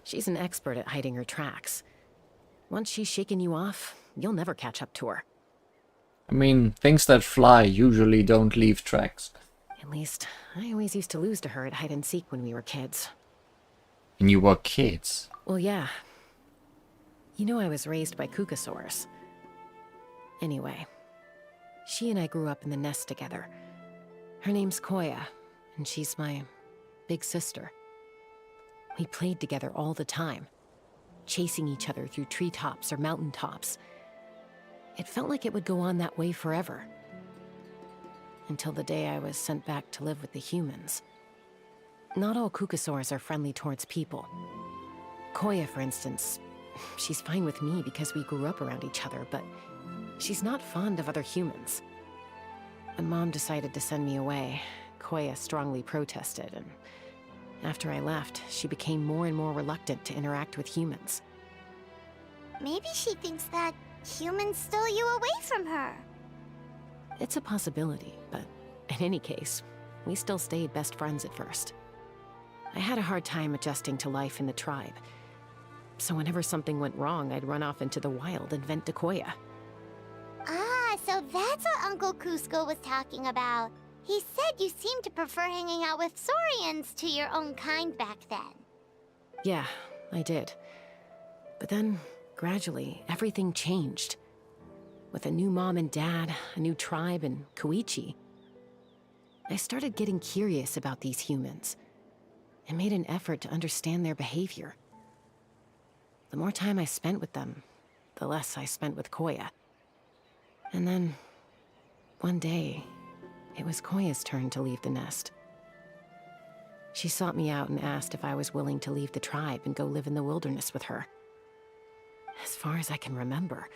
She's an expert at hiding her tracks. Once she's shaken you off, you'll never catch up to her. I mean, things that fly usually don't leave tracks. At least, I always used to lose to her at hide-and-seek when we were kids. And you were kids. Well, yeah. You know I was raised by Kukusaurs. Anyway, she and I grew up in the nest together. Her name's Koya, and she's my big sister. We played together all the time, chasing each other through treetops or mountaintops. It felt like it would go on that way forever. Until the day I was sent back to live with the humans. Not all Kukusaurs are friendly towards people. Koya, for instance, she's fine with me because we grew up around each other, but she's not fond of other humans. When Mom decided to send me away, Koya strongly protested, and after I left, she became more and more reluctant to interact with humans. Maybe she thinks that humans stole you away from her. It's a possibility, but in any case, we still stayed best friends at first. I had a hard time adjusting to life in the tribe, so whenever something went wrong, I'd run off into the wild and vent to Koya. Ah, so that's what Uncle Cusco was talking about. He said you seemed to prefer hanging out with Saurians to your own kind back then. Yeah, I did. But then, gradually, everything changed. With a new mom and dad, a new tribe, and Koichi, I started getting curious about these humans, and made an effort to understand their behavior. The more time I spent with them, the less I spent with Koya. And then, one day, it was Koya's turn to leave the nest. She sought me out and asked if I was willing to leave the tribe and go live in the wilderness with her. As far as I can remember,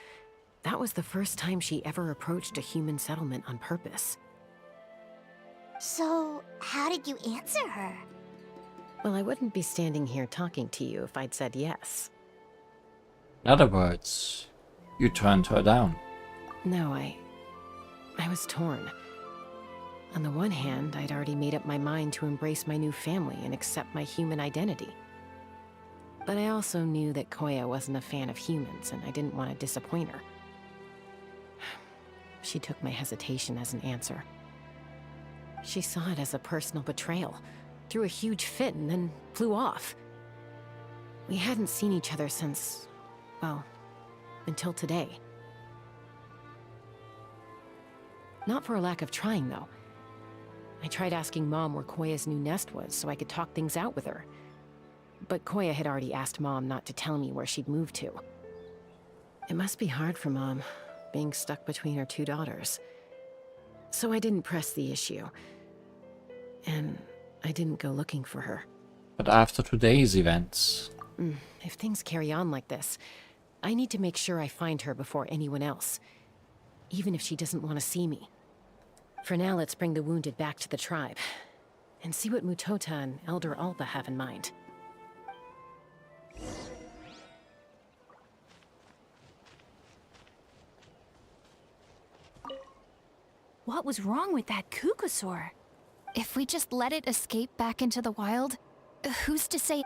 that was the first time she ever approached a human settlement on purpose. So, how did you answer her? Well, I wouldn't be standing here talking to you if I'd said yes. In other words, you turned her down. No, I was torn. On the one hand, I'd already made up my mind to embrace my new family and accept my human identity. But I also knew that Koya wasn't a fan of humans, and I didn't want to disappoint her. She took my hesitation as an answer. She saw it as a personal betrayal, threw a huge fit, and then flew off. We hadn't seen each other since, well, until today. Not for a lack of trying, though. I tried asking Mom where Koya's new nest was so I could talk things out with her. But Koya had already asked Mom not to tell me where she'd moved to. It must be hard for Mom, being stuck between her two daughters. So I didn't press the issue. And I didn't go looking for her. But after today's events... If things carry on like this, I need to make sure I find her before anyone else. Even if she doesn't want to see me. For now, let's bring the wounded back to the tribe. And see what Mutota and Elder Alba have in mind. what was wrong with that Kukusaur. If we just let it escape back into the wild, who's to say...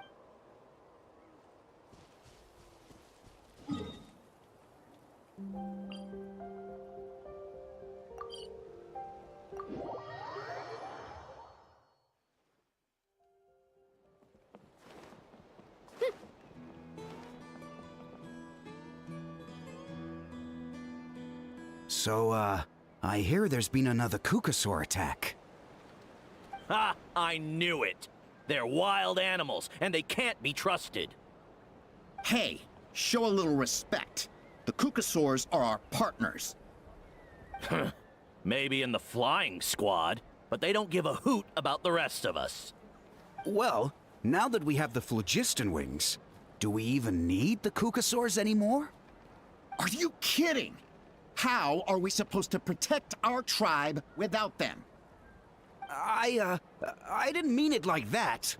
So, I hear there's been another Kukusaur attack. Ha! I knew it! They're wild animals, and they can't be trusted. Hey, show a little respect. The Kukusaurs are our partners. Maybe in the flying squad, but they don't give a hoot about the rest of us. Well, now that we have the phlogiston wings, do we even need the Kukusaurs anymore? Are you kidding? How are we supposed to protect our tribe without them? I didn't mean it like that.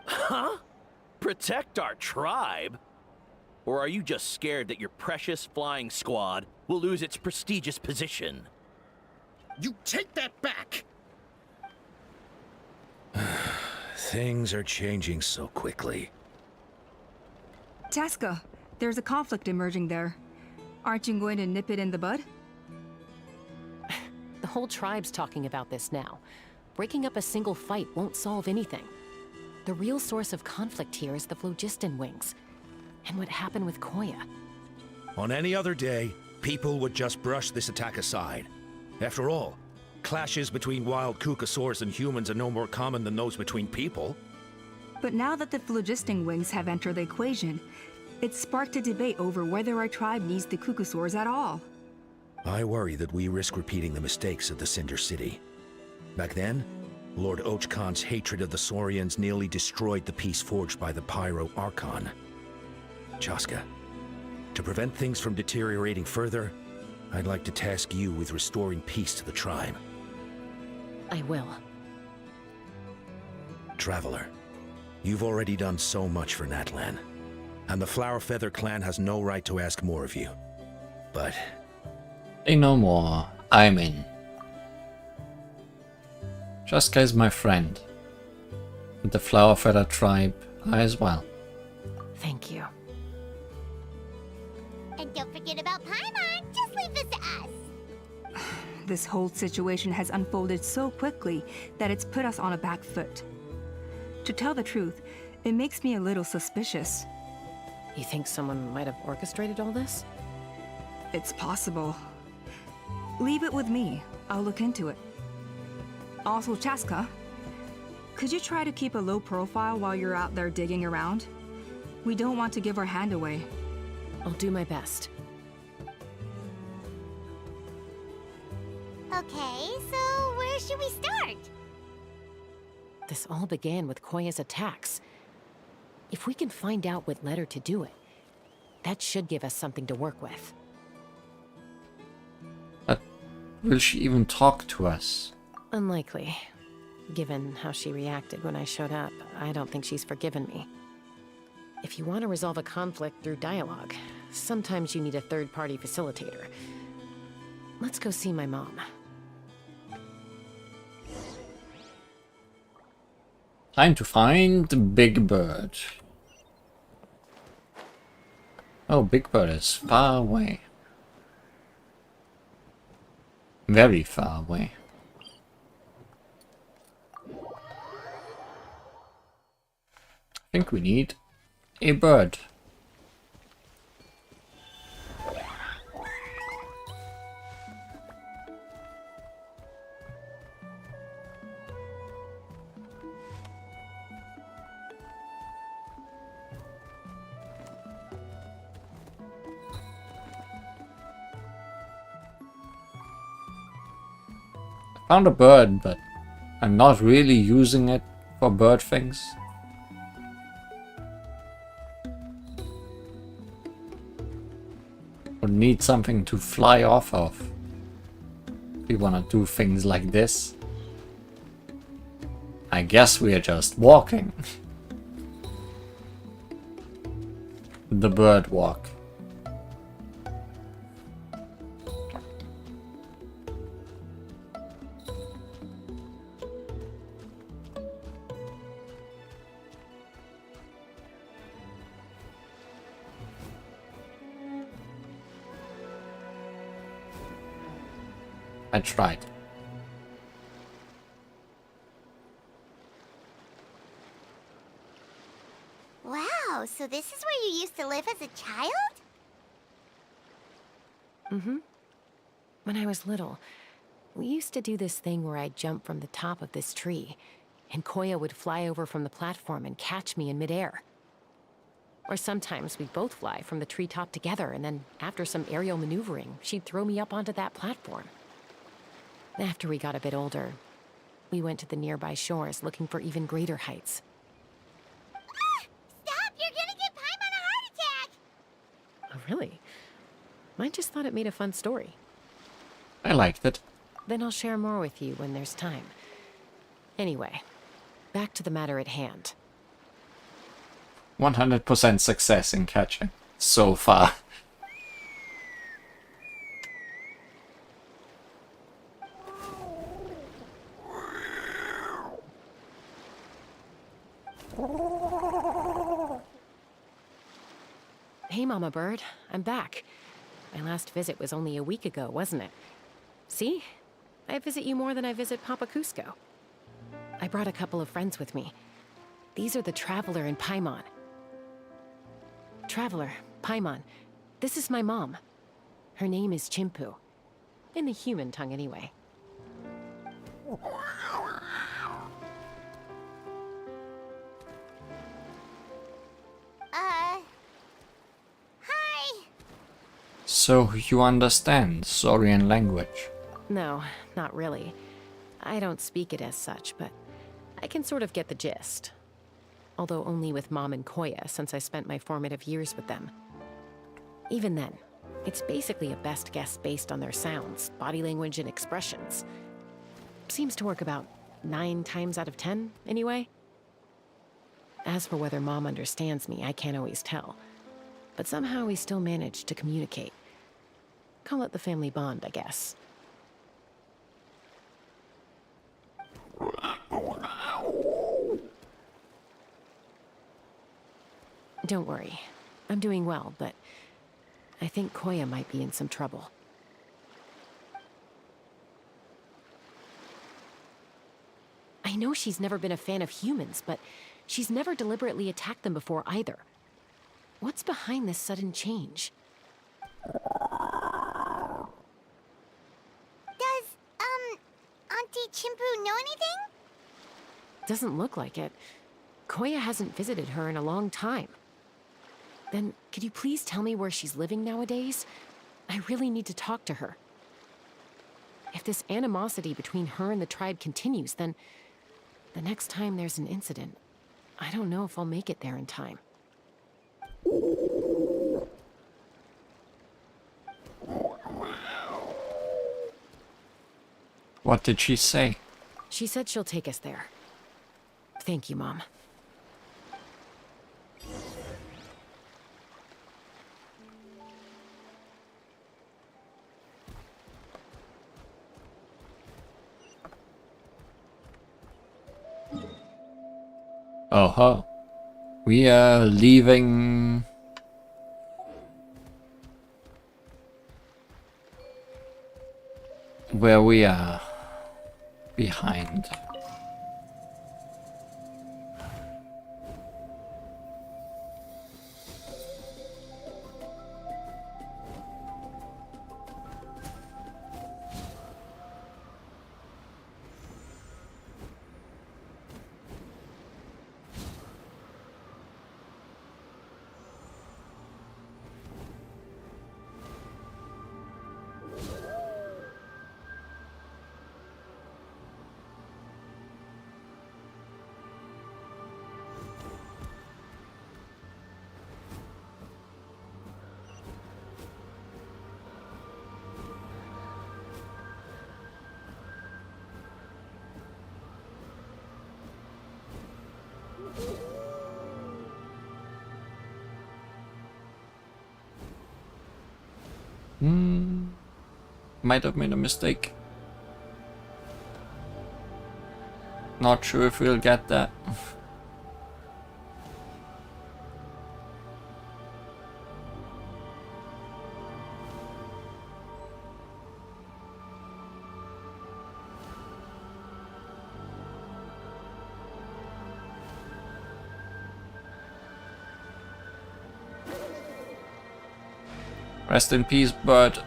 Huh? Protect our tribe? Or are you just scared that your precious flying squad will lose its prestigious position? You take that back! Things are changing so quickly. Chaska, there's a conflict emerging there. Aren't you going to nip it in the bud? The whole tribe's talking about this now. Breaking up a single fight won't solve anything. The real source of conflict here is the phlogiston wings. And what happened with Koya. On any other day, people would just brush this attack aside. After all, clashes between wild Kukusaurs and humans are no more common than those between people. But now that the phlogiston wings have entered the equation, it's sparked a debate over whether our tribe needs the Kukusaurs at all. I worry that we risk repeating the mistakes of the Cinder City. Back then, Lord Ochkon's hatred of the Saurians nearly destroyed the peace forged by the Pyro Archon. Chaska, to prevent things from deteriorating further, I'd like to task you with restoring peace to the tribe. I will. Traveler, you've already done so much for Natlan, and the Flower Feather clan has no right to ask more of you. But... say no more. I'm in. Chaska is my friend. And the Flower Feather tribe as well. Thank you. And don't forget about Paimon. Just leave this to us. This whole situation has unfolded so quickly that it's put us on a back foot. To tell the truth, it makes me a little suspicious. You think someone might have orchestrated all this? It's possible. Leave it with me. I'll look into it. Also, Chaska, could you try to keep a low profile while you're out there digging around? We don't want to give our hand away. I'll do my best. Okay, so where should we start? This all began with Koya's attacks. If we can find out what led her to do it, that should give us something to work with. But will she even talk to us? Unlikely. Given how she reacted when I showed up, I don't think she's forgiven me. If you want to resolve a conflict through dialogue, sometimes you need a third-party facilitator. Let's go see my mom. Time to find Big Bird. Oh, Big Bird is far away. Very far away. I think we need a bird. Found a bird, but I'm not really using it for bird things. Would need something to fly off of. We want to do things like this. I guess we are just walking. The bird walk. I tried. Wow, so this is where you used to live as a child? Mm-hmm. When I was little, we used to do this thing where I'd jump from the top of this tree, and Koya would fly over from the platform and catch me in midair. Or sometimes we'd both fly from the treetop together, and then after some aerial maneuvering, she'd throw me up onto that platform. After we got a bit older, we went to the nearby shores looking for even greater heights. Stop! You're gonna get Paimon a heart attack! Oh, really? I just thought it made a fun story. I liked it. Then I'll share more with you when there's time. Anyway, back to the matter at hand. 100% success in catching so far. Hey, Mama Bird, I'm back. My last visit was only a week ago, wasn't it? See? I visit you more than I visit Papa Cusco. I brought a couple of friends with me. These are the Traveler and Paimon. Traveler, Paimon, this is my mom. Her name is Chimpu. In the human tongue, anyway. Hi! So you understand Saurian language? No, not really. I don't speak it as such, but I can sort of get the gist. Although only with Mom and Koya, since I spent my formative years with them. Even then, it's basically a best guess based on their sounds, body language, and expressions. Seems to work about 9 times out of 10, anyway. As for whether Mom understands me, I can't always tell. But somehow we still manage to communicate. Call it the family bond, I guess. Don't worry. I'm doing well, but I think Koya might be in some trouble. I know she's never been a fan of humans, but she's never deliberately attacked them before either. What's behind this sudden change? Does, Auntie Chimpu know anything? Doesn't look like it. Koya hasn't visited her in a long time. Then, could you please tell me where she's living nowadays? I really need to talk to her. If this animosity between her and the tribe continues, then the next time there's an incident, I don't know if I'll make it there in time. What did she say? She said she'll take us there. Thank you, Mom. Oh, we are leaving. Where we are behind. Might have made a mistake. Not sure if we'll get that. Rest in peace, bird.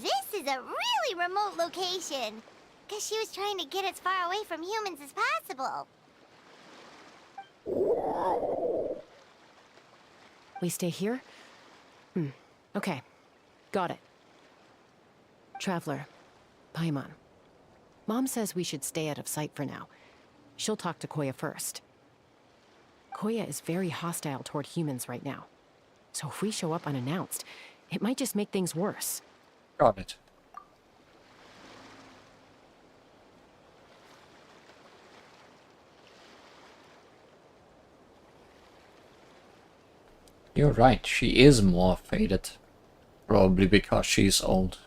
This is a really remote location. Because she was trying to get as far away from humans as possible. We stay here? Okay. Got it. Traveler. Paimon. Mom says we should stay out of sight for now. She'll talk to Koya first. Koya is very hostile toward humans right now. So if we show up unannounced, it might just make things worse. Got it. You're right, she is more faded. Probably because she's old.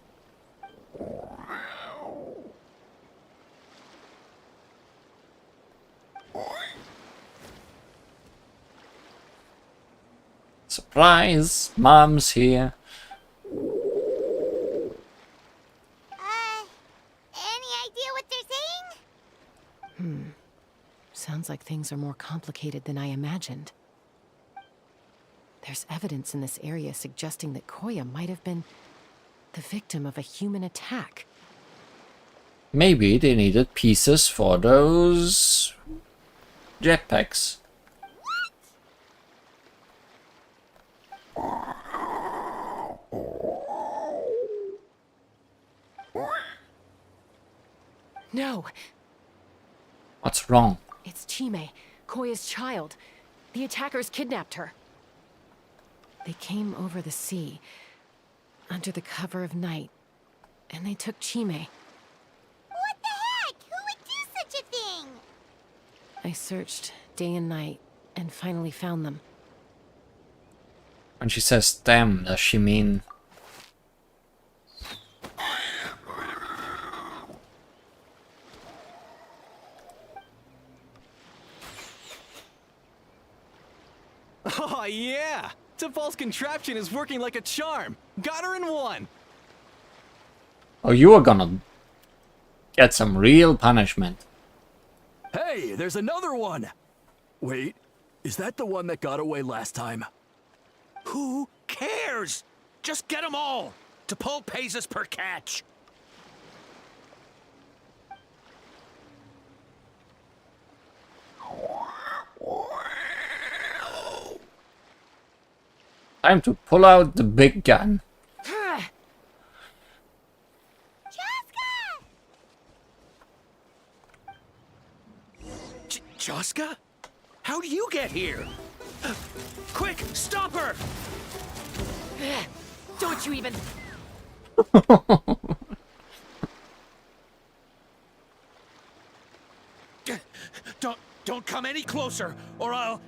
Surprise! Mom's here. Any idea what they're saying? Sounds like things are more complicated than I imagined. There's evidence in this area suggesting that Koya might have been the victim of a human attack. Maybe they needed pieces for those jetpacks. No, What's wrong? it's Chime, Koya's child. The attackers kidnapped her. They came over the sea, under the cover of night, and they took Chime. What the heck? Who would do such a thing? I searched day and night, and finally found them. When she says them, does she mean... Oh, yeah! Tafal's contraption is working like a charm. Got her in one. Oh, you are gonna get some real punishment. Hey, there's another one! Wait, is that the one that got away last time? Who cares? Just get them all. T'Pol pays us per catch. Time to pull out the big gun. Chaska? How'd you get here? Quick, stop her! Don't you even... Don't come any closer, or I'll...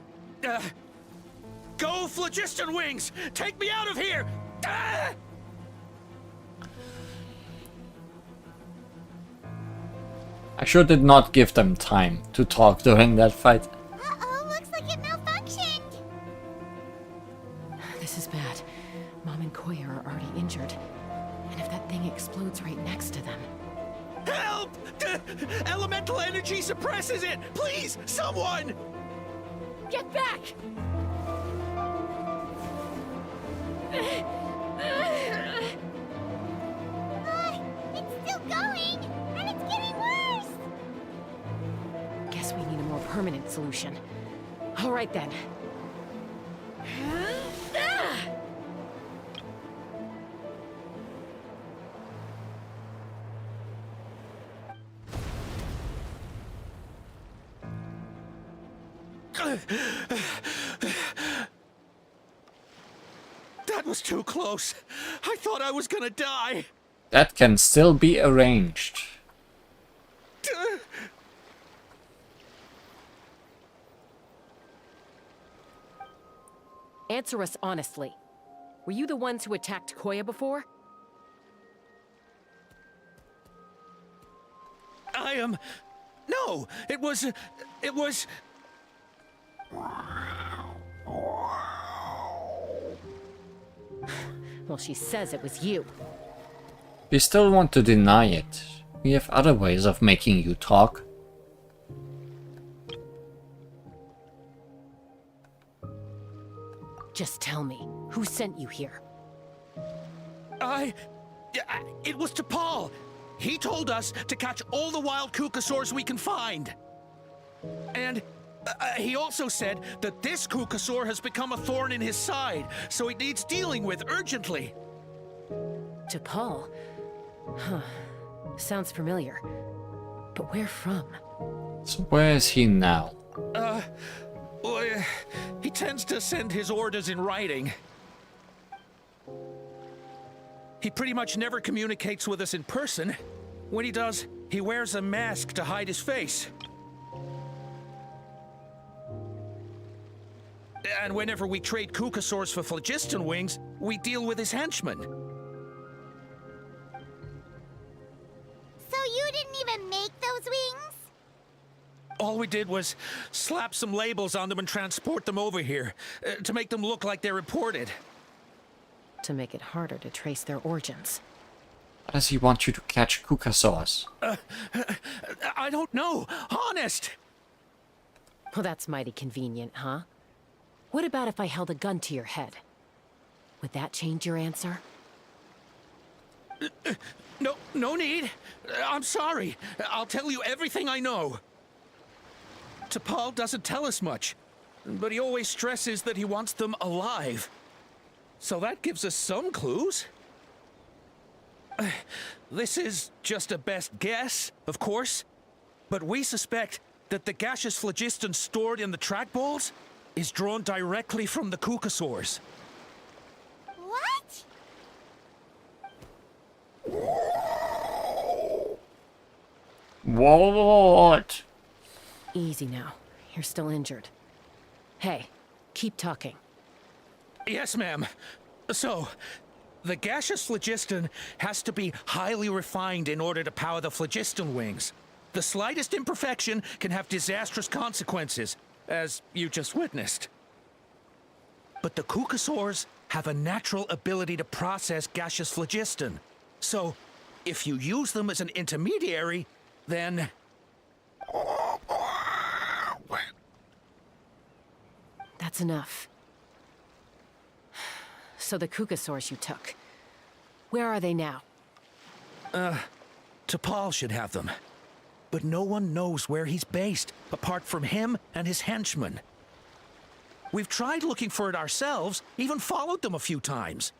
Go, Phlogiston Wings! Take me out of here! Ah! I sure did not give them time to talk during that fight. Uh-oh, looks like it malfunctioned. This is bad. Mom and Koya are already injured. And if that thing explodes right next to them... Help! Elemental energy suppresses it! Please, someone! Get back! It's still going, and it's getting worse. Guess we need a more permanent solution. All right then. That was too close. I thought I was gonna die. That can still be arranged. Answer us honestly. Were you the ones who attacked Koya before? I am... No, it was... Well, she says it was you. You still want to deny it. We have other ways of making you talk. Just tell me, who sent you here? It was to Paul. He told us to catch all the wild Kukasaurs we can find. And he also said that this Kukasaur has become a thorn in his side, so it needs dealing with urgently. To Paul? Huh. Sounds familiar. But where from? So where is he now? Well, he tends to send his orders in writing. He pretty much never communicates with us in person. When he does, he wears a mask to hide his face. And whenever we trade Kukasaurs for phlogiston wings, we deal with his henchmen. So you didn't even make those wings? All we did was slap some labels on them and transport them over here, to make them look like they're imported. To make it harder to trace their origins. Why does he want you to catch Kukasaurs? I don't know, honest! Well, that's mighty convenient, huh? What about if I held a gun to your head? Would that change your answer? No need. I'm sorry. I'll tell you everything I know. T'Pol doesn't tell us much, but he always stresses that he wants them alive. So that gives us some clues. This is just a best guess, of course, but we suspect that the gaseous phlogiston stored in the trackballs is drawn directly from the Kukasaurs. What? What? Easy now. You're still injured. Hey, keep talking. Yes, ma'am. So, the gaseous phlogiston has to be highly refined in order to power the phlogiston wings. The slightest imperfection can have disastrous consequences, as you just witnessed. But the Kukasaurs have a natural ability to process gaseous phlogiston. So, if you use them as an intermediary, then... That's enough. So the Kukasaurs you took, where are they now? T'Pol should have them. But no one knows where he's based, apart from him and his henchmen. We've tried looking for it ourselves, even followed them a few times.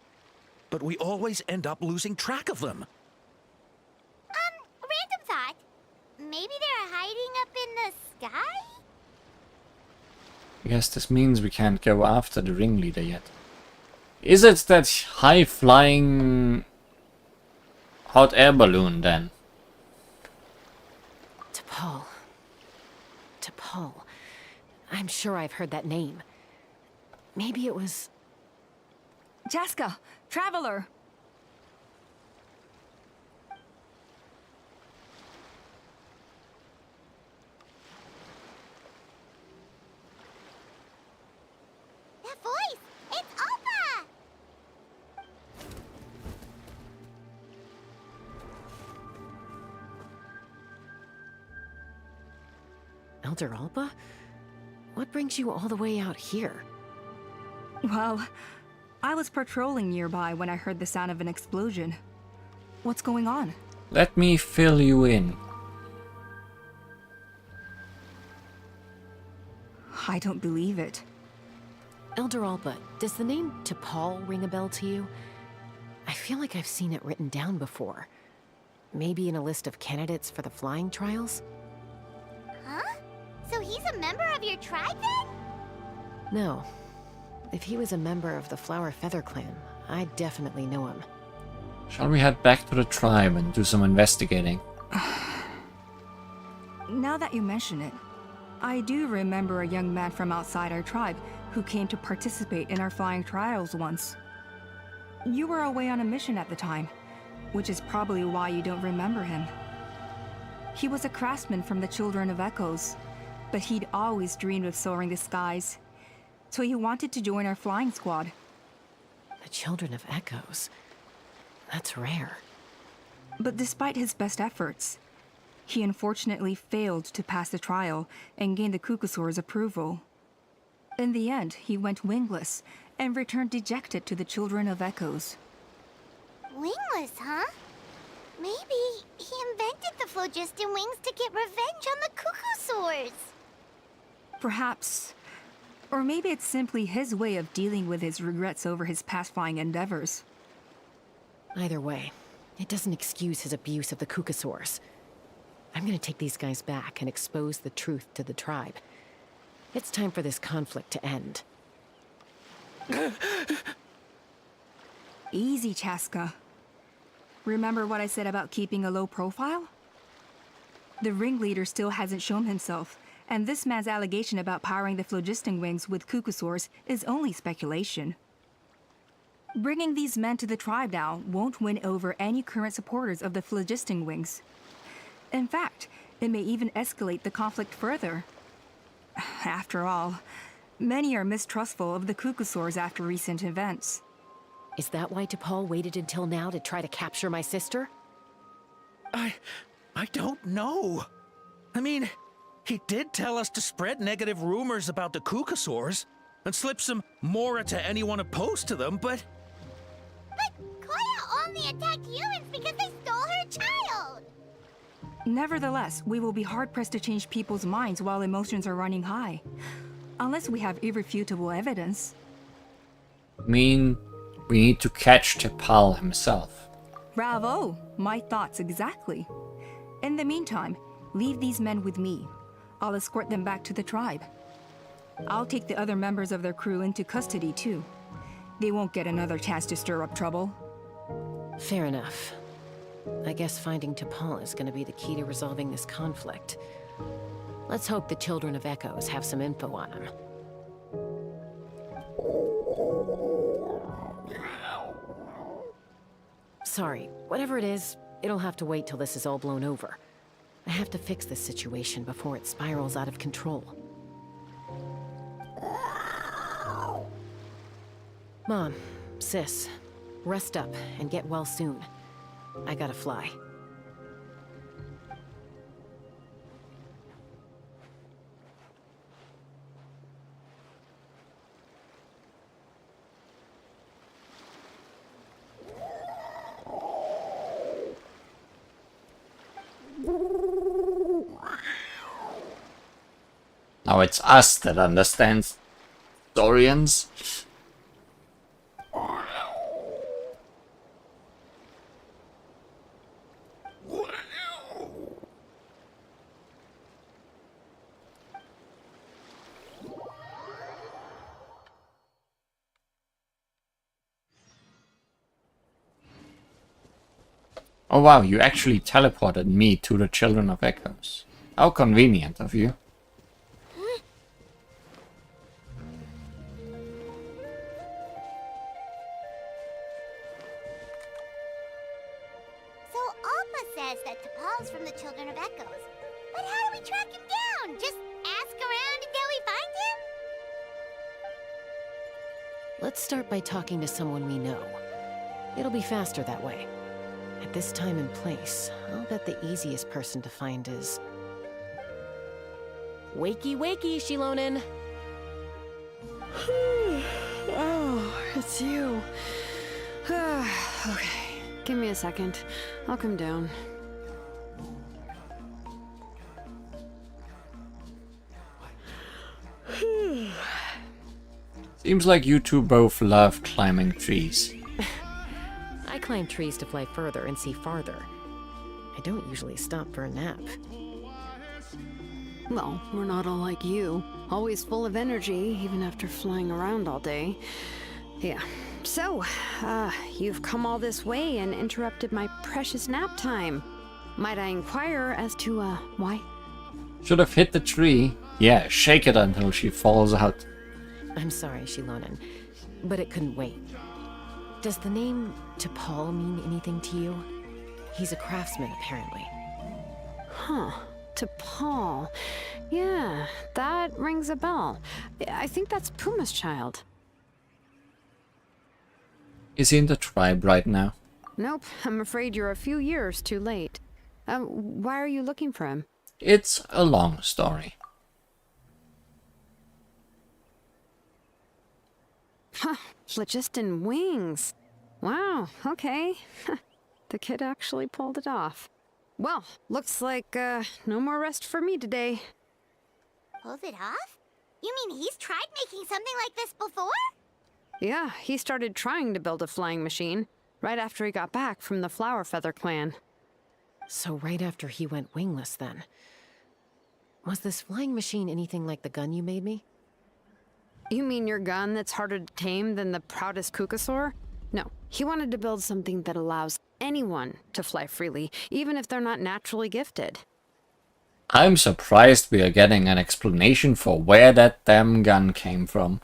But we always end up losing track of them. Random thought. Maybe they're hiding up in the sky? I guess this means we can't go after the ringleader yet. Is it that high-flying hot air balloon then? T'Pol. T'Pol. I'm sure I've heard that name. Maybe it was... Jaska, Traveler! That voice! It's Alpha! Elder Alba? What brings you all the way out here? Well, I was patrolling nearby when I heard the sound of an explosion. What's going on? Let me fill you in. I don't believe it. Elder Alba, does the name T'Pol ring a bell to you? I feel like I've seen it written down before. Maybe in a list of candidates for the flying trials? Huh? So he's a member of your tribe then? No. If he was a member of the Flower Feather clan, I'd definitely know him. Shall we head back to the tribe and do some investigating? Now that you mention it, I do remember a young man from outside our tribe who came to participate in our flying trials once. You were away on a mission at the time, which is probably why you don't remember him. He was a craftsman from the Children of Echoes, but he'd always dreamed of soaring the skies, so he wanted to join our flying squad. The Children of Echoes? That's rare. But despite his best efforts, he unfortunately failed to pass the trial and gain the Kukusaur's approval. In the end, he went wingless and returned dejected to the Children of Echoes. Wingless, huh? Maybe he invented the phlogiston wings to get revenge on the Kukusaurs. Perhaps. Or maybe it's simply his way of dealing with his regrets over his past flying endeavors. Either way, it doesn't excuse his abuse of the Kukusaurs. I'm gonna take these guys back and expose the truth to the tribe. It's time for this conflict to end. Easy, Chaska. Remember what I said about keeping a low profile? The ringleader still hasn't shown himself, and this man's allegation about powering the phlogiston wings with Kukusaurs is only speculation. Bringing these men to the tribe now won't win over any current supporters of the phlogiston wings. In fact, it may even escalate the conflict further. After all, many are mistrustful of the Kukusaurs after recent events. Is that why T'Pol waited until now to try to capture my sister? I don't know. I mean, he did tell us to spread negative rumors about the Kukusaurs and slip some Mora to anyone opposed to them, but... But Koya only attacked humans because they stole her child! Nevertheless, we will be hard-pressed to change people's minds while emotions are running high. Unless we have irrefutable evidence. I mean, we need to catch T'Pol himself. Bravo! My thoughts exactly. In the meantime, leave these men with me. I'll escort them back to the tribe. I'll take the other members of their crew into custody too. They won't get another chance to stir up trouble. Fair enough. I guess finding T'Pol is gonna be the key to resolving this conflict. Let's hope the Children of Echoes have some info on him. Sorry, whatever it is, it'll have to wait till this is all blown over. I have to fix this situation before it spirals out of control. Mom, Sis, rest up and get well soon. I gotta fly. Now it's us that understands Saurians. Oh wow, you actually teleported me to the Children of Echoes. How convenient of you. So Alpa says that T'Pol's from the Children of Echoes. But how do we track him down? Just ask around until we find him? Let's start by talking to someone we know. It'll be faster that way. At this time and place, I'll bet the easiest person to find is... Wakey, wakey, Shilonen! Oh, it's you. Okay, give me a second. I'll come down. Seems like you two both love climbing trees. I climb trees to fly further and see farther. I don't usually stop for a nap. Well, we're not all like you. Always full of energy, even after flying around all day. Yeah. So, you've come all this way and interrupted my precious nap time. Might I inquire as to, why? Should have hit the tree. Yeah, shake it until she falls out. I'm sorry, Shilonen, but it couldn't wait. Does the name T'Pol mean anything to you? He's a craftsman, apparently. Huh. T'Pol. Yeah, that rings a bell. I think that's Puma's child. Is he in the tribe right now? Nope, I'm afraid you're a few years too late. Why are you looking for him? It's a long story. Huh, phlogiston wings. Wow, okay. The kid actually pulled it off. Well, looks like no more rest for me today. Pulled it off? You mean he's tried making something like this before? Yeah, he started trying to build a flying machine right after he got back from the Flower Feather clan. So right after he went wingless then. Was this flying machine anything like the gun you made me? You mean your gun that's harder to tame than the proudest Kukasaur? No, he wanted to build something that allows anyone to fly freely, even if they're not naturally gifted. I'm surprised we are getting an explanation for where that damn gun came from.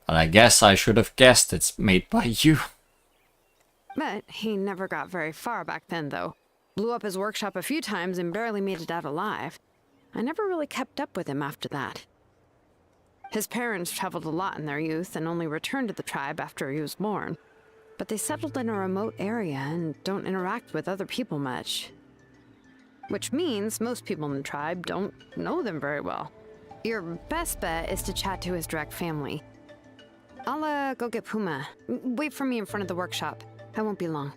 But I guess I should have guessed it's made by you. But he never got very far back then, though. Blew up his workshop a few times and barely made it out alive. I never really kept up with him after that. His parents traveled a lot in their youth and only returned to the tribe after he was born. But they settled in a remote area and don't interact with other people much. Which means most people in the tribe don't know them very well. Your best bet is to chat to his direct family. I'll go get Puma. Wait for me in front of the workshop. I won't be long.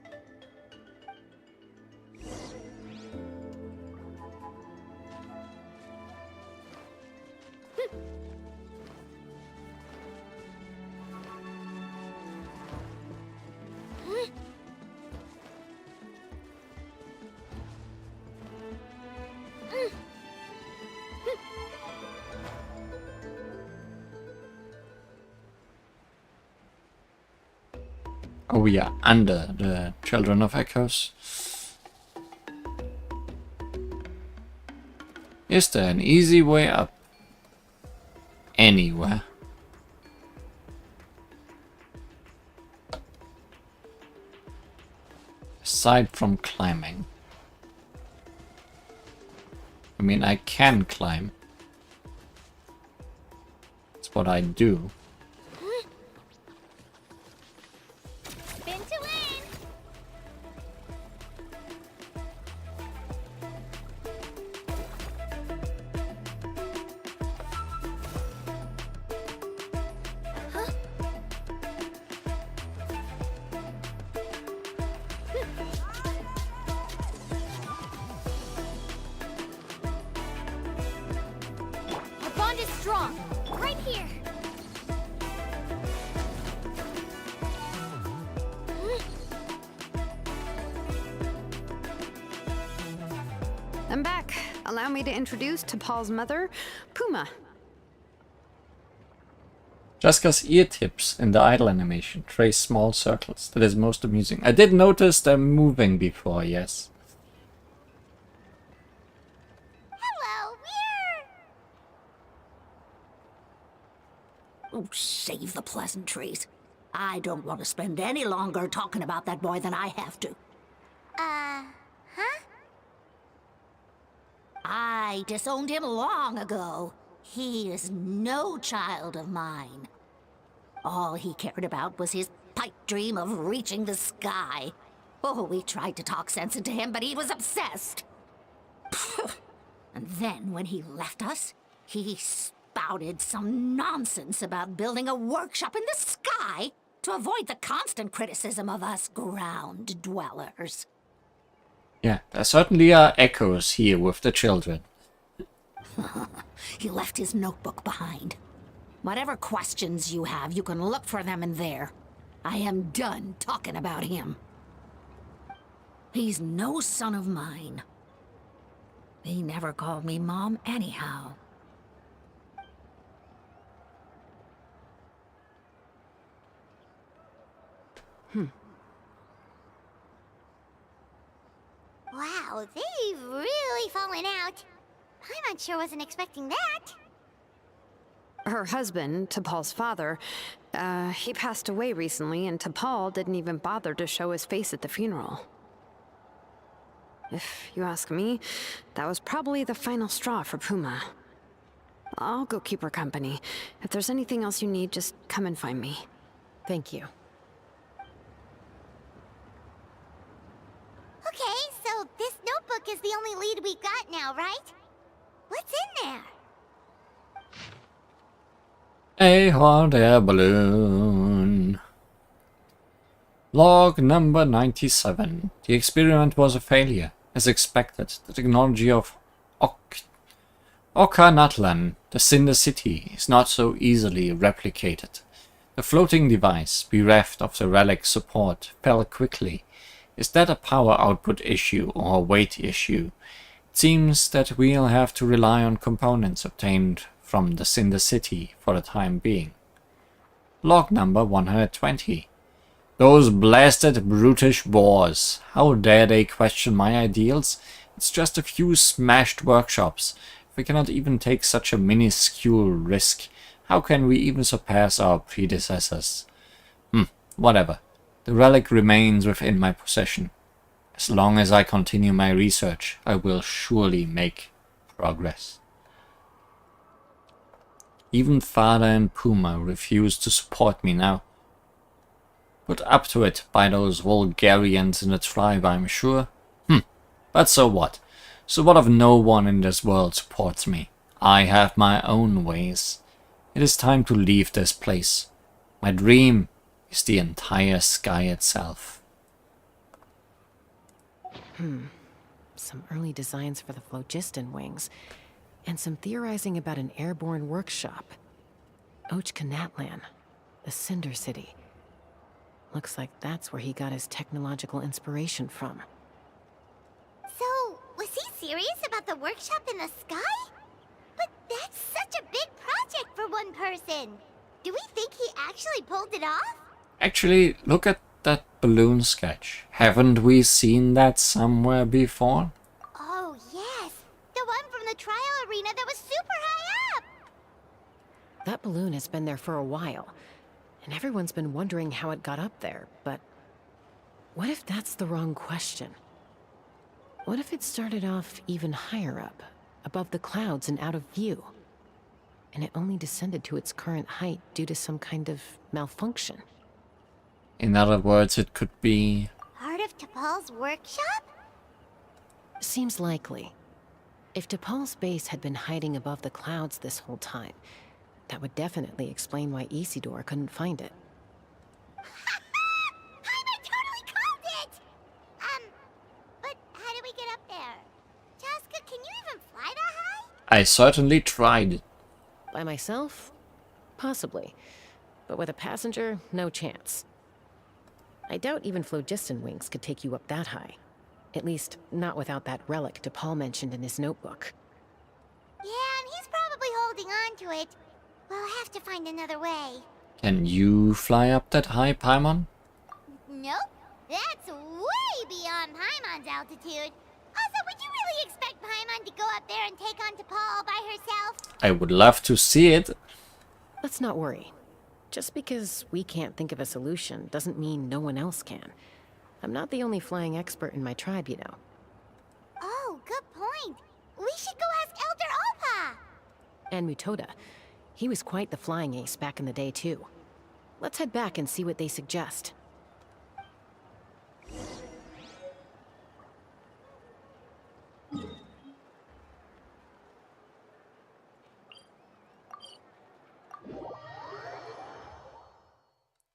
Oh, we are under the Children of Echoes. Is there an easy way up? Anywhere? Aside from climbing. I mean, I can climb. It's what I do. Spin to win! Our bond is strong. Right here. I'm back. Allow me to introduce to Paul's mother, Puma. Jessica's ear tips in the idle animation trace small circles. That is most amusing. I did notice them moving before, yes. Hello, we're... Oh, save the pleasantries. I don't want to spend any longer talking about that boy than I have to. Huh? I disowned him long ago. He is no child of mine. All he cared about was his pipe dream of reaching the sky. Oh, we tried to talk sense into him, but he was obsessed. And then when he left us, he spouted some nonsense about building a workshop in the sky to avoid the constant criticism of us ground dwellers. Yeah, there certainly are echoes here with the children. He left his notebook behind. Whatever questions you have, you can look for them in there. I am done talking about him. He's no son of mine. He never called me Mom anyhow. Wow, they've really fallen out. I'm sure wasn't expecting that. Her husband, T'Pol's father, he passed away recently, and T'Pol didn't even bother to show his face at the funeral. If you ask me, that was probably the final straw for Puma. I'll go keep her company. If there's anything else you need, just come and find me. Thank you. So this notebook is the only lead we got now, right? What's in there? A hot air balloon. Log number 97. The experiment was a failure. As expected, the technology of Natlan, the Cinder City, is not so easily replicated. The floating device, bereft of the relic support, fell quickly. Is that a power output issue or a weight issue? It seems that we'll have to rely on components obtained from the Cinder City for the time being. Log number 120. Those blasted brutish boars. How dare they question my ideals? It's just a few smashed workshops. If we cannot even take such a minuscule risk, how can we even surpass our predecessors? Whatever. The relic remains within my possession. As long as I continue my research, I will surely make progress. Even Father and Puma refuse to support me now. Put up to it by those vulgarians in the tribe, I'm sure. But so what? So what if no one in this world supports me? I have my own ways. It is time to leave this place. My dream is the entire sky itself. Some early designs for the phlogiston wings, and some theorizing about an airborne workshop. Natlan, the Cinder City. Looks like that's where he got his technological inspiration from. So, was he serious about the workshop in the sky? But that's such a big project for one person. Do we think he actually pulled it off? Actually, look at that balloon sketch. Haven't we seen that somewhere before? Oh, yes. The one from the trial arena that was super high up. That balloon has been there for a while, and everyone's been wondering how it got up there, but what if that's the wrong question? What if it started off even higher up, above the clouds and out of view, and it only descended to its current height due to some kind of malfunction? In other words, it could be... Part of T'Pol's workshop? Seems likely. If T'Pol's base had been hiding above the clouds this whole time, that would definitely explain why Isidore couldn't find it. I totally called it! But how do we get up there? Chaska, can you even fly that high? I certainly tried. By myself? Possibly. But with a passenger, no chance. I doubt even phlogiston wings could take you up that high. At least, not without that relic T'Pol mentioned in his notebook. Yeah, and he's probably holding on to it. We'll have to find another way. Can you fly up that high, Paimon? Nope. That's way beyond Paimon's altitude. Also, would you really expect Paimon to go up there and take on T'Pol all by herself? I would love to see it. Let's not worry. Just because we can't think of a solution doesn't mean no one else can. I'm not the only flying expert in my tribe, you know. Oh, good point. We should go ask Elder Alpa. And Mutoda. He was quite the flying ace back in the day, too. Let's head back and see what they suggest.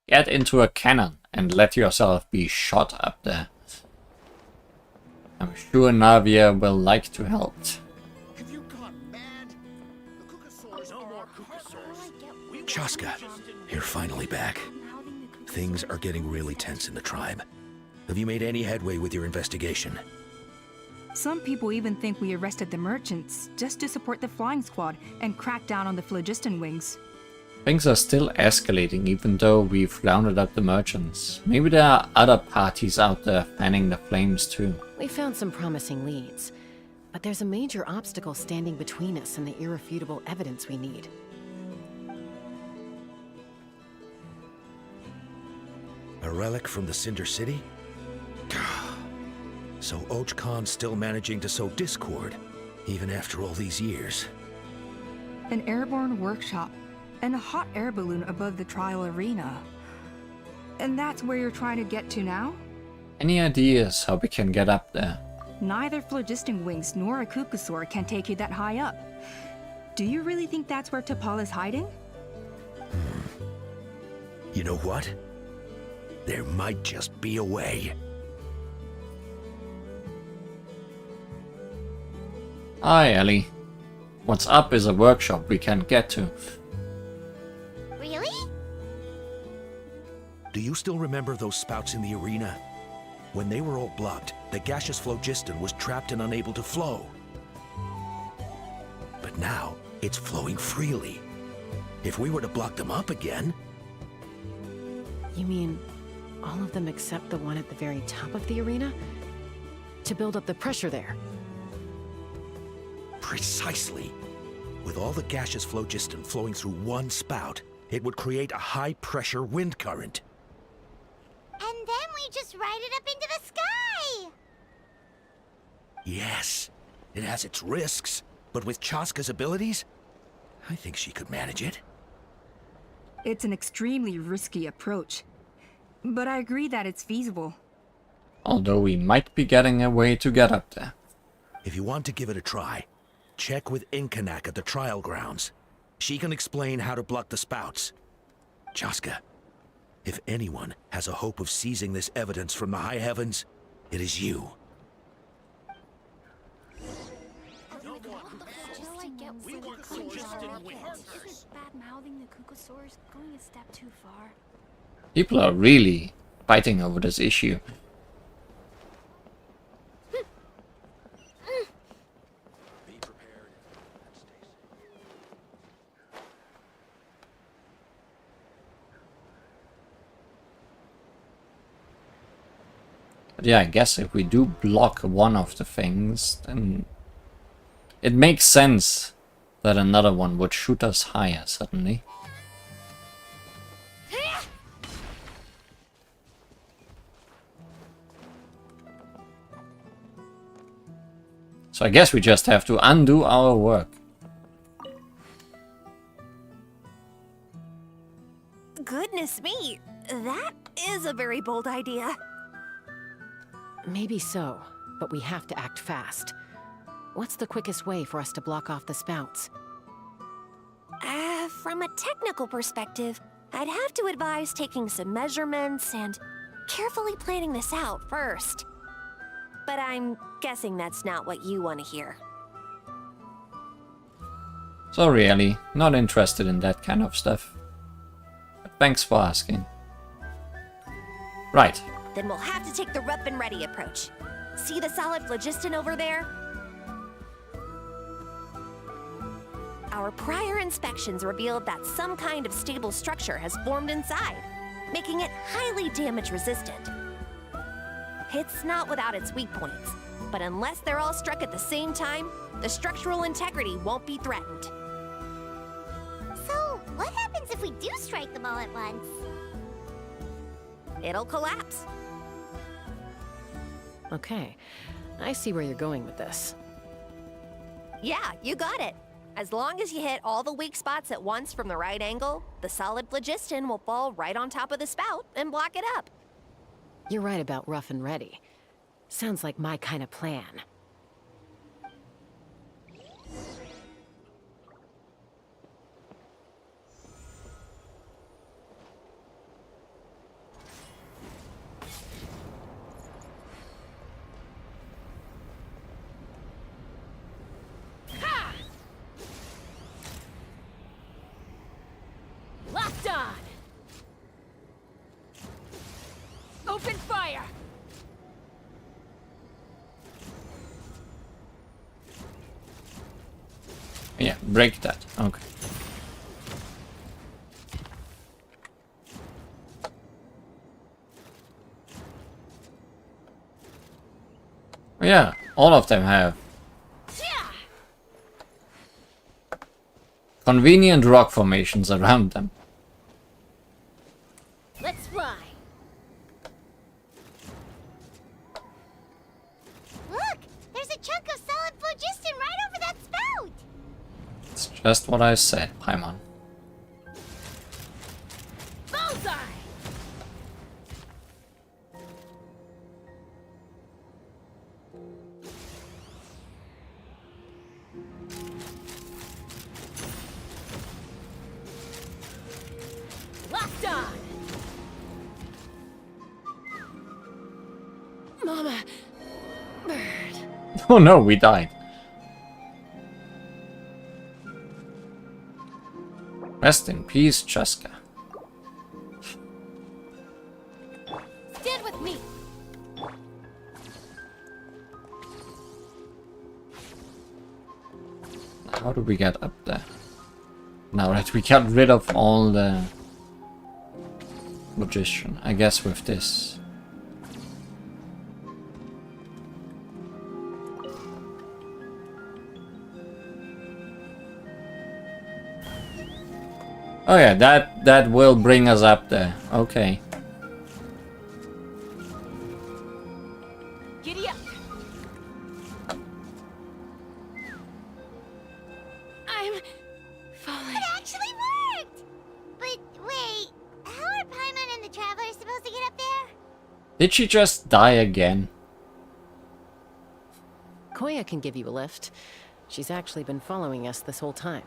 Get into a cannon and let yourself be shot up there. I'm sure Navia will like to help. Have you gone mad? The Kukasaurs no more Kukasaurs. Chaska, you're finally back. Things are getting really tense in the tribe. Have you made any headway with your investigation? Some people even think we arrested the merchants just to support the flying squad and crack down on the phlogiston wings. Things are still escalating even though we've rounded up the merchants. Maybe there are other parties out there fanning the flames too. We found some promising leads, but there's a major obstacle standing between us and the irrefutable evidence we need. A relic from the Cinder City? So Khan's still managing to sow discord, even after all these years. An airborne workshop and a hot air balloon above the trial arena. And that's where you're trying to get to now? Any ideas how we can get up there? Neither phlogiston wings nor a Kukusaur can take you that high up. Do you really think that's where T'Pol is hiding? You know what? There might just be a way. Hi, Ellie. What's up is a workshop we can get to. Really? Do you still remember those spouts in the arena? When they were all blocked, the gaseous phlogiston was trapped and unable to flow. But now, it's flowing freely. If we were to block them up again... You mean all of them except the one at the very top of the arena? To build up the pressure there? Precisely. With all the gaseous phlogiston flowing through one spout, it would create a high-pressure wind current. And then we just ride it up into the sky! Yes, it has its risks, but with Chaska's abilities, I think she could manage it. It's an extremely risky approach, but I agree that it's feasible. Although we might be getting a way to get up there. If you want to give it a try, check with Inkanak at the trial grounds. She can explain how to block the spouts. Chaska, if anyone has a hope of seizing this evidence from the high heavens, it is you. Bad-mouthing the Kukusaurs going a step too far. People are really fighting over this issue. But yeah, I guess if we do block one of the things, then it makes sense that another one would shoot us higher suddenly. So I guess we just have to undo our work. Goodness me, that is a very bold idea. Maybe so, but we have to act fast. What's the quickest way for us to block off the spouts? From a technical perspective, I'd have to advise taking some measurements and carefully planning this out first. But I'm guessing that's not what you want to hear. Sorry, Ellie, not interested in that kind of stuff. But thanks for asking. Right. Then we'll have to take the rough and ready approach. See the solid phlogiston over there? Our prior inspections revealed that some kind of stable structure has formed inside, making it highly damage resistant. It's not without its weak points, but unless they're all struck at the same time, the structural integrity won't be threatened. So, what happens if we do strike them all at once? It'll collapse. Okay, I see where you're going with this. Yeah, you got it. As long as you hit all the weak spots at once from the right angle, the solid phlogiston will fall right on top of the spout and block it up. You're right about rough and ready. Sounds like my kind of plan. Locked on! Open fire! Yeah, break that. Okay. Yeah, all of them have convenient rock formations around them. Let's fly! Look! There's a chunk of solid phlogiston right over that spout! It's just what I said, Paimon. Bullseye! Mama. Bird. Oh no, we died. Rest in peace, Chaska. Stand with me. How do we get up there? Now that we got rid of all the magician, I guess with this. Oh yeah, that will bring us up there. Okay. Giddy up. I'm falling. It actually worked! But wait, how are Paimon and the Traveler supposed to get up there? Did she just die again? Koya can give you a lift. She's actually been following us this whole time.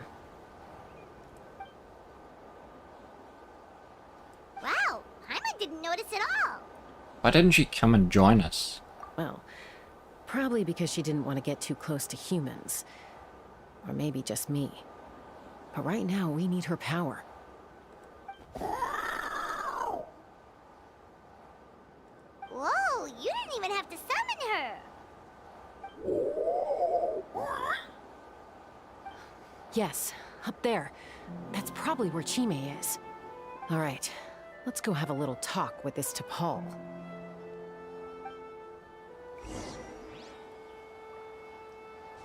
Wow, Paimon didn't notice at all. Why didn't she come and join us? Well, probably because she didn't want to get too close to humans. Or maybe just me. But right now, we need her power. Whoa, you didn't even have to summon her. Yes, up there. That's probably where Chime is. All right, let's go have a little talk with this T'Pol.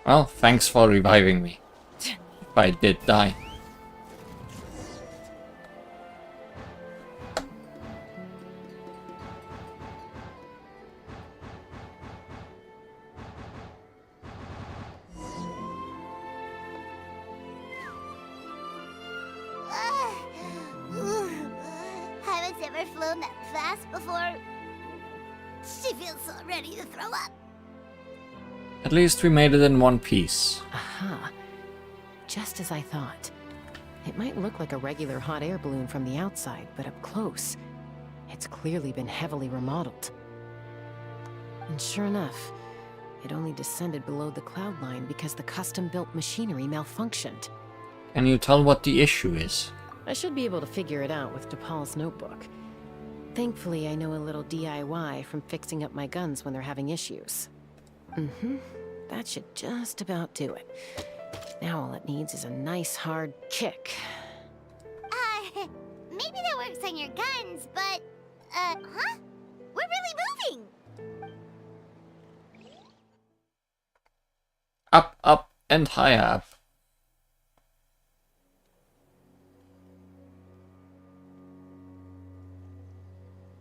Well, thanks for reviving me. If I did die. Haven't ever flown that fast before. She feels so ready to throw up. At least we made it in one piece. Aha. Just as I thought. It might look like a regular hot air balloon from the outside, but up close, it's clearly been heavily remodeled. And sure enough, it only descended below the cloud line because the custom-built machinery malfunctioned. Can you tell what the issue is? I should be able to figure it out with T'Pol's notebook. Thankfully, I know a little DIY from fixing up my guns when they're having issues. That should just about do it. Now all it needs is a nice hard kick. Maybe that works on your guns, but, huh? We're really moving! Up, up, and higher up.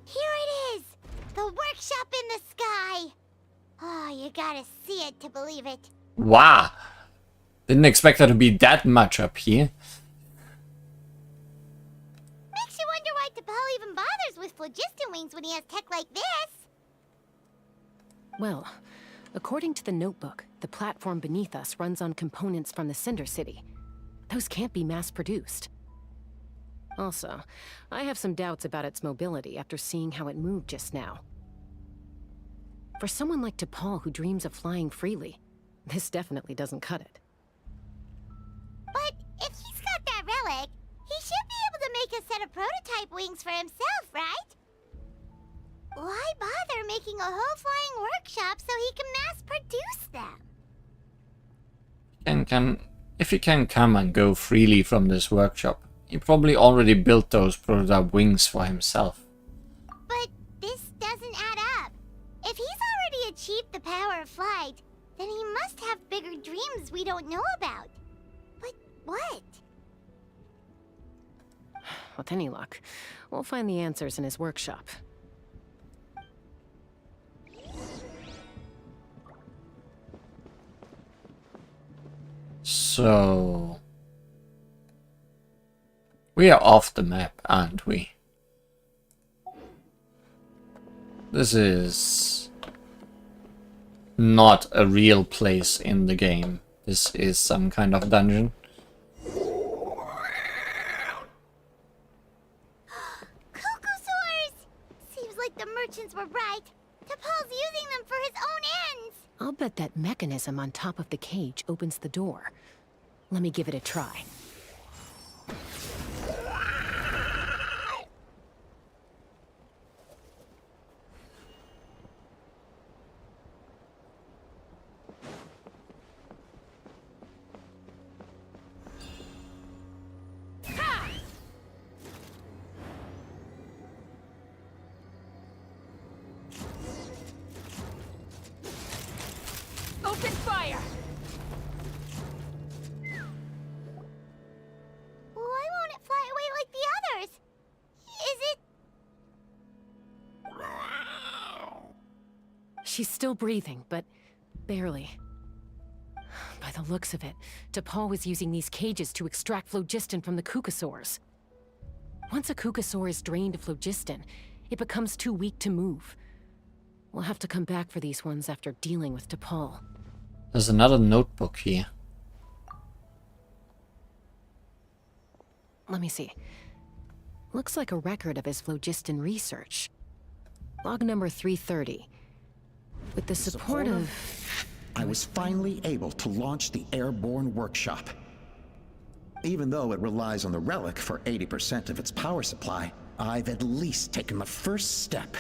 Here it is! The workshop in the sky! Oh, you gotta see it to believe it. Wow! Didn't expect there to be that much up here. Makes you wonder why T'Pol even bothers with phlogiston wings when he has tech like this. Well, according to the notebook, the platform beneath us runs on components from the Cinder City. Those can't be mass-produced. Also, I have some doubts about its mobility after seeing how it moved just now. For someone like T'Pol who dreams of flying freely, this definitely doesn't cut it. But if he's got that relic, he should be able to make a set of prototype wings for himself, right? Why bother making a whole flying workshop so he can mass-produce them? If he can come and go freely from this workshop, he probably already built those prototype wings for himself. But this doesn't add up. If he's already achieved the power of flight, then he must have bigger dreams we don't know about. But what? With any luck, we'll find the answers in his workshop. So... we are off the map, aren't we? This is... not a real place in the game. This is some kind of dungeon. Cuckoosaurs! Seems like the merchants were right. T'Pol's using them for his own ends! I'll bet that mechanism on top of the cage opens the door. Let me give it a try. Open fire! Why won't it fly away like the others? Is it... She's still breathing, but barely. By the looks of it, T'Pol was using these cages to extract phlogiston from the Kukasaurs. Once a Kukasaur is drained of phlogiston, it becomes too weak to move. We'll have to come back for these ones after dealing with T'Pol. There's another notebook here. Let me see. Looks like a record of his phlogiston research. Log number 330. With the support of... I was finally able to launch the airborne workshop. Even though it relies on the relic for 80% of its power supply, I've at least taken the first step.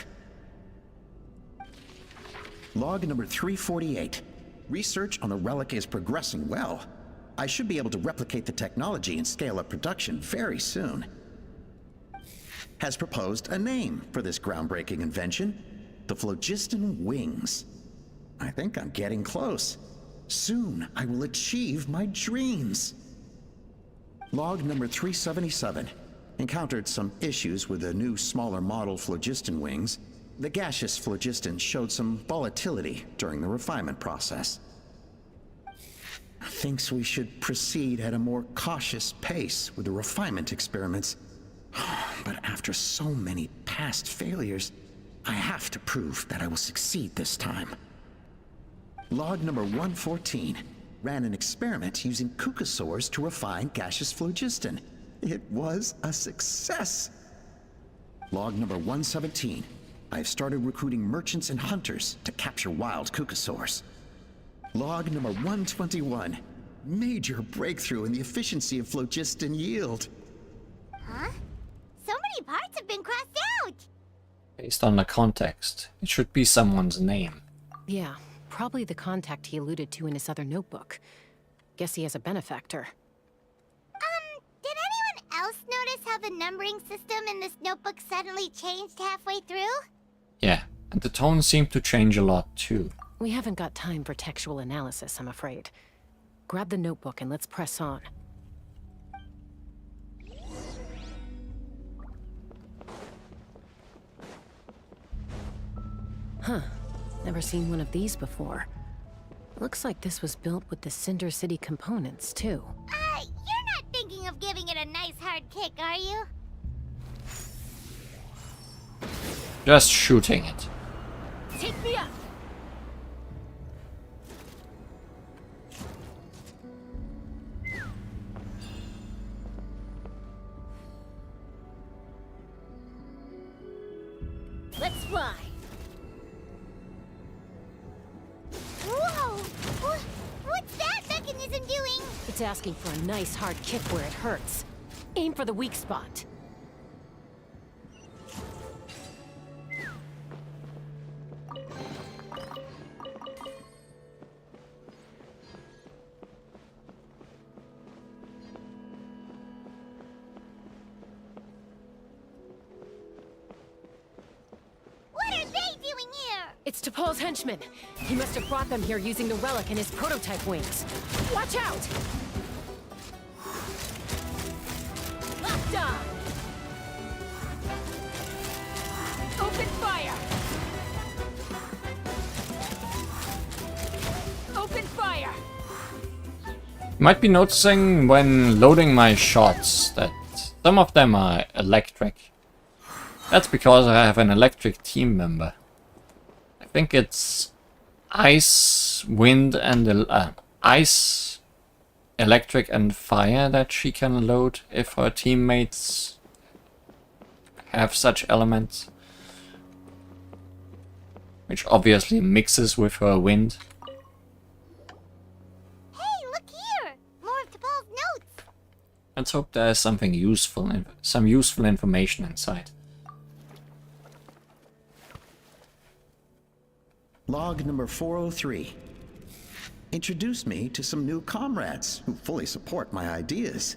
Log number 348. Research on the relic is progressing well. I should be able to replicate the technology and scale up production very soon. Has proposed a name for this groundbreaking invention: the phlogiston wings. I think I'm getting close. Soon I will achieve my dreams. Log number 377. Encountered some issues with the new smaller model phlogiston wings. The gaseous phlogiston showed some volatility during the refinement process. Thinks we should proceed at a more cautious pace with the refinement experiments. But after so many past failures, I have to prove that I will succeed this time. Log number 114. Ran an experiment using Kukasaurs to refine gaseous phlogiston. It was a success. Log number 117. I've started recruiting merchants and hunters to capture wild Kukasaurs. Log number 121. Major breakthrough in the efficiency of phlogiston yield. Huh? So many parts have been crossed out! Based on the context, it should be someone's name. Yeah, probably the contact he alluded to in his other notebook. Guess he has a benefactor. Did anyone else notice how the numbering system in this notebook suddenly changed halfway through? Yeah, and the tone seemed to change a lot too. We haven't got time for textual analysis, I'm afraid. Grab the notebook and let's press on. Huh. Never seen one of these before. Looks like this was built with the Cinder City components, too. You're not thinking of giving it a nice hard kick, are you? Just shooting it. Take me up! Let's fly! Whoa! What's that mechanism doing? It's asking for a nice hard kick where it hurts. Aim for the weak spot. It's T'Pol's henchman. He must have brought them here using the relic and his prototype wings. Watch out! Locked on! Open fire! Open fire! You might be noticing when loading my shots that some of them are electric. That's because I have an electric team member. I think it's ice, wind, and ice, electric, and fire that she can load if her teammates have such elements. which obviously mixes with her wind. Hey, look here! More of T'Pol's notes! Let's hope there's something useful, some useful information inside. Log number 403. Introduce me to some new comrades who fully support my ideas.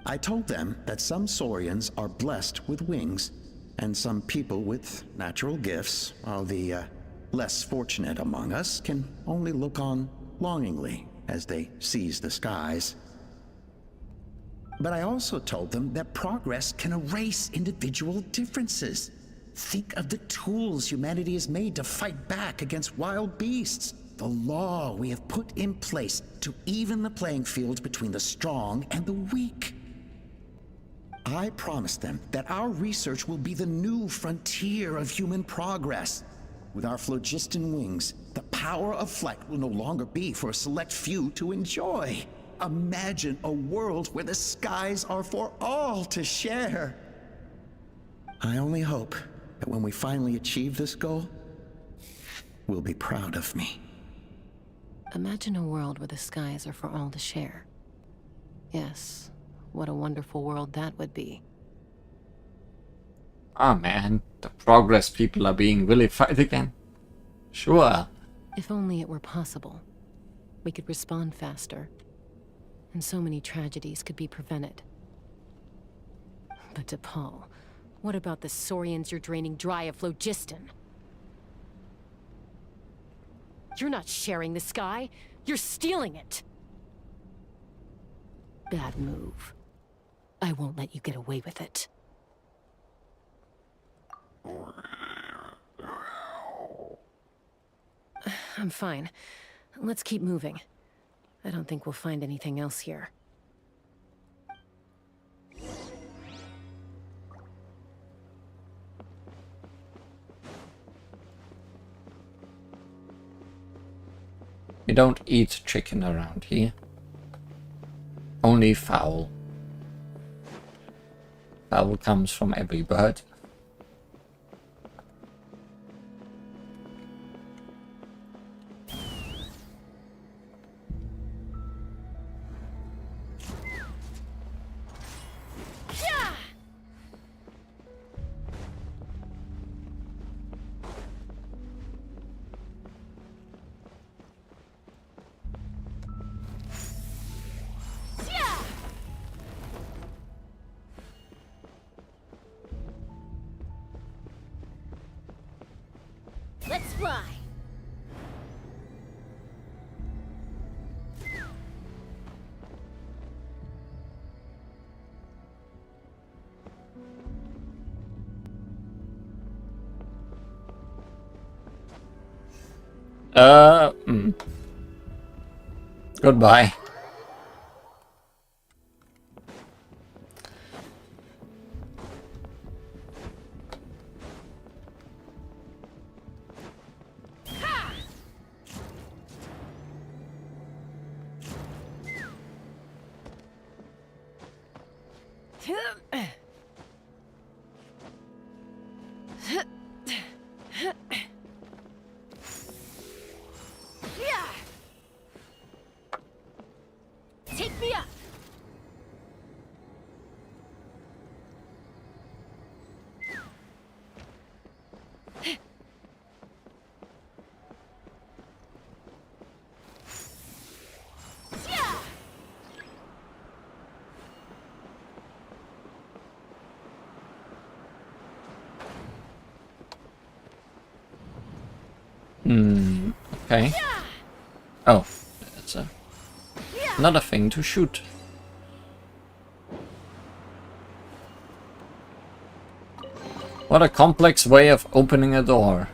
I told them that some Saurians are blessed with wings, and some people with natural gifts, while the less fortunate among us can only look on longingly as they seize the skies. But I also told them that progress can erase individual differences. Think of the tools humanity has made to fight back against wild beasts. The law we have put in place to even the playing field between the strong and the weak. I promised them that our research will be the new frontier of human progress. With our phlogiston wings, the power of flight will no longer be for a select few to enjoy. Imagine a world where the skies are for all to share. I only hope that when we finally achieve this goal, we'll be proud of me. Imagine a world where the skies are for all to share. Yes, what a wonderful world that would be. Ah man, the progress people are being vilified again. Sure. If only it were possible, we could respond faster, and so many tragedies could be prevented. But T'Pol, what about the Saurians you're draining dry of phlogiston? You're not sharing the sky, you're stealing it! Bad move. I won't let you get away with it. I'm fine. Let's keep moving. I don't think we'll find anything else here. We don't eat chicken around here. Only fowl. Fowl comes from every bird. Let's fly. Goodbye. Take me up. Okay. Oh, that's another thing to shoot. What a complex way of opening a door.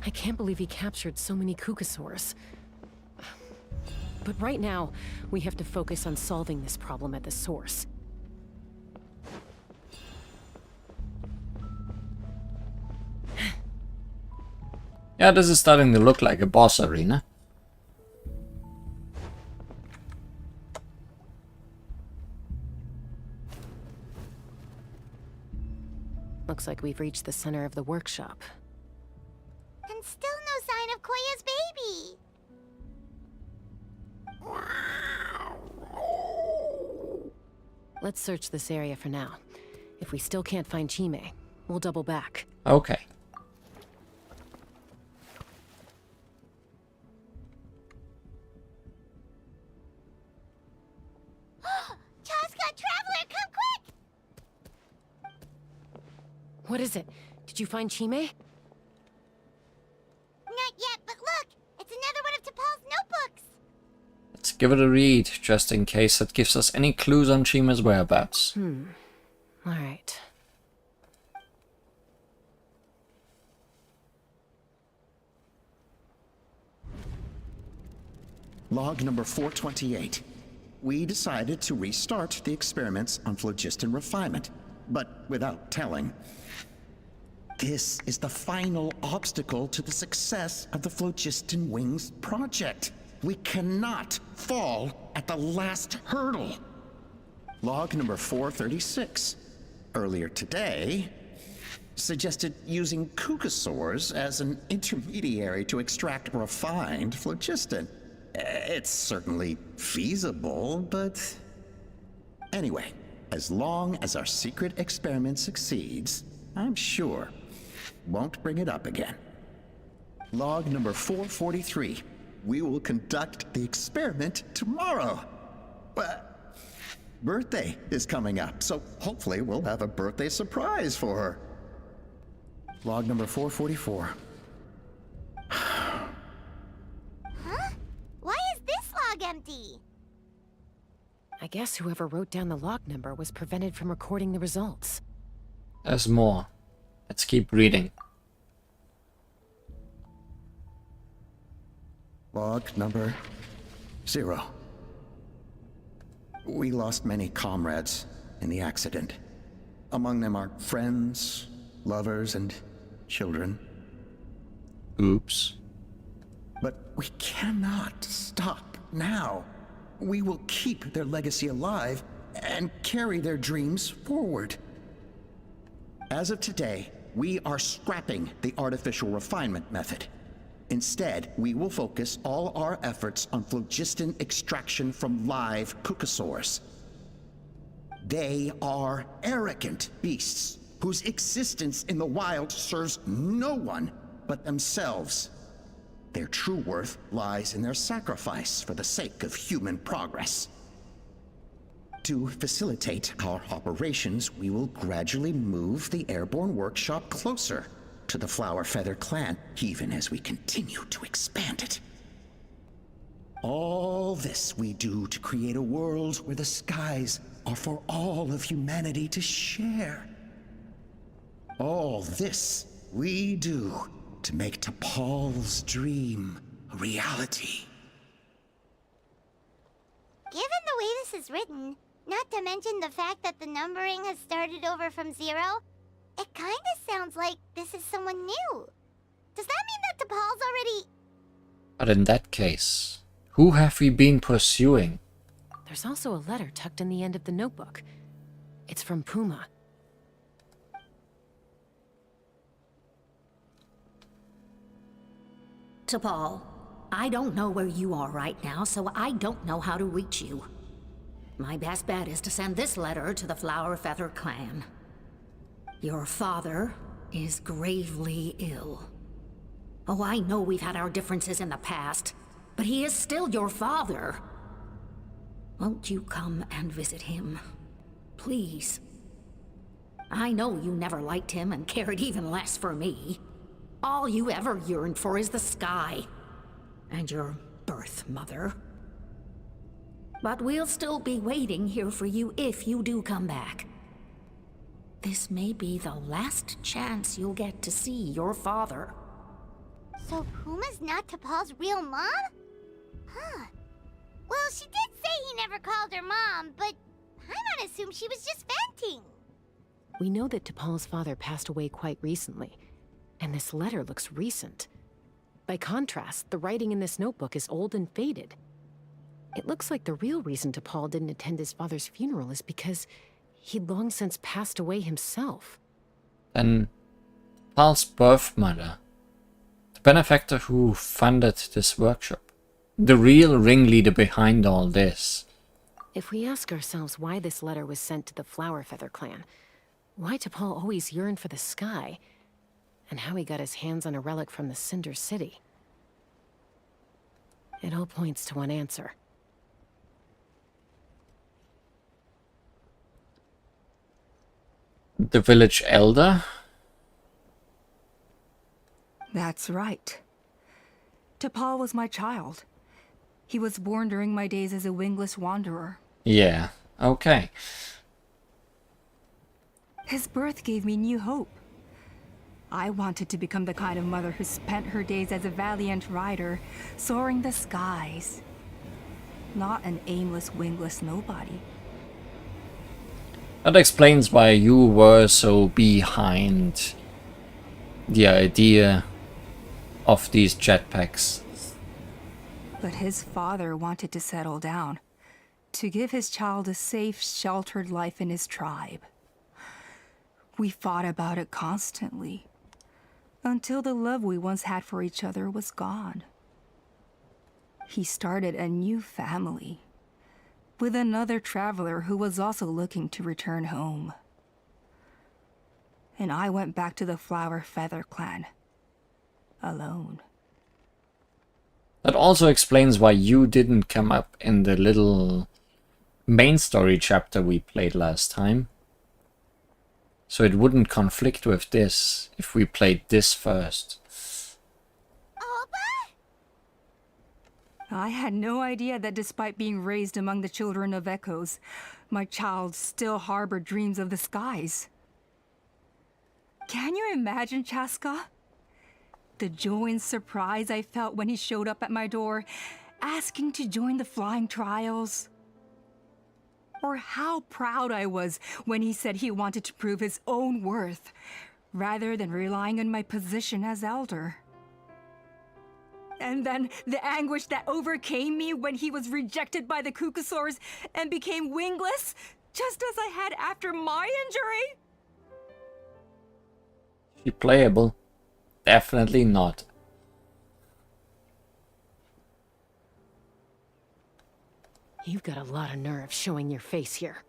I can't believe he captured so many Kukasaurs. But right now, we have to focus on solving this problem at the source. Yeah, this is starting to look like a boss arena. Looks like we've reached the center of the workshop. And still no sign of Koya's baby. Let's search this area for now. If we still can't find Chime, we'll double back. Okay. Chaska, Traveler, come quick! What is it? Did you find Chime? Not yet, but look! It's another one of T'Pol's notebooks! Let's give it a read, just in case it gives us any clues on Chima's whereabouts. Alright. Log number 428. We decided to restart the experiments on phlogiston refinement, but without telling. This is the final obstacle to the success of the Phlogiston Wings project. We cannot fall at the last hurdle. Log number 436. Earlier today, suggested using Kukasaurs as an intermediary to extract refined phlogiston. It's certainly feasible, but... Anyway, as long as our secret experiment succeeds, I'm sure won't bring it up again. Log number 443. We will conduct the experiment tomorrow. But birthday is coming up, so hopefully we'll have a birthday surprise for her. Log number 444. Huh? Why is this log empty? I guess whoever wrote down the log number was prevented from recording the results. There's more. Let's keep reading. Log number 0. We lost many comrades in the accident. Among them are friends, lovers, and children. Oops. But we cannot stop now. We will keep their legacy alive and carry their dreams forward. As of today, we are scrapping the artificial refinement method. Instead, we will focus all our efforts on phlogiston extraction from live Kukasaurs. They are arrogant beasts whose existence in the wild serves no one but themselves. Their true worth lies in their sacrifice for the sake of human progress. To facilitate our operations, we will gradually move the airborne workshop closer to the Flower Feather clan, even as we continue to expand it. All this we do to create a world where the skies are for all of humanity to share. All this we do to make T'Pol's dream a reality. Given the way this is written, not to mention the fact that the numbering has started over from 0, it kinda sounds like this is someone new. Does that mean that T'Pol's already... But in that case, who have we been pursuing? There's also a letter tucked in the end of the notebook. It's from Puma. T'Pol, I don't know where you are right now, so I don't know how to reach you. My best bet is to send this letter to the Flower Feather clan. Your father is gravely ill. Oh, I know we've had our differences in the past, but he is still your father. Won't you come and visit him? Please. I know you never liked him and cared even less for me. All you ever yearned for is the sky. And your birth mother. But we'll still be waiting here for you if you do come back. This may be the last chance you'll get to see your father. So Puma's not T'Pol's real mom? Huh. Well, she did say he never called her mom, but I might assume she was just venting. We know that T'Pol's father passed away quite recently, and this letter looks recent. By contrast, the writing in this notebook is old and faded. It looks like the real reason T'Pol didn't attend his father's funeral is because he'd long since passed away himself. Then T'Pol's birth mother, the benefactor who funded this workshop, the real ringleader behind all this. If we ask ourselves why this letter was sent to the Flower Feather clan, why T'Pol always yearned for the sky, and how he got his hands on a relic from the Cinder City, it all points to one answer. The village elder? That's right. T'Pol was my child. He was born during my days as a wingless wanderer. Yeah, okay. His birth gave me new hope. I wanted to become the kind of mother who spent her days as a valiant rider, soaring the skies. Not an aimless, wingless nobody. That explains why you were so behind the idea of these jetpacks. But his father wanted to settle down, to give his child a safe, sheltered life in his tribe. We fought about it constantly, until the love we once had for each other was gone. He started a new family, with another traveler who was also looking to return home. And I went back to the Flower Feather clan, alone. That also explains why you didn't come up in the little main story chapter we played last time. So it wouldn't conflict with this if we played this first. I had no idea that despite being raised among the children of echoes, my child still harbored dreams of the skies. Can you imagine, Chaska? The joy and surprise I felt when he showed up at my door, asking to join the flying trials. Or how proud I was when he said he wanted to prove his own worth, rather than relying on my position as elder. And then the anguish that overcame me when he was rejected by the Kukusaurs and became wingless, just as I had after my injury. She playable? Definitely not. You've got a lot of nerve showing your face here.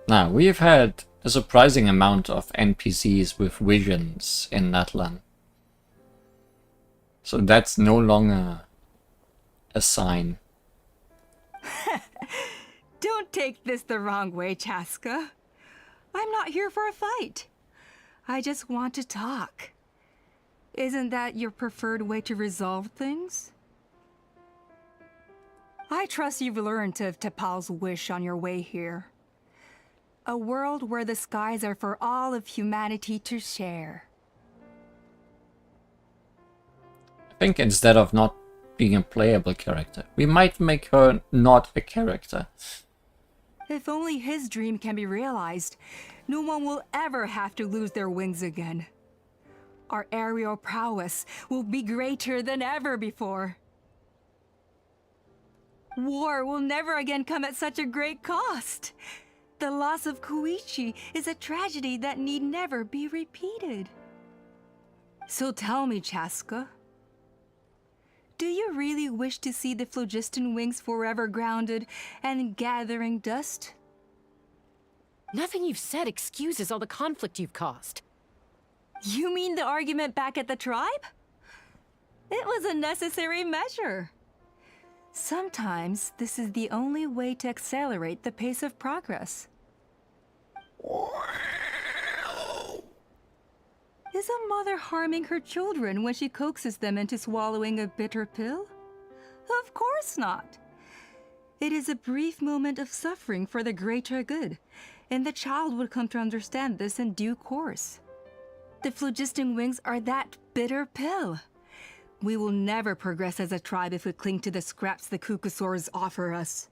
Now, we've had a surprising amount of NPCs with visions in Natlan. So that's no longer a sign. Don't take this the wrong way, Chaska. I'm not here for a fight. I just want to talk. Isn't that your preferred way to resolve things? I trust you've learned of T'Pol's wish on your way here. A world where the skies are for all of humanity to share. I think instead of not being a playable character, we might make her not a character. If only his dream can be realized, no one will ever have to lose their wings again. Our aerial prowess will be greater than ever before. War will never again come at such a great cost. The loss of Koichi is a tragedy that need never be repeated. So tell me, Chaska, do you really wish to see the phlogiston wings forever grounded and gathering dust? Nothing you've said excuses all the conflict you've caused. You mean the argument back at the tribe? It was a necessary measure. Sometimes this is the only way to accelerate the pace of progress. Is a mother harming her children when she coaxes them into swallowing a bitter pill? Of course not. It is a brief moment of suffering for the greater good, and the child would come to understand this in due course. The phlogiston wings are that bitter pill. We will never progress as a tribe if we cling to the scraps the Kukusaurs offer us.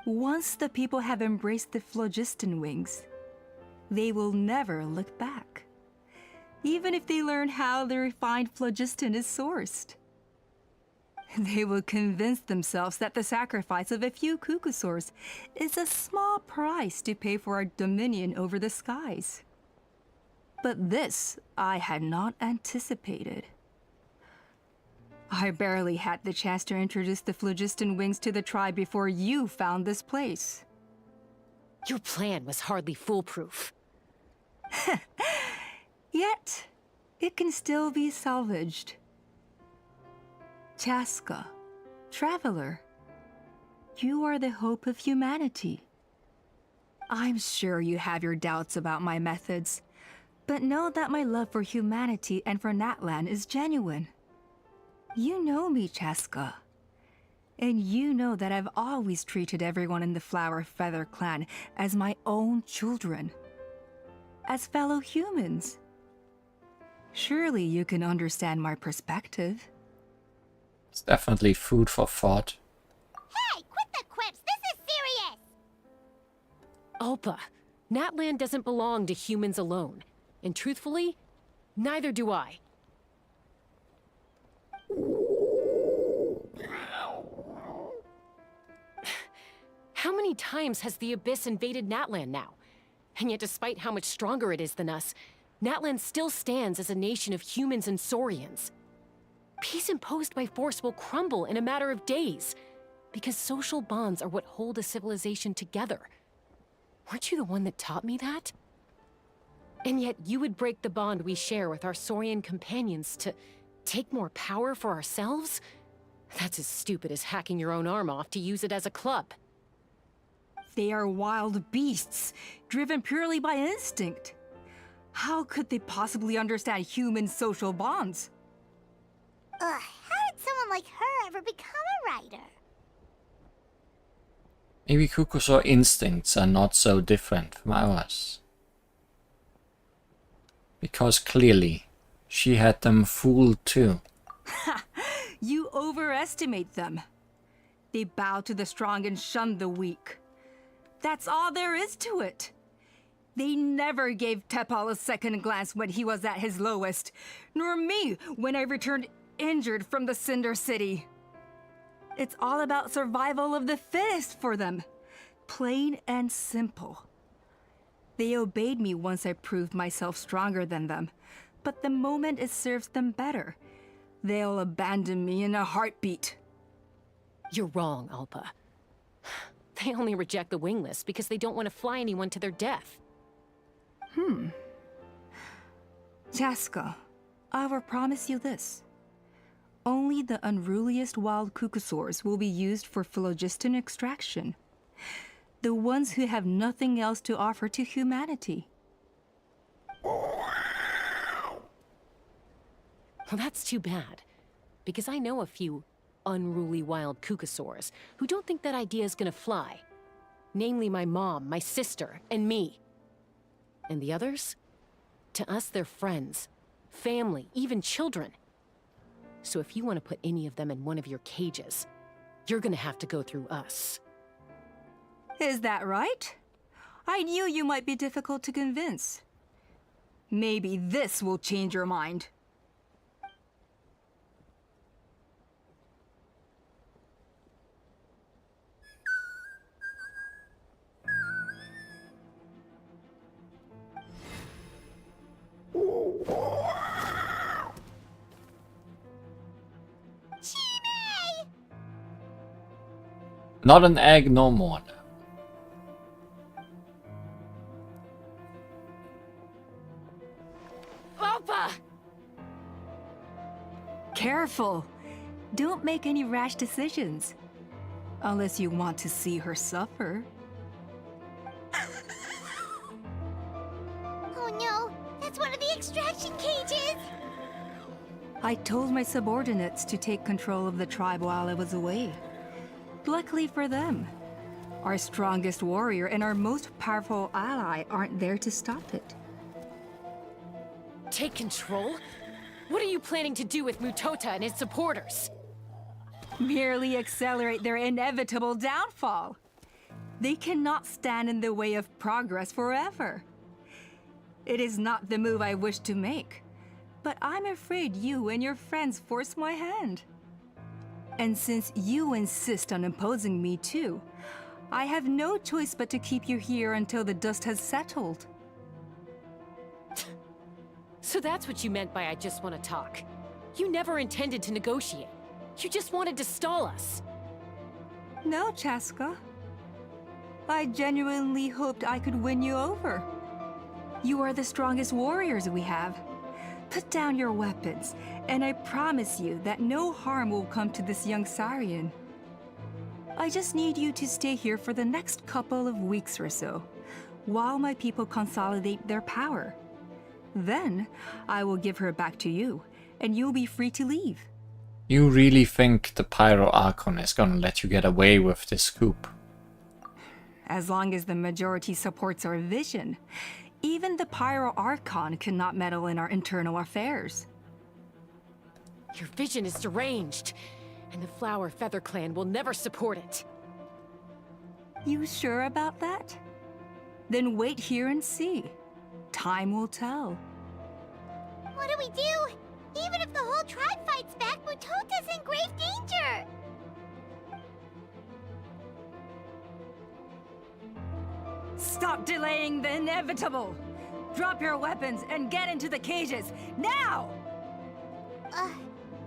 Once the people have embraced the phlogiston wings, they will never look back. even if they learn how the refined phlogiston is sourced. They will convince themselves that the sacrifice of a few cuckosaurs is a small price to pay for our dominion over the skies. But this I had not anticipated. I barely had the chance to introduce the phlogiston wings to the tribe before you found this place. Your plan was hardly foolproof. Yet, it can still be salvaged. Chaska, traveler, you are the hope of humanity. I'm sure you have your doubts about my methods, but know that my love for humanity and for Natlan is genuine. You know me, Chaska. And you know that I've always treated everyone in the Flower Feather clan as my own children. As fellow humans. Surely you can understand my perspective. It's definitely food for thought. Hey, quit the quips! This is serious! Alpa, Natlan doesn't belong to humans alone. And truthfully, neither do I. How many times has the Abyss invaded Natlan now? And yet despite how much stronger it is than us, Natlan still stands as a nation of humans and saurians. Peace imposed by force will crumble in a matter of days, because social bonds are what hold a civilization together. Weren't you the one that taught me that? And yet you would break the bond we share with our saurian companions to take more power for ourselves? That's as stupid as hacking your own arm off to use it as a club. They are wild beasts, driven purely by instinct. How could they possibly understand human social bonds? Ugh, how did someone like her ever become a writer? Maybe Kukusaur instincts are not so different from ours. Because clearly, she had them fooled too. You overestimate them. They bow to the strong and shun the weak. That's all there is to it. They never gave Tepal a second glance when he was at his lowest, nor me when I returned injured from the Cinder City. It's all about survival of the fittest for them. Plain and simple. They obeyed me once I proved myself stronger than them, but the moment it serves them better, they'll abandon me in a heartbeat. You're wrong, Alpa. They only reject the wingless because they don't want to fly anyone to their death. Chaska, I will promise you this. Only the unruliest wild cuckosaurs will be used for phlogiston extraction. The ones who have nothing else to offer to humanity. Well, that's too bad. Because I know a few unruly wild cuckosaurs who don't think that idea is gonna fly. Namely my mom, my sister, and me. And the others? To us, they're friends, family, even children. So if you want to put any of them in one of your cages, you're gonna have to go through us. Is that right? I knew you might be difficult to convince. Maybe this will change your mind. Not an egg no more. Alpa! Careful! Don't make any rash decisions. Unless you want to see her suffer. Oh no, that's one of the extraction cages! I told my subordinates to take control of the tribe while I was away. Luckily for them, our strongest warrior and our most powerful ally aren't there to stop it. Take control? What are you planning to do with Mutota and his supporters? Merely accelerate their inevitable downfall. They cannot stand in the way of progress forever. It is not the move I wish to make, But I'm afraid you and your friends forced my hand. And since you insist on imposing me too, I have no choice but to keep you here until the dust has settled. So that's what you meant by I just want to talk. You never intended to negotiate. You just wanted to stall us. No, Chaska. I genuinely hoped I could win you over. You are the strongest warriors we have. Put down your weapons, and I promise you that no harm will come to this young Sarian. I just need you to stay here for the next couple of weeks or so, while my people consolidate their power. Then, I will give her back to you, and you'll be free to leave. You really think the Pyro Archon is gonna let you get away with this coup? As long as the majority supports our vision, even the Pyro Archon cannot meddle in our internal affairs. Your vision is deranged, and the Flower Feather Clan will never support it. You sure about that? Then wait here and see. Time will tell. What do we do? Even if the whole tribe fights back, Mutota's in grave danger! Stop delaying the inevitable! Drop your weapons and get into the cages, now!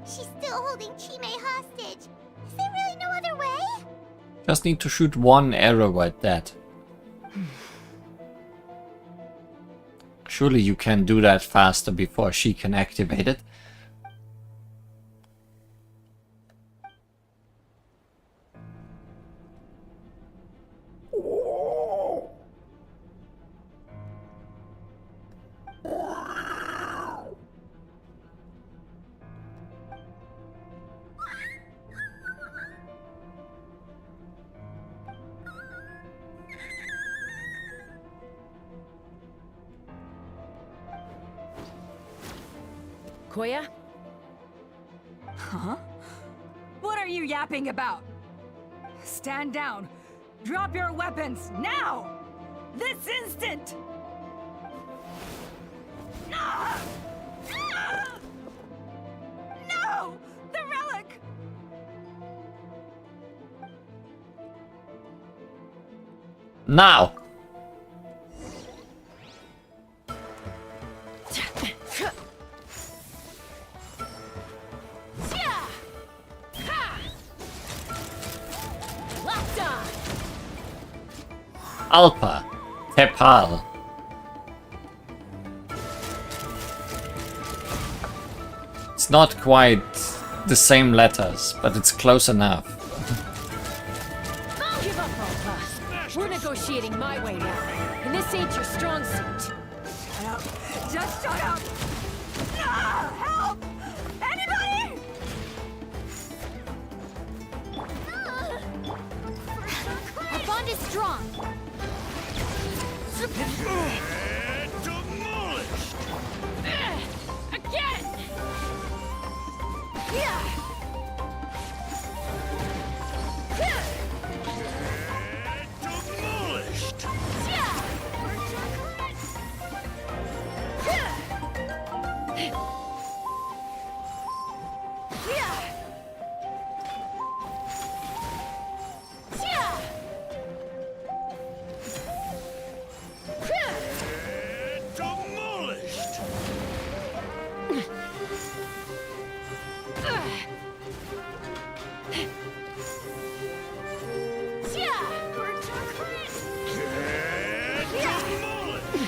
She's still holding Chime hostage. Is there really no other way? Just need to shoot one arrow at that. Surely you can do that faster before she can activate it. Koya? Huh? What are you yapping about? Stand down. Drop your weapons, now! This instant! Ah! Ah! No! The relic! Now! Alpa, Tepal. It's not quite the same letters, but it's close enough. I'll give up, Alpa. We're negotiating my way now, and this ain't your strong suit. Shut up! Just shut up! Ah, help! Anybody? Our bond is strong. Demolished! Again! Demolished! Demolished!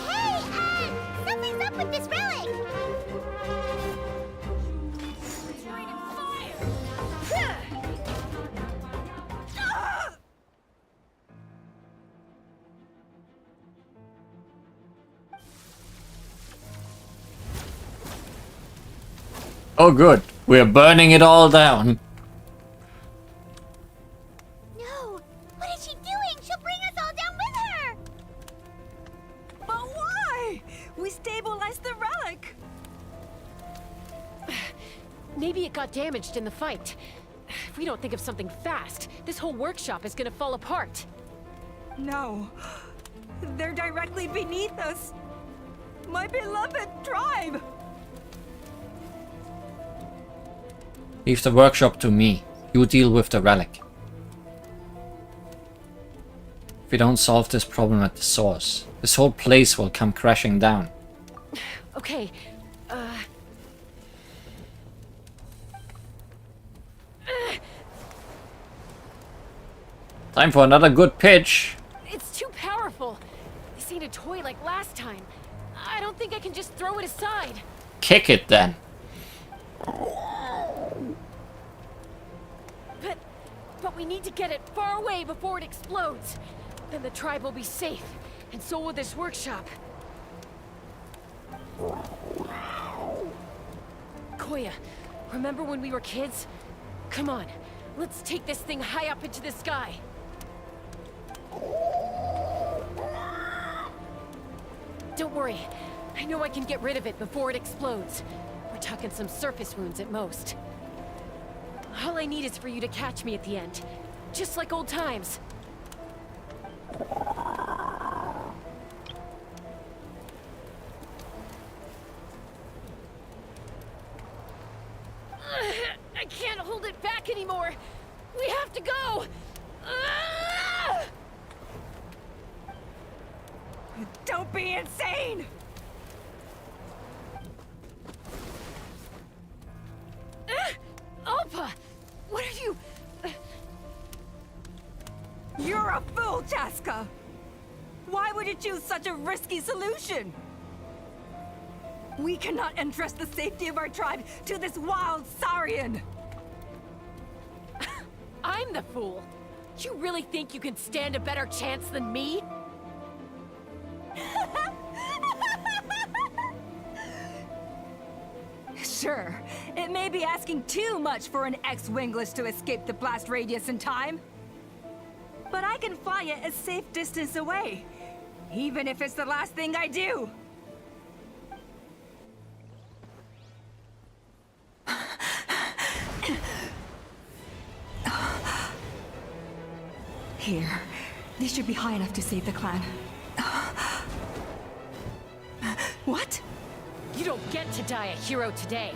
Hey, something's up with this relic! Oh good, we're burning it all down. No! What is she doing? She'll bring us all down with her! But why? We stabilized the relic! Maybe it got damaged in the fight. If we don't think of something fast, this whole workshop is gonna fall apart. No. They're directly beneath us. My beloved tribe! Leave the workshop to me. You deal with the relic. If we don't solve this problem at the source, this whole place will come crashing down. Okay, Time for another good pitch. it's too powerful. This ain't a toy like last time. I don't think I can just throw it aside. Kick it then. But we need to get it far away before it explodes. Then the tribe will be safe, and so will this workshop. Koya, remember when we were kids? Come on, let's take this thing high up into the sky. Don't worry, I know I can get rid of it before it explodes. We're talking some surface wounds at most. All I need is for you to catch me at the end, just like old times. I can't hold it back anymore. We have to go. Don't be insane! Alpa! What are you... You're a fool, Chaska! Why would you choose such a risky solution? We cannot entrust the safety of our tribe to this wild Saurian! I'm the fool. You really think you can stand a better chance than me? Sure, it may be asking too much for an ex-wingless to escape the blast radius in time. But I can fly it a safe distance away, even if it's the last thing I do. Here, these should be high enough to save the clan. What? You don't get to die a hero today.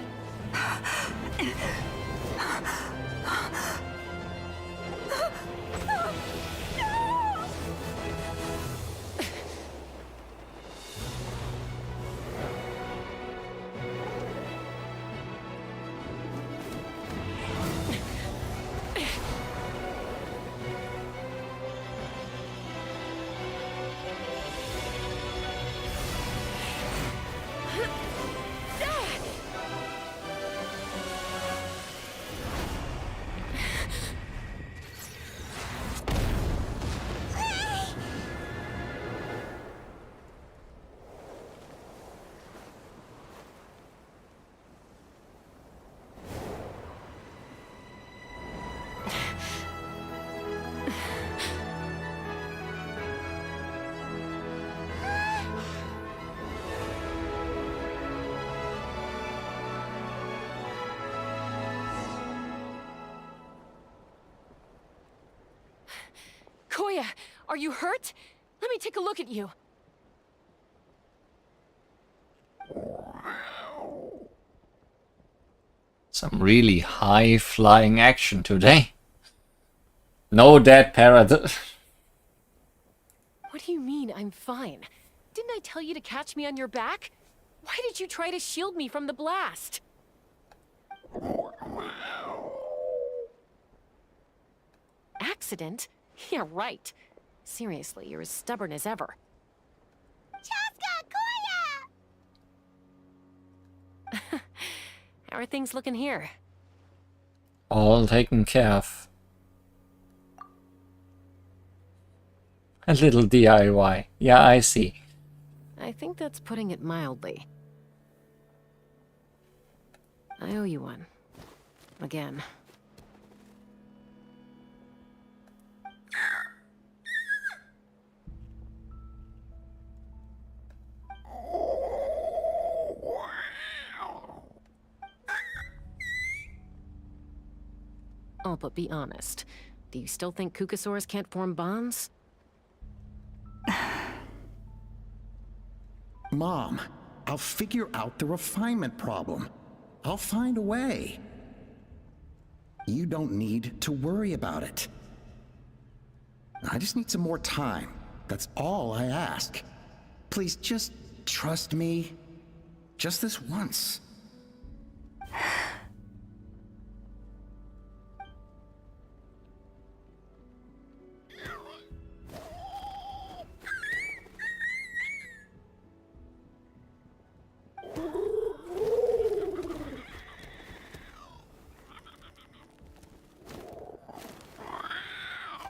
Koya, are you hurt? Let me take a look at you. Some really high flying action today. No dead parrot. What do you mean, I'm fine? Didn't I tell you to catch me on your back? Why did you try to shield me from the blast? Accident? Yeah, right. Seriously, you're as stubborn as ever. Chaska, Koya! How are things looking here? All taken care of. A little DIY. Yeah, I see. I think that's putting it mildly. I owe you one. Again. Oh, but be honest. Do you still think Kukasaurs can't form bonds? Mom, I'll figure out the refinement problem. I'll find a way. You don't need to worry about it. I just need some more time. That's all I ask. Please just trust me. Just this once.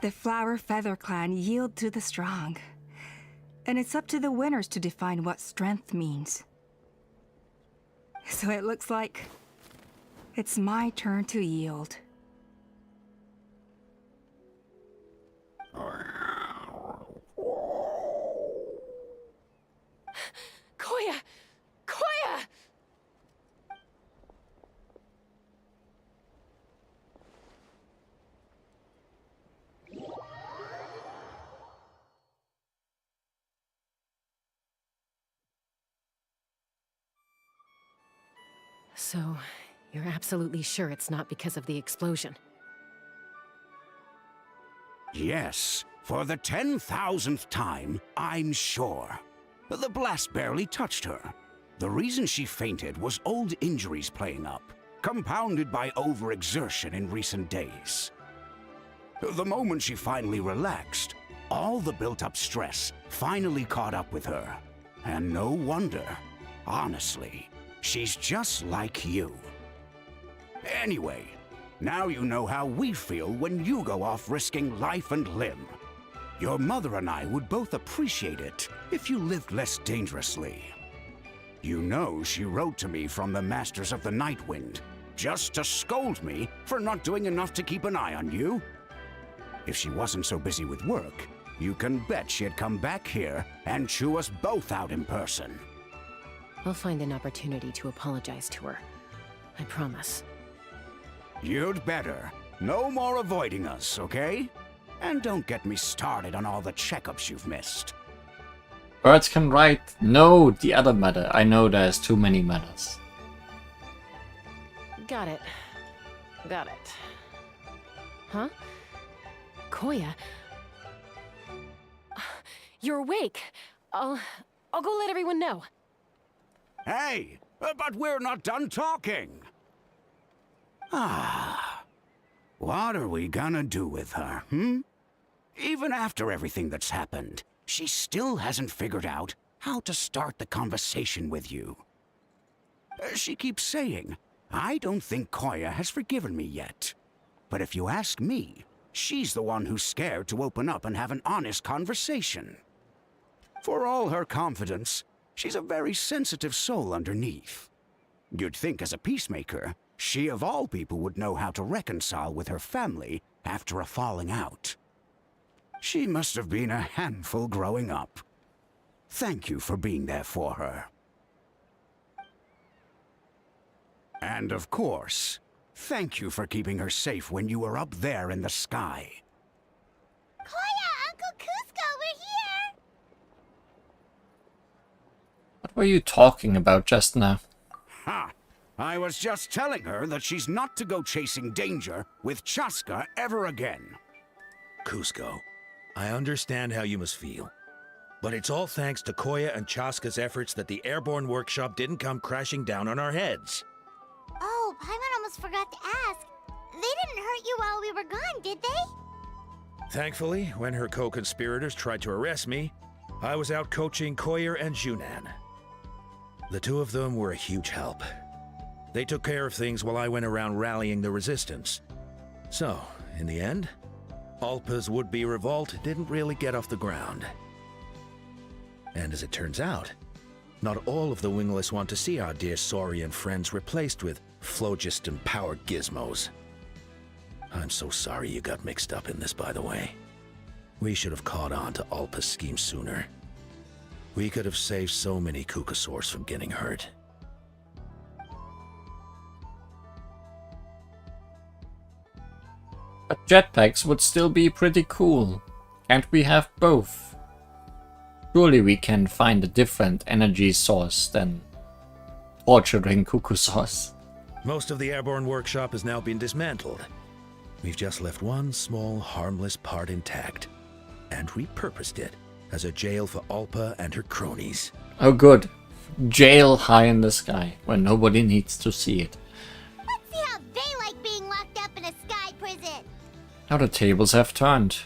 The Flower Feather Clan yield to the strong. And it's up to the winners to define what strength means. So it looks like it's my turn to yield. Koya! Koya! So, you're absolutely sure it's not because of the explosion? Yes, for the 10,000th time, I'm sure. The blast barely touched her. The reason she fainted was old injuries playing up, compounded by overexertion in recent days. The moment she finally relaxed, all the built-up stress finally caught up with her. And no wonder. Honestly, she's just like you. Anyway, now you know how we feel when you go off risking life and limb. Your mother and I would both appreciate it if you lived less dangerously. You know she wrote to me from the Masters of the Night Wind, just to scold me for not doing enough to keep an eye on you. If she wasn't so busy with work, you can bet she'd come back here and chew us both out in person. I'll find an opportunity to apologize to her. I promise. You'd better. No more avoiding us, okay? And don't get me started on all the checkups you've missed. Birds can write. No, the other matter. I know there's too many matters. Got it. Got it. Huh? Koya? You're awake. I'll go let everyone know. Hey, but we're not done talking. Ah, what are we gonna do with her, Even after everything that's happened, she still hasn't figured out how to start the conversation with you. She keeps saying, I don't think Koya has forgiven me yet. But if you ask me, she's the one who's scared to open up and have an honest conversation. For all her confidence, she's a very sensitive soul underneath. You'd think as a peacemaker, she of all people would know how to reconcile with her family after a falling out. She must have been a handful growing up. Thank you for being there for her. And of course, thank you for keeping her safe when you were up there in the sky. Koya, Uncle Cusco, we're here! What were you talking about just now? Ha! I was just telling her that she's not to go chasing danger with Chaska ever again. Cusco, I understand how you must feel. But it's all thanks to Koya and Chaska's efforts that the airborne workshop didn't come crashing down on our heads. Oh, Paimon almost forgot to ask. They didn't hurt you while we were gone, did they? Thankfully, when her co-conspirators tried to arrest me, I was out coaching Koya and Junan. The two of them were a huge help. They took care of things while I went around rallying the resistance. So, in the end, Alpa's would-be revolt didn't really get off the ground. And as it turns out, not all of the Wingless want to see our dear Saurian friends replaced with phlogiston power gizmos. I'm so sorry you got mixed up in this, by the way. We should have caught on to Alpa's scheme sooner. We could have saved so many Kukasaurs from getting hurt. But jetpacks would still be pretty cool. Can't we have both? Surely we can find a different energy source than torturing Kukusaurs. Most of the airborne workshop has now been dismantled, We've just left one small, harmless part intact and repurposed it as a jail for Alpa and her cronies. Oh good. Jail high in the sky, where nobody needs to see it. Let's see how they like being locked up in a sky prison. Now the tables have turned.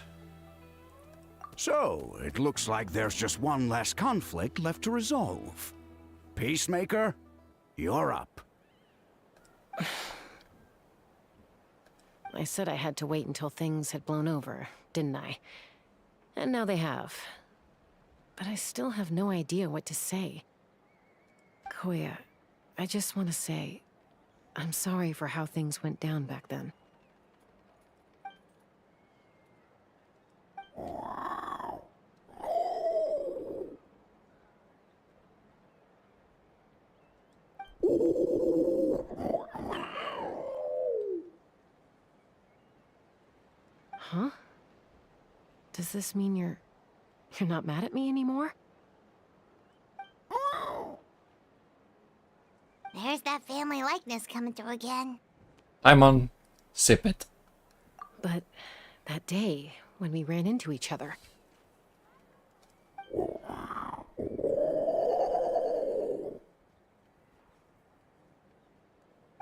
So, it looks like there's just one less conflict left to resolve. Peacemaker, you're up. I said I had to wait until things had blown over, didn't I? And now they have. But I still have no idea what to say. Koya, I just want to say, I'm sorry for how things went down back then. Huh? Does this mean you're not mad at me anymore? There's that family likeness coming through again. Paimon, sip it. But that day, when we ran into each other...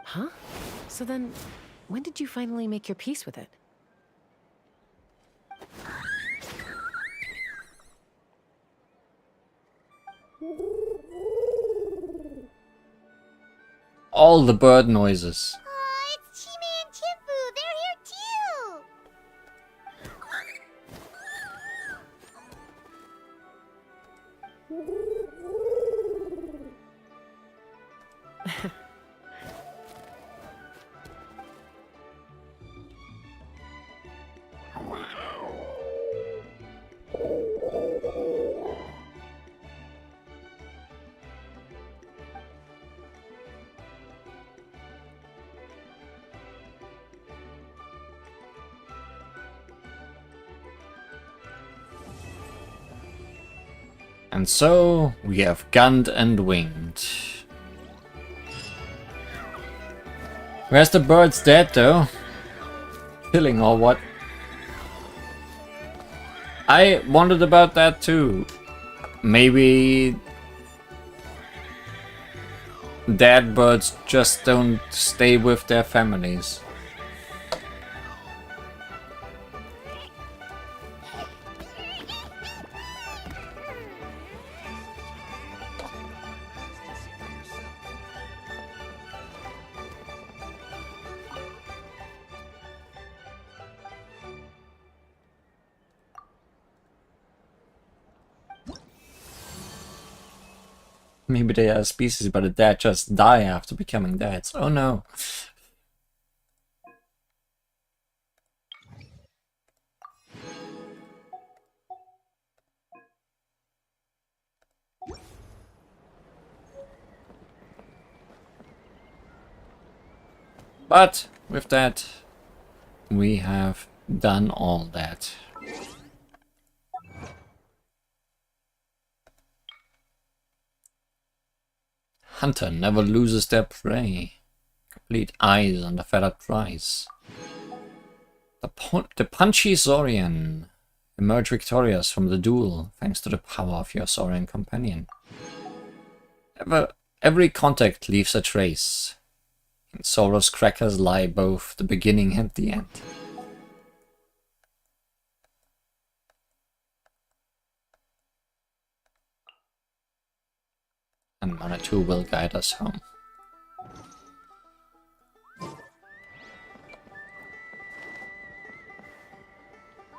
Huh? So then, when did you finally make your peace with it? All the bird noises. Aw, it's Chime and Chimpu. They're here too. And so, we have gunned and winged. Where's the bird's dead though? Killing or what? I wondered about that too. Maybe dead birds just don't stay with their families. Maybe they are a species, but the dead just die after becoming dads. Oh no. But with that, we have done all that. Hunter never loses their prey. Complete eyes on the feathered prize. The punchy Saurian emerge victorious from the duel thanks to the power of your Saurian companion. Every contact leaves a trace. In Sora's crackers lie both the beginning and the end. And Manitou will guide us home.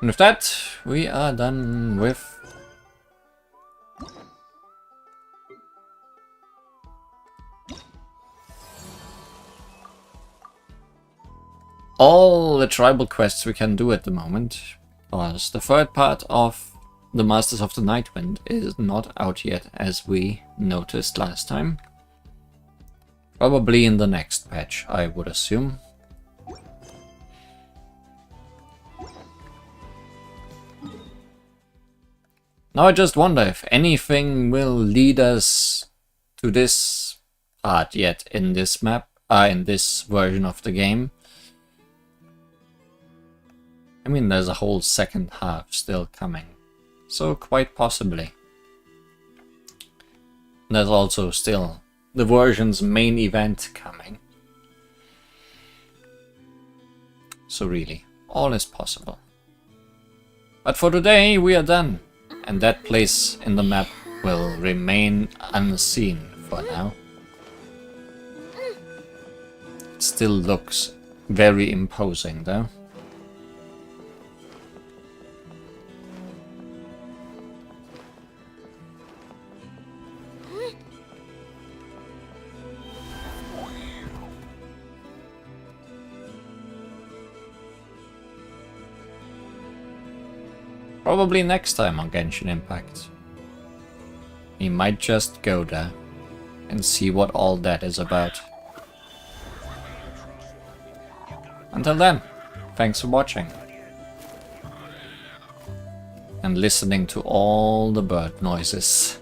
And with that, we are done with all the tribal quests we can do at the moment, because the third part of the Masters of the Nightwind is not out yet, as we noticed last time. Probably in the next patch, I would assume. Now I just wonder if anything will lead us to this part yet in this map, in this version of the game. I mean, there's a whole second half still coming, so quite possibly. There's also still the version's main event coming. So really, all is possible. But for today, we are done, and that place in the map will remain unseen for now. It still looks very imposing though. Probably next time on Genshin Impact. We might just go there and see what all that is about. Until then, thanks for watching. And listening to all the bird noises.